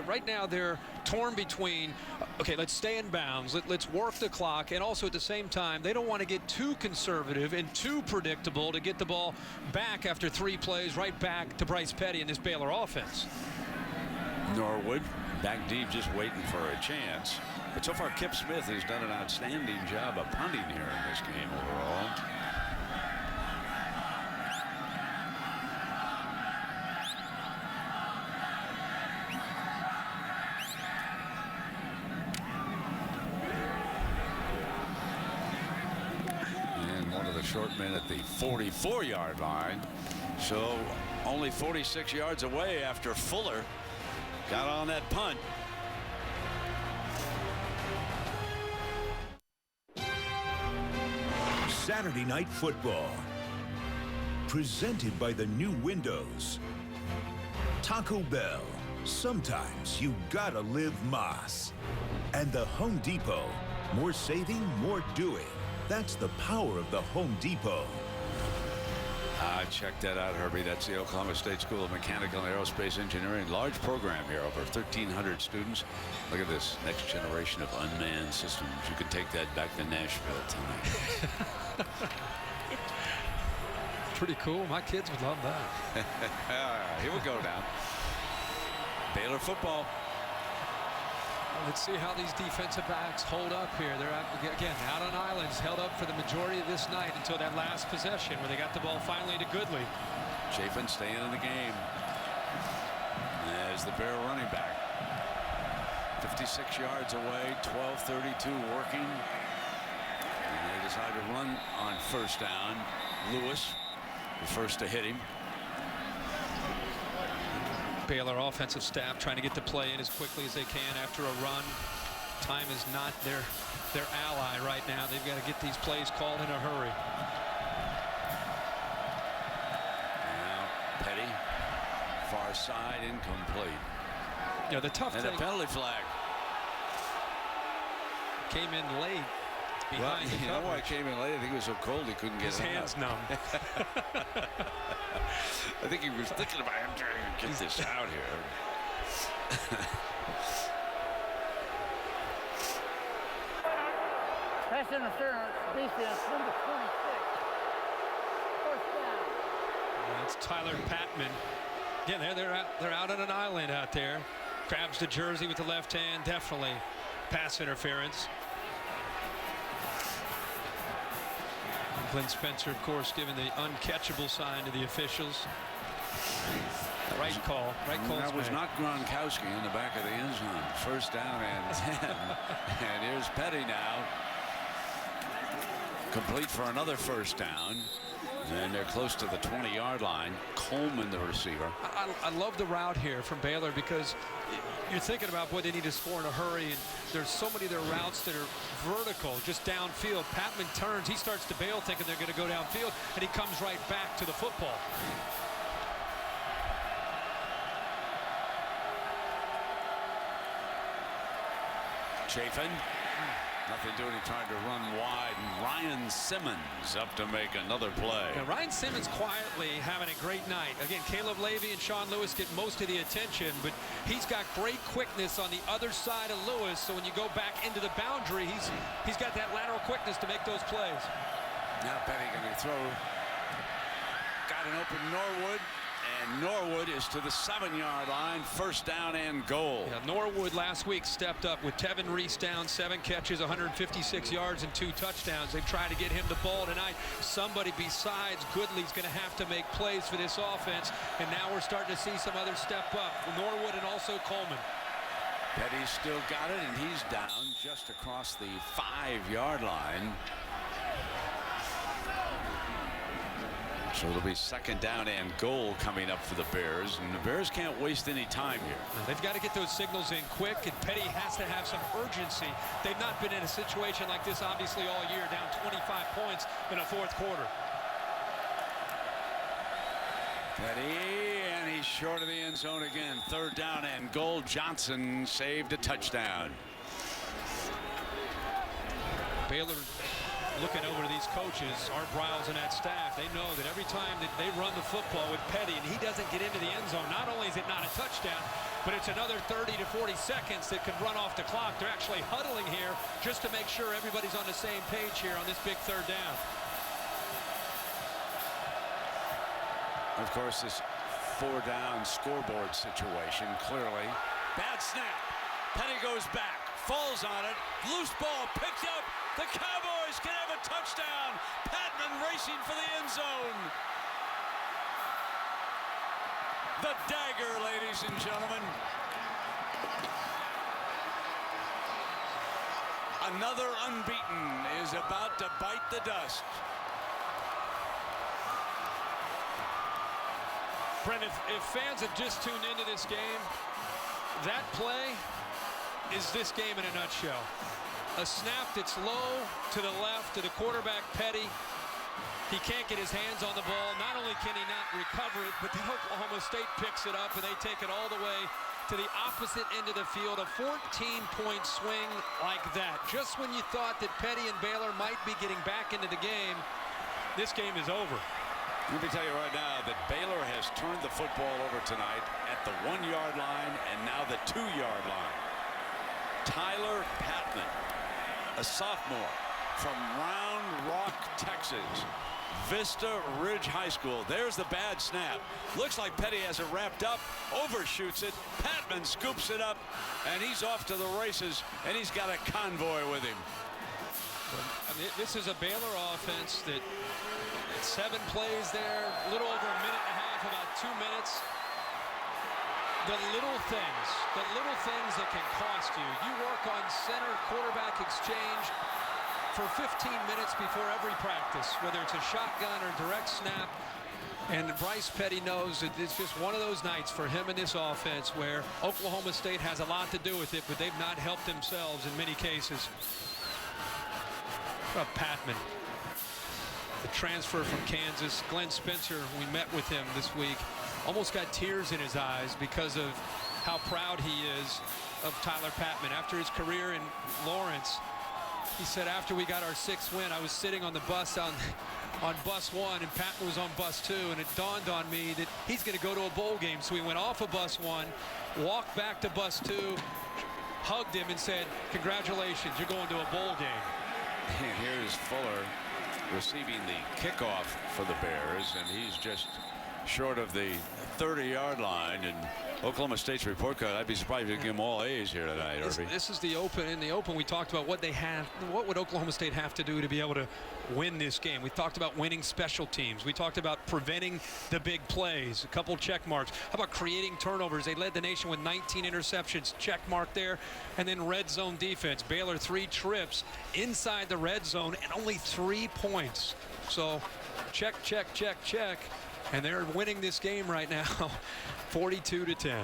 right now they're torn between, okay, let's stay in bounds, let's work the clock, and also at the same time, they don't want to get too conservative and too predictable to get the ball back after 3 plays right back to Bryce Petty and this Baylor offense. Norwood back deep, just waiting for a chance. But so far, Kip Smith has done an outstanding job of punting here in this game overall. And one of the short men at the 44-yard line. So only 46 yards away after Fuller got on that punt. Saturday Night Football. Presented by the new windows. Taco Bell. Sometimes you gotta live Mas. And the Home Depot. More saving, more doing. That's the power of the Home Depot. Check that out, Herbie. That's the Oklahoma State School of Mechanical and Aerospace Engineering. Large program here, over 1,300 students. Look at this next generation of unmanned systems. You can take that back to Nashville tonight. Pretty cool. My kids would love that. Here we go now. Baylor football. Let's see how these defensive backs hold up here. They're out on islands, held up for the majority of this night until that last possession where they got the ball finally to Goodley. Chafin staying in the game as the Bear running back. 56 yards away, 12:32 working. And they decide to run on first down. Lewis, the first to hit him. Baylor offensive staff trying to get the play in as quickly as they can after a run. Time is not their ally right now. They've got to get these plays called in a hurry. Now Petty, far side, incomplete. You know, the tough and thing. a penalty flag. Came in late. Well, you know why he came in late? I think it was so cold he couldn't get his hands numb. I think he was thinking about him trying to get this out here. Pass interference, defense, number 26. First down. That's Tyler Patman. Yeah, they're out on an island out there. Grabs the jersey with the left hand. Definitely pass interference. Glenn Spencer, of course, giving the uncatchable sign to the officials. Right call. Right call. That was not Gronkowski in the back of the end zone. First down and 10. And here's Petty now. Complete for another first down. And they're close to the 20-yard line. Coleman, the receiver. I love the route here from Baylor because you're thinking about what they need to score in a hurry, and there's so many of their routes that are vertical, just downfield. Patman turns, he starts to bail thinking they're going to go downfield, and he comes right back to the football. Chafin. Nothing doing. He tried to run wide. And Ryan Simmons up to make another play. Now, Ryan Simmons quietly having a great night. Again, Caleb Levy and Sean Lewis get most of the attention, but he's got great quickness on the other side of Lewis. So when you go back into the boundary, he's got that lateral quickness to make those plays. Now Petty going to throw. Got an open Norwood. And Norwood is to the 7-yard line. First down and goal. Yeah, Norwood last week stepped up with Tevin Reese down, 7 catches, 156 yards, and 2 touchdowns. They've tried to get him the ball tonight. Somebody besides Goodley's going to have to make plays for this offense. And now we're starting to see some others step up. Norwood and also Coleman. Petty's still got it, and he's down just across the 5-yard line. So it'll be second down and goal coming up for the Bears, and the Bears can't waste any time here. They've got to get those signals in quick, and Petty has to have some urgency. They've not been in a situation like this obviously all year, down 25 points in a fourth quarter. Petty, and he's short of the end zone again. Third down and goal. Johnson saved a touchdown. Baylor looking over to these coaches, Art Briles and that staff. They know that every time that they run the football with Petty and he doesn't get into the end zone, not only is it not a touchdown, but it's another 30 to 40 seconds that could run off the clock. They're actually huddling here just to make sure everybody's on the same page here on this big third down. Of course, this 4-down scoreboard situation, clearly. Bad snap. Petty goes back. falls on it. Loose ball picked up. The Cowboys can have a touchdown. Patman racing for the end zone. The dagger, ladies and gentlemen. Another unbeaten is about to bite the dust. Brent, if fans have just tuned into this game, that play is this game in a nutshell. A snap that's low to the left to the quarterback, Petty. He can't get his hands on the ball. Not only can he not recover it, but the Oklahoma State picks it up, and they take it all the way to the opposite end of the field. A 14-point swing like that. Just when you thought that Petty and Baylor might be getting back into the game, this game is over. Let me tell you right now that Baylor has turned the football over tonight at the 1-yard line and now the 2-yard line. Tyler Patman, a sophomore from Round Rock, Texas. Vista Ridge High School. There's the bad snap. Looks like Petty has it wrapped up, overshoots it. Patman scoops it up, and he's off to the races, and he's got a convoy with him. I mean, this is a Baylor offense that 7 plays there, a little over a minute and a half, about 2 minutes. The little things that can cost you. You work on center quarterback exchange for 15 minutes before every practice, whether it's a shotgun or direct snap. And Bryce Petty knows that it's just one of those nights for him in this offense where Oklahoma State has a lot to do with it, but they've not helped themselves in many cases. Patman, the transfer from Kansas. Glenn Spencer, we met with him this week, almost got tears in his eyes because of how proud he is of Tyler Patman. After his career in Lawrence, he said after we got our 6th win, I was sitting on the bus on bus 1 and Patman was on bus 2, and it dawned on me that he's going to go to a bowl game. So we went off of bus 1, walked back to bus 2, hugged him and said, congratulations, you're going to a bowl game. Here's Fuller receiving the kickoff for the Bears, and he's just short of the 30-yard line. And Oklahoma State's report card, I'd be surprised if they give them all A's here tonight, Irby. This is the open. In the open, we talked about what would Oklahoma State have to do to be able to win this game. We talked about winning special teams. We talked about preventing the big plays, a couple check marks. How about creating turnovers? They led the nation with 19 interceptions, check mark there. And then red zone defense. Baylor 3 trips inside the red zone and only 3 points. So check, check, check, check. And they're winning this game right now, 42-10.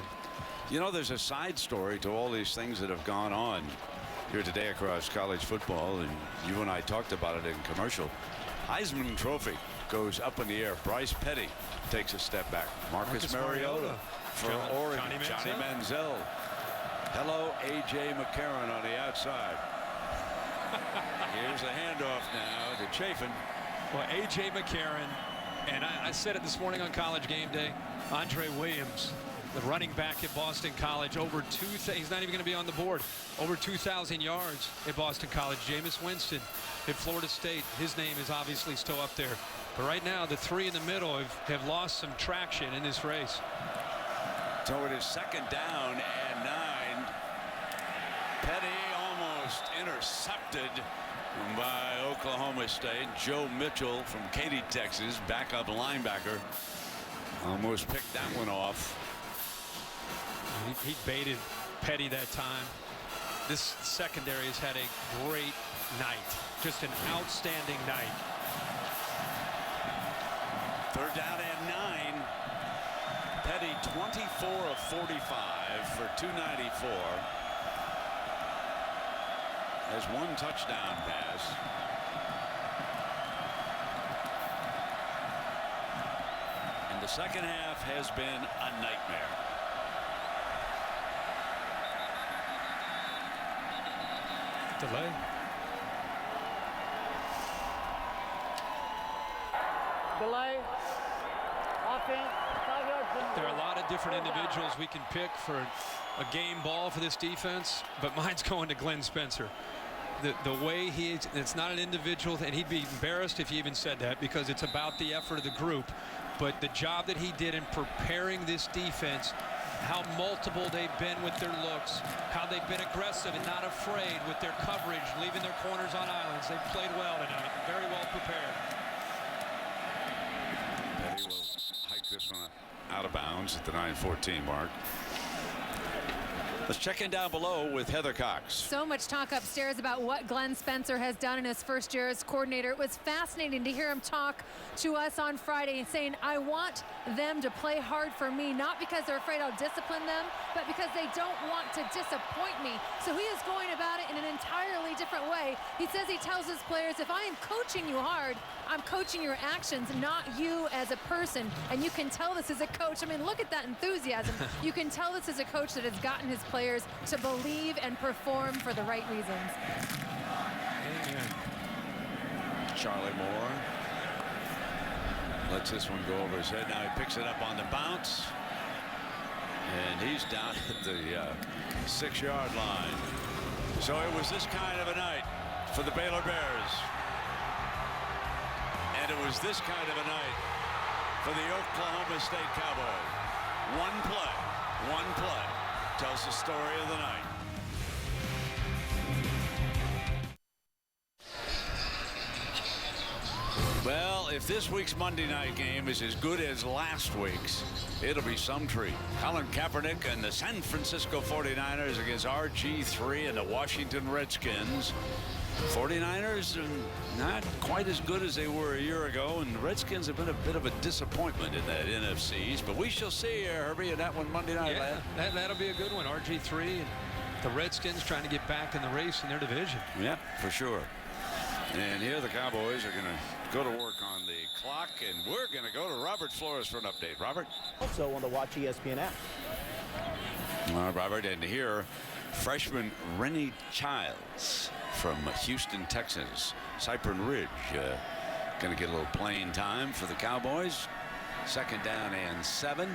You know, there's a side story to all these things that have gone on here today across college football, and you and I talked about it in commercial. Heisman Trophy goes up in the air. Bryce Petty takes a step back. Marcus Mariota for Oregon. Johnny Manziel. Hello, A.J. McCarron on the outside. Here's a handoff now to Chafin. Well, A.J. McCarron. And I said it this morning on College Game Day. Andre Williams, the running back at Boston College, he's not even going to be on the board. Over 2,000 yards at Boston College. Jameis Winston at Florida State. His name is obviously still up there. But right now, the 3 in the middle have lost some traction in this race. So it is 2nd down and 9. Petty almost intercepted by Oklahoma State. Joe Mitchell from Katy, Texas, backup linebacker, almost picked that one off. He baited Petty that time. This secondary has had a great night, just an outstanding night. 3rd down and 9. Petty 24 of 45 for 294. Has 1 touchdown pass. And the second half has been a nightmare. Delay. Delay. Offense. 5-yard penalty. There are a lot of different individuals we can pick for a game ball for this defense, but mine's going to Glenn Spencer. The way it's not an individual, and he'd be embarrassed if he even said that, because it's about the effort of the group. But the job that he did in preparing this defense how multiple they've been with their looks, how they've been aggressive and not afraid with their coverage, leaving their corners on islands. They've played well tonight, very well prepared. Petty will hike this one out of bounds at the 9:14 mark. Let's check in down below with Heather Cox. So much talk upstairs about what Glenn Spencer has done in his first year as coordinator. It was fascinating to hear him talk to us on Friday saying, I want them to play hard for me, not because they're afraid I'll discipline them, but because they don't want to disappoint me. So he is going about it in an entirely different way. He says he tells his players, if I am coaching you hard, I'm coaching your actions, not you as a person. And you can tell this as a coach. I mean, look at that enthusiasm. You can tell this is a coach that has gotten his players to believe and perform for the right reasons. Amen. Charlie Moore lets this one go over his head. Now he picks it up on the bounce. And he's down at the 6-yard line. So it was this kind of a night for the Baylor Bears. And it was this kind of a night for the Oklahoma State Cowboys. One play tells the story of the night. Well, if this week's Monday night game is as good as last week's, it'll be some treat. Colin Kaepernick and the San Francisco 49ers against RG3 and the Washington Redskins. 49ers are not quite as good as they were a year ago, and the Redskins have been a bit of a disappointment in that NFCs, but we shall see, Herbie, in that one Monday night. Yeah, that'll be a good one. RG3 and the Redskins trying to get back in the race in their division. Yeah, for sure. And here the Cowboys are going to go to work on the clock, and we're going to go to Robert Flores for an update. Robert? Also on the Watch ESPN app. Robert, and here, freshman Rennie Childs from Houston, Texas, Cypress Ridge, going to get a little playing time for the Cowboys. 2nd down and 7.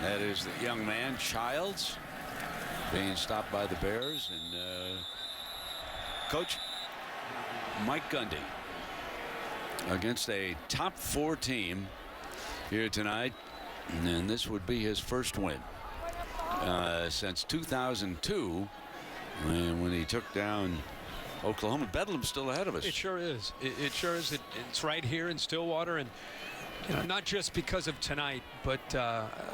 That is the young man, Childs, being stopped by the Bears. And Coach Mike Gundy against a top 4 team here tonight. And this would be his first win since 2002, and when he took down Oklahoma. Bedlam's still ahead of us. It sure is. It sure is. It's right here in Stillwater, and not just because of tonight, but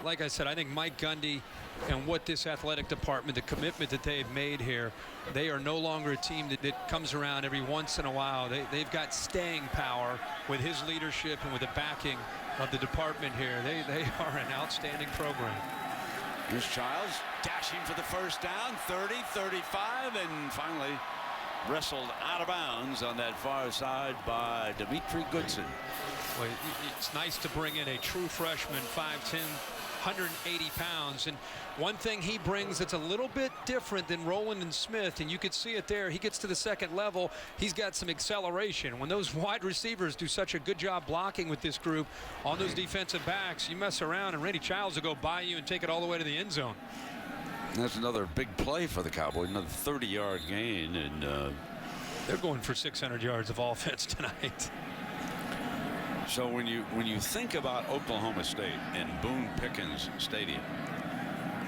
like I said, I think Mike Gundy and what this athletic department, the commitment that they've made here, they are no longer a team that comes around every once in a while. They've got staying power with his leadership and with the backing of the department here. They are an outstanding program. Here's Childs dashing for the first down, 30, 35, and finally wrestled out of bounds on that far side by Dimitri Goodson. Well, it's nice to bring in a true freshman, 5'10", 180 pounds. And one thing he brings that's a little bit different than Roland and Smith, and you could see it there, he gets to the second level, he's got some acceleration. When those wide receivers do such a good job blocking with this group on those defensive backs, you mess around and Randy Childs will go by you and take it all the way to the end zone. That's another big play for the Cowboys, another 30-yard gain, and they're going for 600 yards of offense tonight. So when you think about Oklahoma State and Boone Pickens Stadium,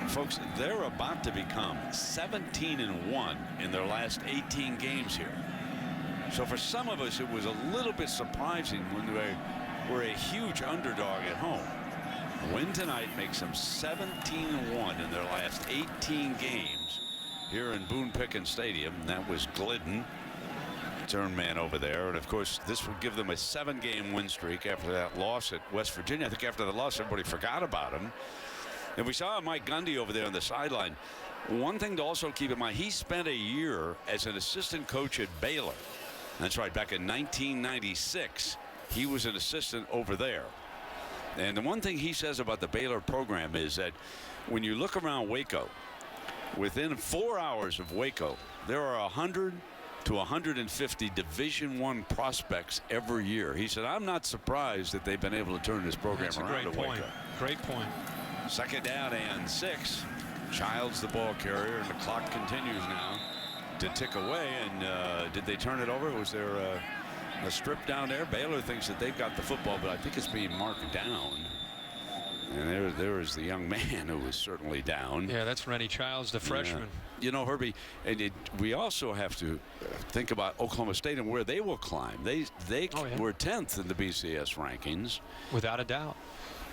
folks, they're about to become 17-1 in their last 18 games here. So for some of us, it was a little bit surprising when they were a huge underdog at home. Win tonight makes them 17-1 in their last 18 games here in Boone Pickens Stadium. That was Glidden, turn man over there, and of course this would give them a 7-game win streak after that loss at West Virginia. I think after the loss everybody forgot about him, and we saw Mike Gundy over there on the sideline. One thing to also keep in mind, he spent a year as an assistant coach at Baylor. That's right, back in 1996 he was an assistant over there. And the one thing he says about the Baylor program is that when you look around Waco, within 4 hours of Waco, there are 100 to 150 Division I prospects every year. He said, I'm not surprised that they've been able to turn this program around at Waco. Great point. 2nd down and 6. Childs the ball carrier, and the clock continues now to tick away. And did they turn it over? Was there a strip down there? Baylor thinks that they've got the football, but I think it's being marked down. And there is the young man who was certainly down. Yeah, that's Rennie Childs, the freshman. You know, Herbie, and we also have to think about Oklahoma State and where they will climb. They were 10th in the BCS rankings. Without a doubt.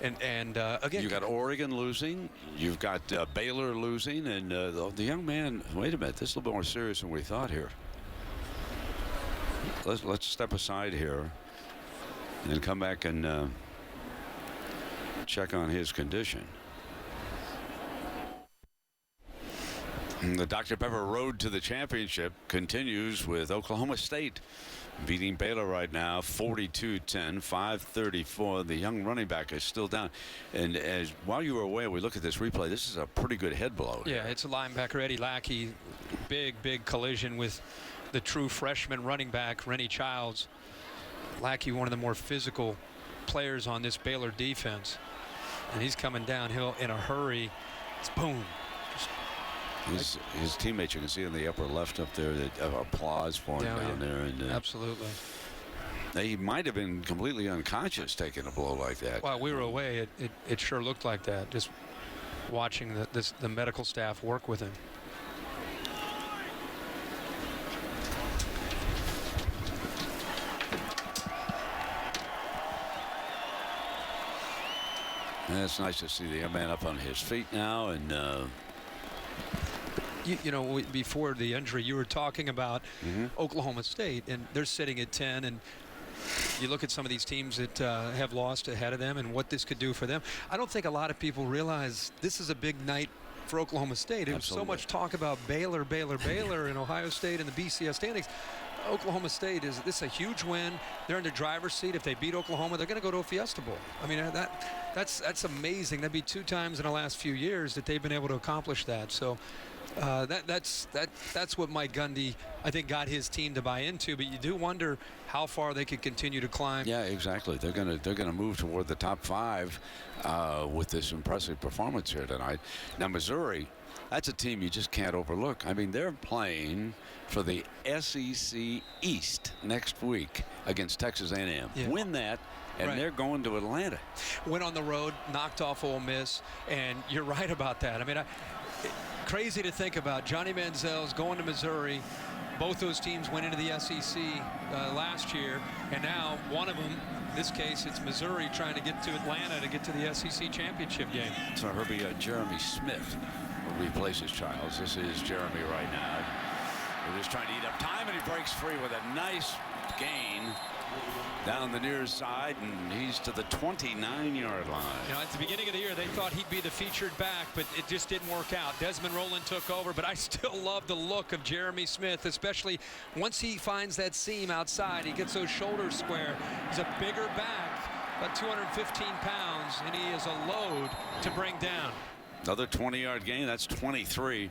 And again, you got Oregon losing, you've got Baylor losing, and the young man. Wait a minute, this is a little bit more serious than we thought here. Let's step aside here and come back and check on his condition. And the Dr. Pepper road to the championship continues with Oklahoma State beating Baylor right now 42-10, 5:34. The young running back is still down. And while you were away, we look at this replay. This is a pretty good head blow. Yeah, it's a linebacker, Eddie Lackey. Big collision with the true freshman running back, Rennie Childs. Lackey, one of the more physical players on this Baylor defense. And he's coming downhill in a hurry. It's boom. His teammates, you can see in the upper left up there, that applause for him down there. And, absolutely. He might have been completely unconscious taking a blow like that. While we were away, it sure looked like that, just watching the medical staff work with him. And it's nice to see the young man up on his feet now. And you know, before the injury, you were talking about Oklahoma State, and they're sitting at 10. And you look at some of these teams that have lost ahead of them and what this could do for them. I don't think a lot of people realize this is a big night for Oklahoma State. It was so much talk about Baylor, and Ohio State and the BCS standings. Oklahoma State this is a huge win. They're in the driver's seat. If they beat Oklahoma, they're going to go to a Fiesta Bowl. I mean, that's amazing. That'd be 2 times in the last few years that they've been able to accomplish that. So that's what Mike Gundy, I think, got his team to buy into. But you do wonder how far they could continue to climb. Yeah, exactly. They're gonna move toward the top 5 with this impressive performance here tonight. Now Missouri, that's a team you just can't overlook. I mean, they're playing for the SEC East next week against Texas A&M. Yeah. Win that, and they're going to Atlanta. Went on the road, knocked off Ole Miss, and you're right about that. I mean, crazy to think about. Johnny Manziel's going to Missouri. Both those teams went into the SEC last year, and now one of them, in this case, it's Missouri trying to get to Atlanta to get to the SEC championship game. So Herbie, Jeremy Smith replaces Childs. This is Jeremy right now. They're just trying to eat up time, and he breaks free with a nice gain down the near side, and he's to the 29-yard line. You know, at the beginning of the year, they thought he'd be the featured back, but it just didn't work out. Desmond Rowland took over, but I still love the look of Jeremy Smith, especially once he finds that seam outside. He gets those shoulders square. He's a bigger back, about 215 pounds, and he is a load to bring down. Another 20-yard gain. That's 23.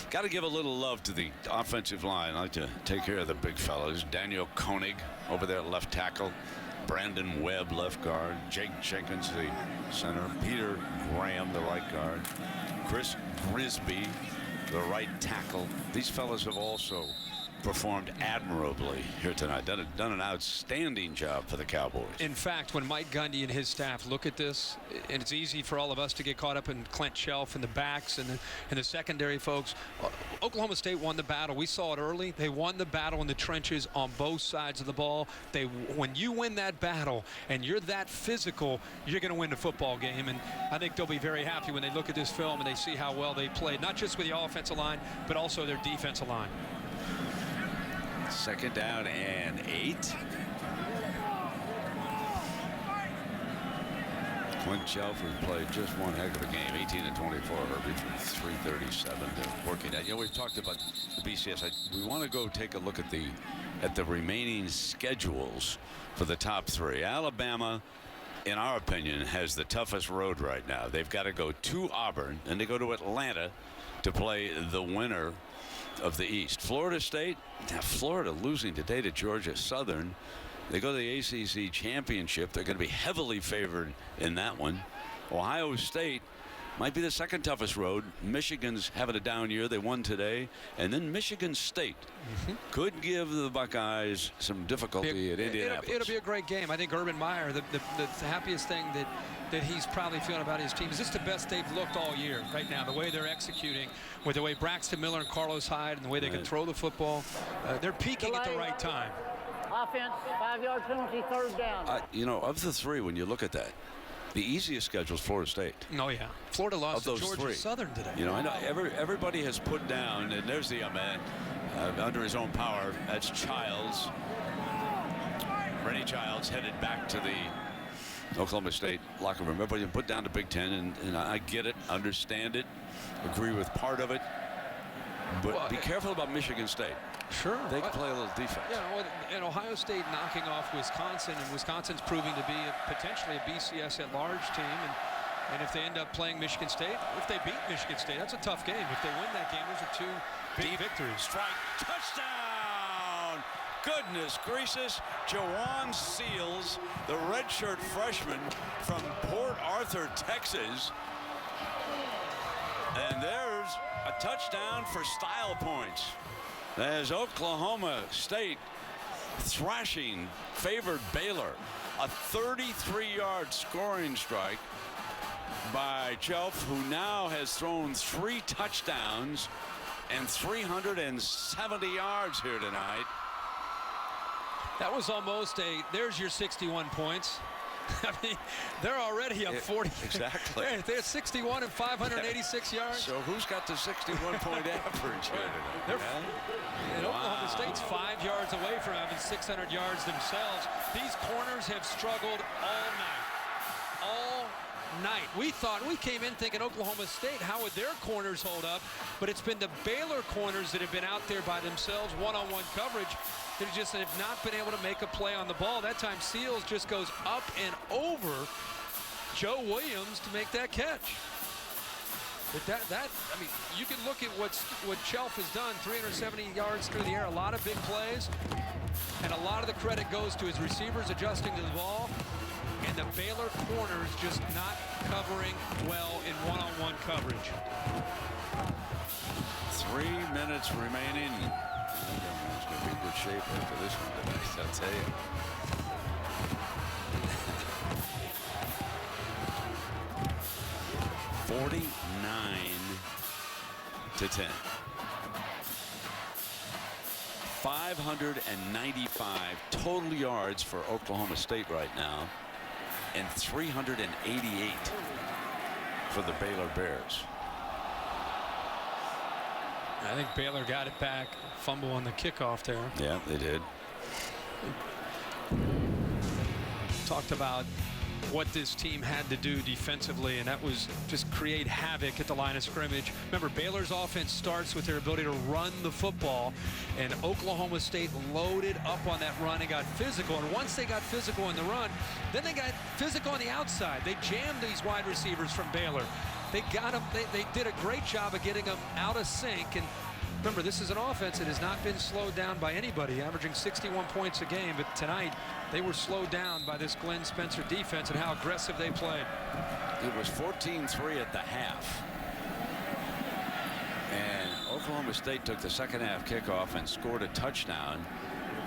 Got to give a little love to the offensive line. I like to take care of the big fellas. Daniel Koenig over there at left tackle. Brandon Webb, left guard. Jake Jenkins, the center. Peter Graham, the right guard. Chris Grisby, the right tackle. These fellas have also performed admirably here tonight. Done an outstanding job for the Cowboys. In fact, when Mike Gundy and his staff look at this, and it's easy for all of us to get caught up in Clint Shelf and the backs and the secondary folks. Oklahoma State won the battle. We saw it early. They won the battle in the trenches on both sides of the ball. When you win that battle and you're that physical, you're going to win the football game. And I think they'll be very happy when they look at this film and they see how well they played, not just with the offensive line, but also their defensive line. Second down and 8. Clint Shelf has played just one heck of a game. 18 to 24, Herbie, for 337. They're working that. You know, we've talked about the BCS. We want to go take a look at the remaining schedules for the top 3. Alabama, in our opinion, has the toughest road right now. They've got to go to Auburn, and they go to Atlanta to play the winner of the East. Florida State, now Florida losing today to Georgia Southern. They go to the ACC championship. They're going to be heavily favored in that one. Ohio State might be the second toughest road. Michigan's having a down year. They won today. And then Michigan State could give the Buckeyes some difficulty at Indianapolis. It'll be a great game. I think Urban Meyer, the happiest thing that he's probably feeling about his team is this the best they've looked all year right now. The way they're executing, with the way Braxton Miller and Carlos Hyde and the way they can throw the football. They're peaking at the right time. Offense, 5-yard penalty, third down. You know, of the three, when you look at that, the easiest schedule is Florida State. Oh, yeah. Florida lost to Georgia three. Southern today. You know, I know everybody has put down, and there's the young man under his own power. That's Childs. Rennie Childs headed back to the Oklahoma State locker room. Everybody put down the Big Ten, and I get it, understand it, agree with part of it. But be careful about Michigan State. Sure. They can play a little defense. Yeah, and Ohio State knocking off Wisconsin, and Wisconsin's proving to be potentially a BCS at-large team. And if they end up playing Michigan State, if they beat Michigan State, that's a tough game. If they win that game, those are two big victories. Strike, touchdown! Goodness gracious, Jawan Seals, the redshirt freshman from Port Arthur, Texas. And there's a touchdown for style points. As Oklahoma State thrashing favored Baylor. A 33-yard scoring strike by Chelf, who now has thrown 3 touchdowns and 370 yards here tonight. That was almost there's your 61 points. I mean, they're already up 40. Exactly. They're 61 and 586 yards. So who's got the 61-point average here tonight? And Oklahoma State's 5 yards away from having 600 yards themselves. These corners have struggled all night. We came in thinking Oklahoma State, how would their corners hold up? But it's been the Baylor corners that have been out there by themselves, one-on-one coverage. They just have not been able to make a play on the ball. That time Seals just goes up and over Joe Williams to make that catch. But I mean, you can look at what Chelf has done, 370 yards through the air, a lot of big plays, and a lot of the credit goes to his receivers adjusting to the ball, and the Baylor corners just not covering well in one-on-one coverage. 3 minutes remaining. It's going to be in good shape after this one tonight, I'll tell you. (49-10). 595 total yards for Oklahoma State right now, and 388 for the Baylor Bears. I think Baylor got it back. Fumble on the kickoff there. Yeah, they did. Talked about what this team had to do defensively, and that was just create havoc at the line of scrimmage. Remember, Baylor's offense starts with their ability to run the football, and Oklahoma State loaded up on that run and got physical. And once they got physical in the run, then they got physical on the outside. They jammed these wide receivers from Baylor. They got them. They did a great job of getting them out of sync. And remember, this is an offense that has not been slowed down by anybody, averaging 61 points a game. But tonight, they were slowed down by this Glenn Spencer defense and how aggressive they played. It was 14-3 at the half. And Oklahoma State took the second half kickoff and scored a touchdown.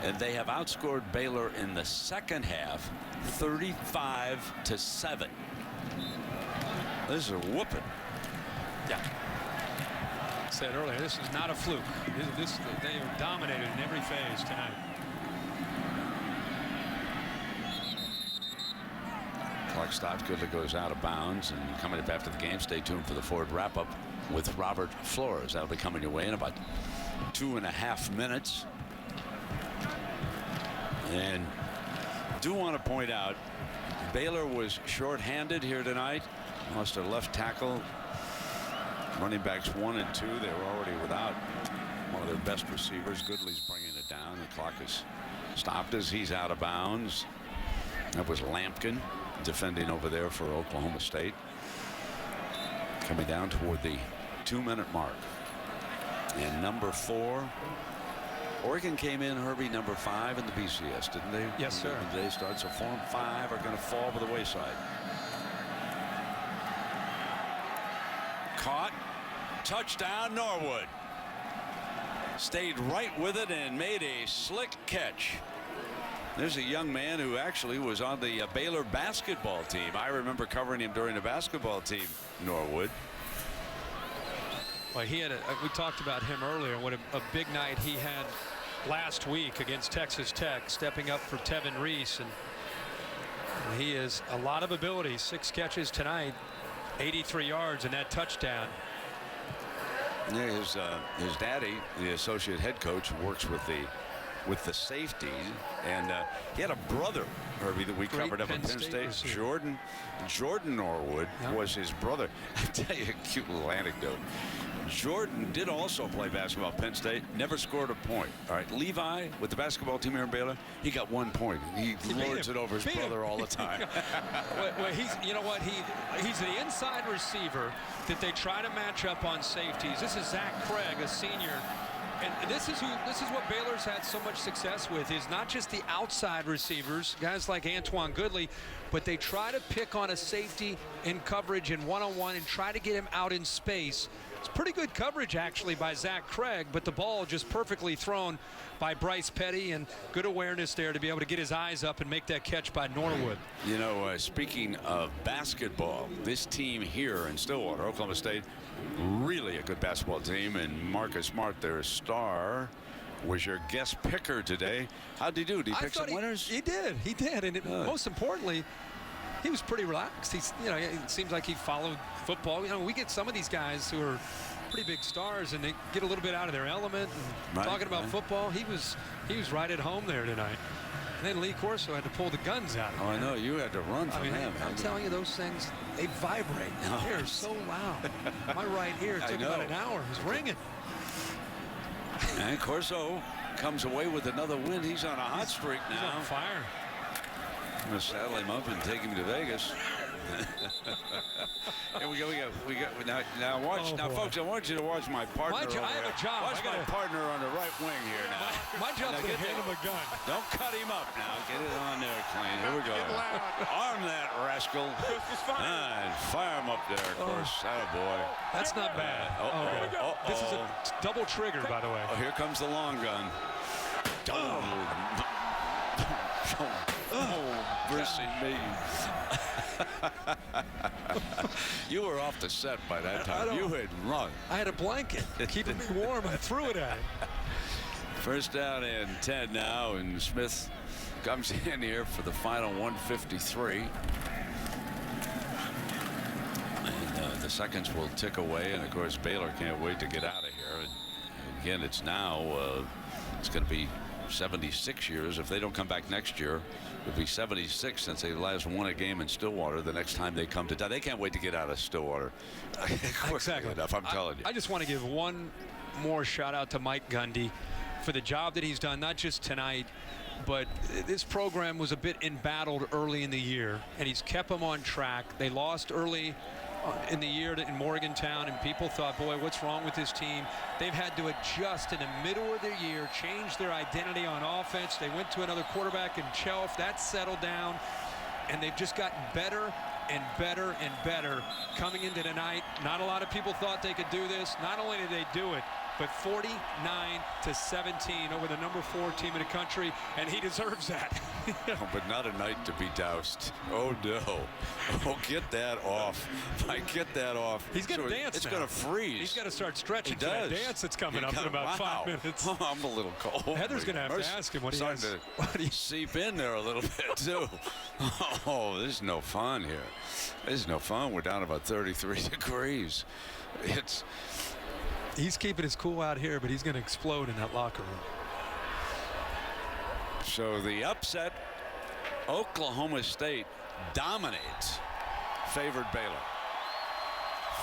And they have outscored Baylor in the second half 35-7. This is a whooping. Yeah. I said earlier, this is not a fluke. They are dominated in every phase tonight. Clock stops. Goodley goes out of bounds. And coming up after the game, stay tuned for the Ford wrap-up with Robert Flores. That'll be coming your way in about 2.5 minutes. And do want to point out, Baylor was shorthanded here tonight. Lost their left tackle. Running backs 1 and 2. They were already without one of their best receivers. Goodley's bringing it down. The clock is stopped as he's out of bounds. That was Lampkin defending over there for Oklahoma State. Coming down toward the 2-minute mark. And number 4. Oregon came in, Herbie, number 5 in the BCS, didn't they? Yes, sir. When they start, so 4 and 5 are going to fall by the wayside. Caught. Touchdown, Norwood. Stayed right with it and made a slick catch. There's a young man who actually was on the Baylor basketball team. I remember covering him during the basketball team, Norwood. Well, he had we talked about him earlier. What a big night he had last week against Texas Tech, stepping up for Tevin Reese. And he has a lot of ability. 6 catches tonight, 83 yards, and that touchdown. Yeah, his daddy, the associate head coach, works with the safety, and he had a brother, Herbie, that we covered up at Penn State. Jordan Norwood was his brother. I'll tell you a cute little anecdote. Jordan did also play basketball at Penn State, never scored a point. All right, Levi with the basketball team here in Baylor, he got 1 point. He lords it over his brother all the time. Well, you know what? He's the inside receiver that they try to match up on safeties. This is Zach Craig, a senior. And this is what Baylor's had so much success with, is not just the outside receivers, guys like Antoine Goodley, but they try to pick on a safety in coverage in one-on-one and try to get him out in space. It's pretty good coverage, actually, by Zach Craig, but the ball just perfectly thrown by Bryce Petty, and good awareness there to be able to get his eyes up and make that catch by Norwood. You know, speaking of basketball, this team here in Stillwater, Oklahoma State, really a good basketball team, and Marcus Smart, their star, was your guest picker today. How'd he do? Did he pick some winners? He did, and most importantly, he was pretty relaxed. It seems like he followed football. We get some of these guys who are pretty big stars, and they get a little bit out of their element. And talking about football, he was right at home there tonight. And then Lee Corso had to pull the guns out. Oh, I know. You had to run from him. I'm telling you, those things, they vibrate. They're so loud. My right ear took about an hour. It was ringing. And Corso comes away with another win. He's on a hot streak now. He's on fire. I'm going to saddle him up and take him to Vegas. Here we go. Now watch. Now, folks, I want you to watch my partner. I have a job. Watch my partner on the right wing here now. My job's to hand him a gun. Don't cut him up now. Get it on there, clean. Here we go. Arm that rascal. And fire him up there, of course. Attaboy. That's not bad. This is a double trigger, by the way. Oh, here comes the long gun. Mercy me. You were off the set by that time. You had run. I had a blanket keeping me warm. I threw it at it. First down and 10 now, and Smith comes in here for the final 153. And the seconds will tick away, and of course Baylor can't wait to get out of here. And again, it's now it's going to be 76 years. If they don't come back next year, it'll be 76 since they last won a game in Stillwater. The next time they come to town, they can't wait to get out of Stillwater. Exactly enough, I'm telling you. I just want to give one more shout out to Mike Gundy for the job that he's done, not just tonight, but this program was a bit embattled early in the year, and he's kept them on track. They lost early in the year in Morgantown, and people thought, boy, what's wrong with this team? They've had to adjust in the middle of the year, change their identity on offense. They went to another quarterback in Chelf. That settled down, and they've just gotten better and better and better coming into tonight. Not a lot of people thought they could do this. Not only did they do it, but 49-17 over the number 4 team in the country, and he deserves that. Oh, but not a night to be doused. Oh, no. Oh, get that off. Get that off. He's going to dance. It's going to freeze. He's got to start stretching for that dance that's coming up in about 5 minutes. Oh, I'm a little cold. Heather's going to have to ask him what he has. To seep in there a little bit, too. Oh, this is no fun here. This is no fun. We're down about 33 degrees. He's keeping his cool out here, but he's going to explode in that locker room. So the upset, Oklahoma State dominates favored Baylor.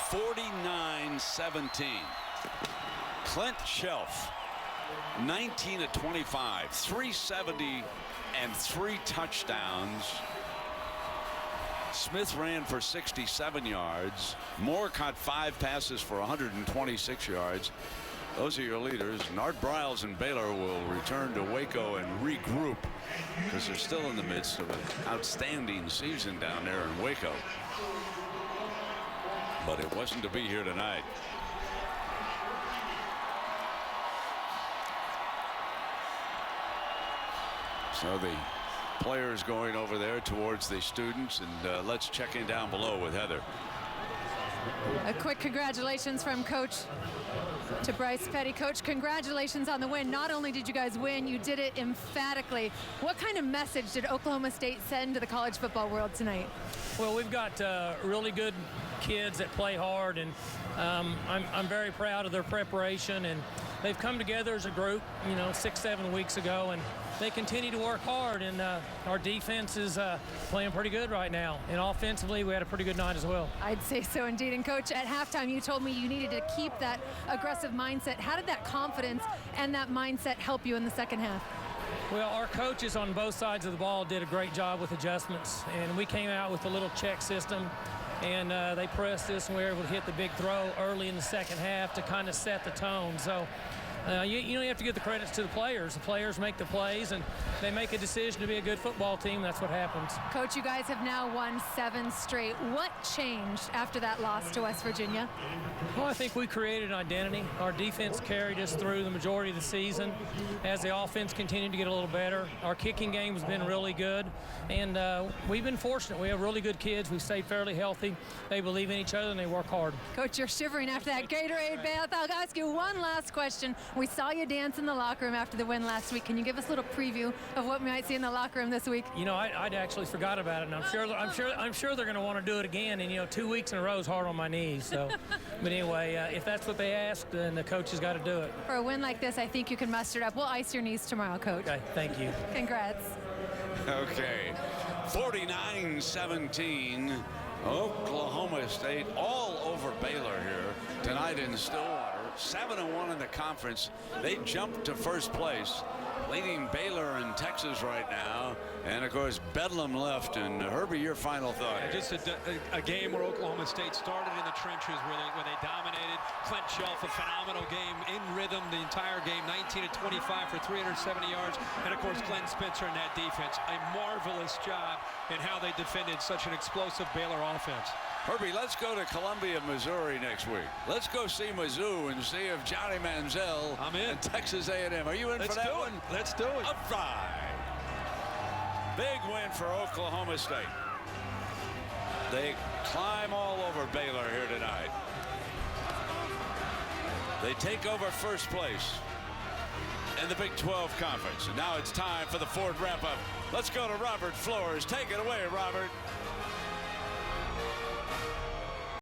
49-17. Clint Shelf, 19 of 25, 370 and 3 touchdowns. Smith ran for 67 yards. Moore caught 5 passes for 126 yards. Those are your leaders. Art Briles and Baylor will return to Waco and regroup because they're still in the midst of an outstanding season down there in Waco. but it wasn't to be here tonight. So the players going over there towards the students, and let's check in down below with Heather. A quick congratulations from Coach to Bryce Petty. Coach, congratulations on the win. Not only did you guys win, you did it emphatically. What kind of message did Oklahoma State send to the college football world tonight? Well, we've got really good kids that play hard, and I'm very proud of their preparation, and they've come together as a group, 6-7 weeks ago, and they continue to work hard, and our defense is playing pretty good right now. And offensively, we had a pretty good night as well. I'd say so indeed. And Coach, at halftime, you told me you needed to keep that aggressive mindset. How did that confidence and that mindset help you in the second half? Well, our coaches on both sides of the ball did a great job with adjustments, and we came out with a little check system, and they pressed us, and we were able to hit the big throw early in the second half to kind of set the tone. So you have to give the credits to the players. The players make the plays, and they make a decision to be a good football team. That's what happens. Coach, you guys have now won 7 straight. What changed after that loss to West Virginia? Well, I think we created an identity. Our defense carried us through the majority of the season. As the offense continued to get a little better, our kicking game has been really good, and we've been fortunate. We have really good kids. We've stayed fairly healthy. They believe in each other, and they work hard. Coach, you're shivering after that Gatorade bath. I'll ask you one last question. We saw you dance in the locker room after the win last week. Can you give us a little preview of what we might see in the locker room this week? I'd actually forgot about it, and I'm sure they're going to want to do it again. And 2 weeks in a row is hard on my knees. So, but anyway, if that's what they asked, then the coach has got to do it. For a win like this, I think you can muster it up. We'll ice your knees tomorrow, Coach. Okay, thank you. Congrats. Okay, 49-17. Oklahoma State all over Baylor here tonight in Stillwater. 7-1 in the conference. They jumped to first place, leading Baylor and Texas right now. And of course, Bedlam left. And Herbie, your final thought. Yeah, just a game where Oklahoma State started in the trenches, where they dominated. Clint Shelf, a phenomenal game, in rhythm the entire game, 19-25 for 370 yards. And of course, Glenn Spencer in that defense, a marvelous job in how they defended such an explosive Baylor offense. Herbie, let's go to Columbia, Missouri next week. Let's go see Mizzou and see if Johnny Manziel and Texas A&M. Are you in for that one? Let's do it. All right. Big win for Oklahoma State. They climb all over Baylor here tonight. They take over first place in the Big 12 Conference. And now it's time for the Ford wrap-up. Let's go to Robert Flores. Take it away, Robert.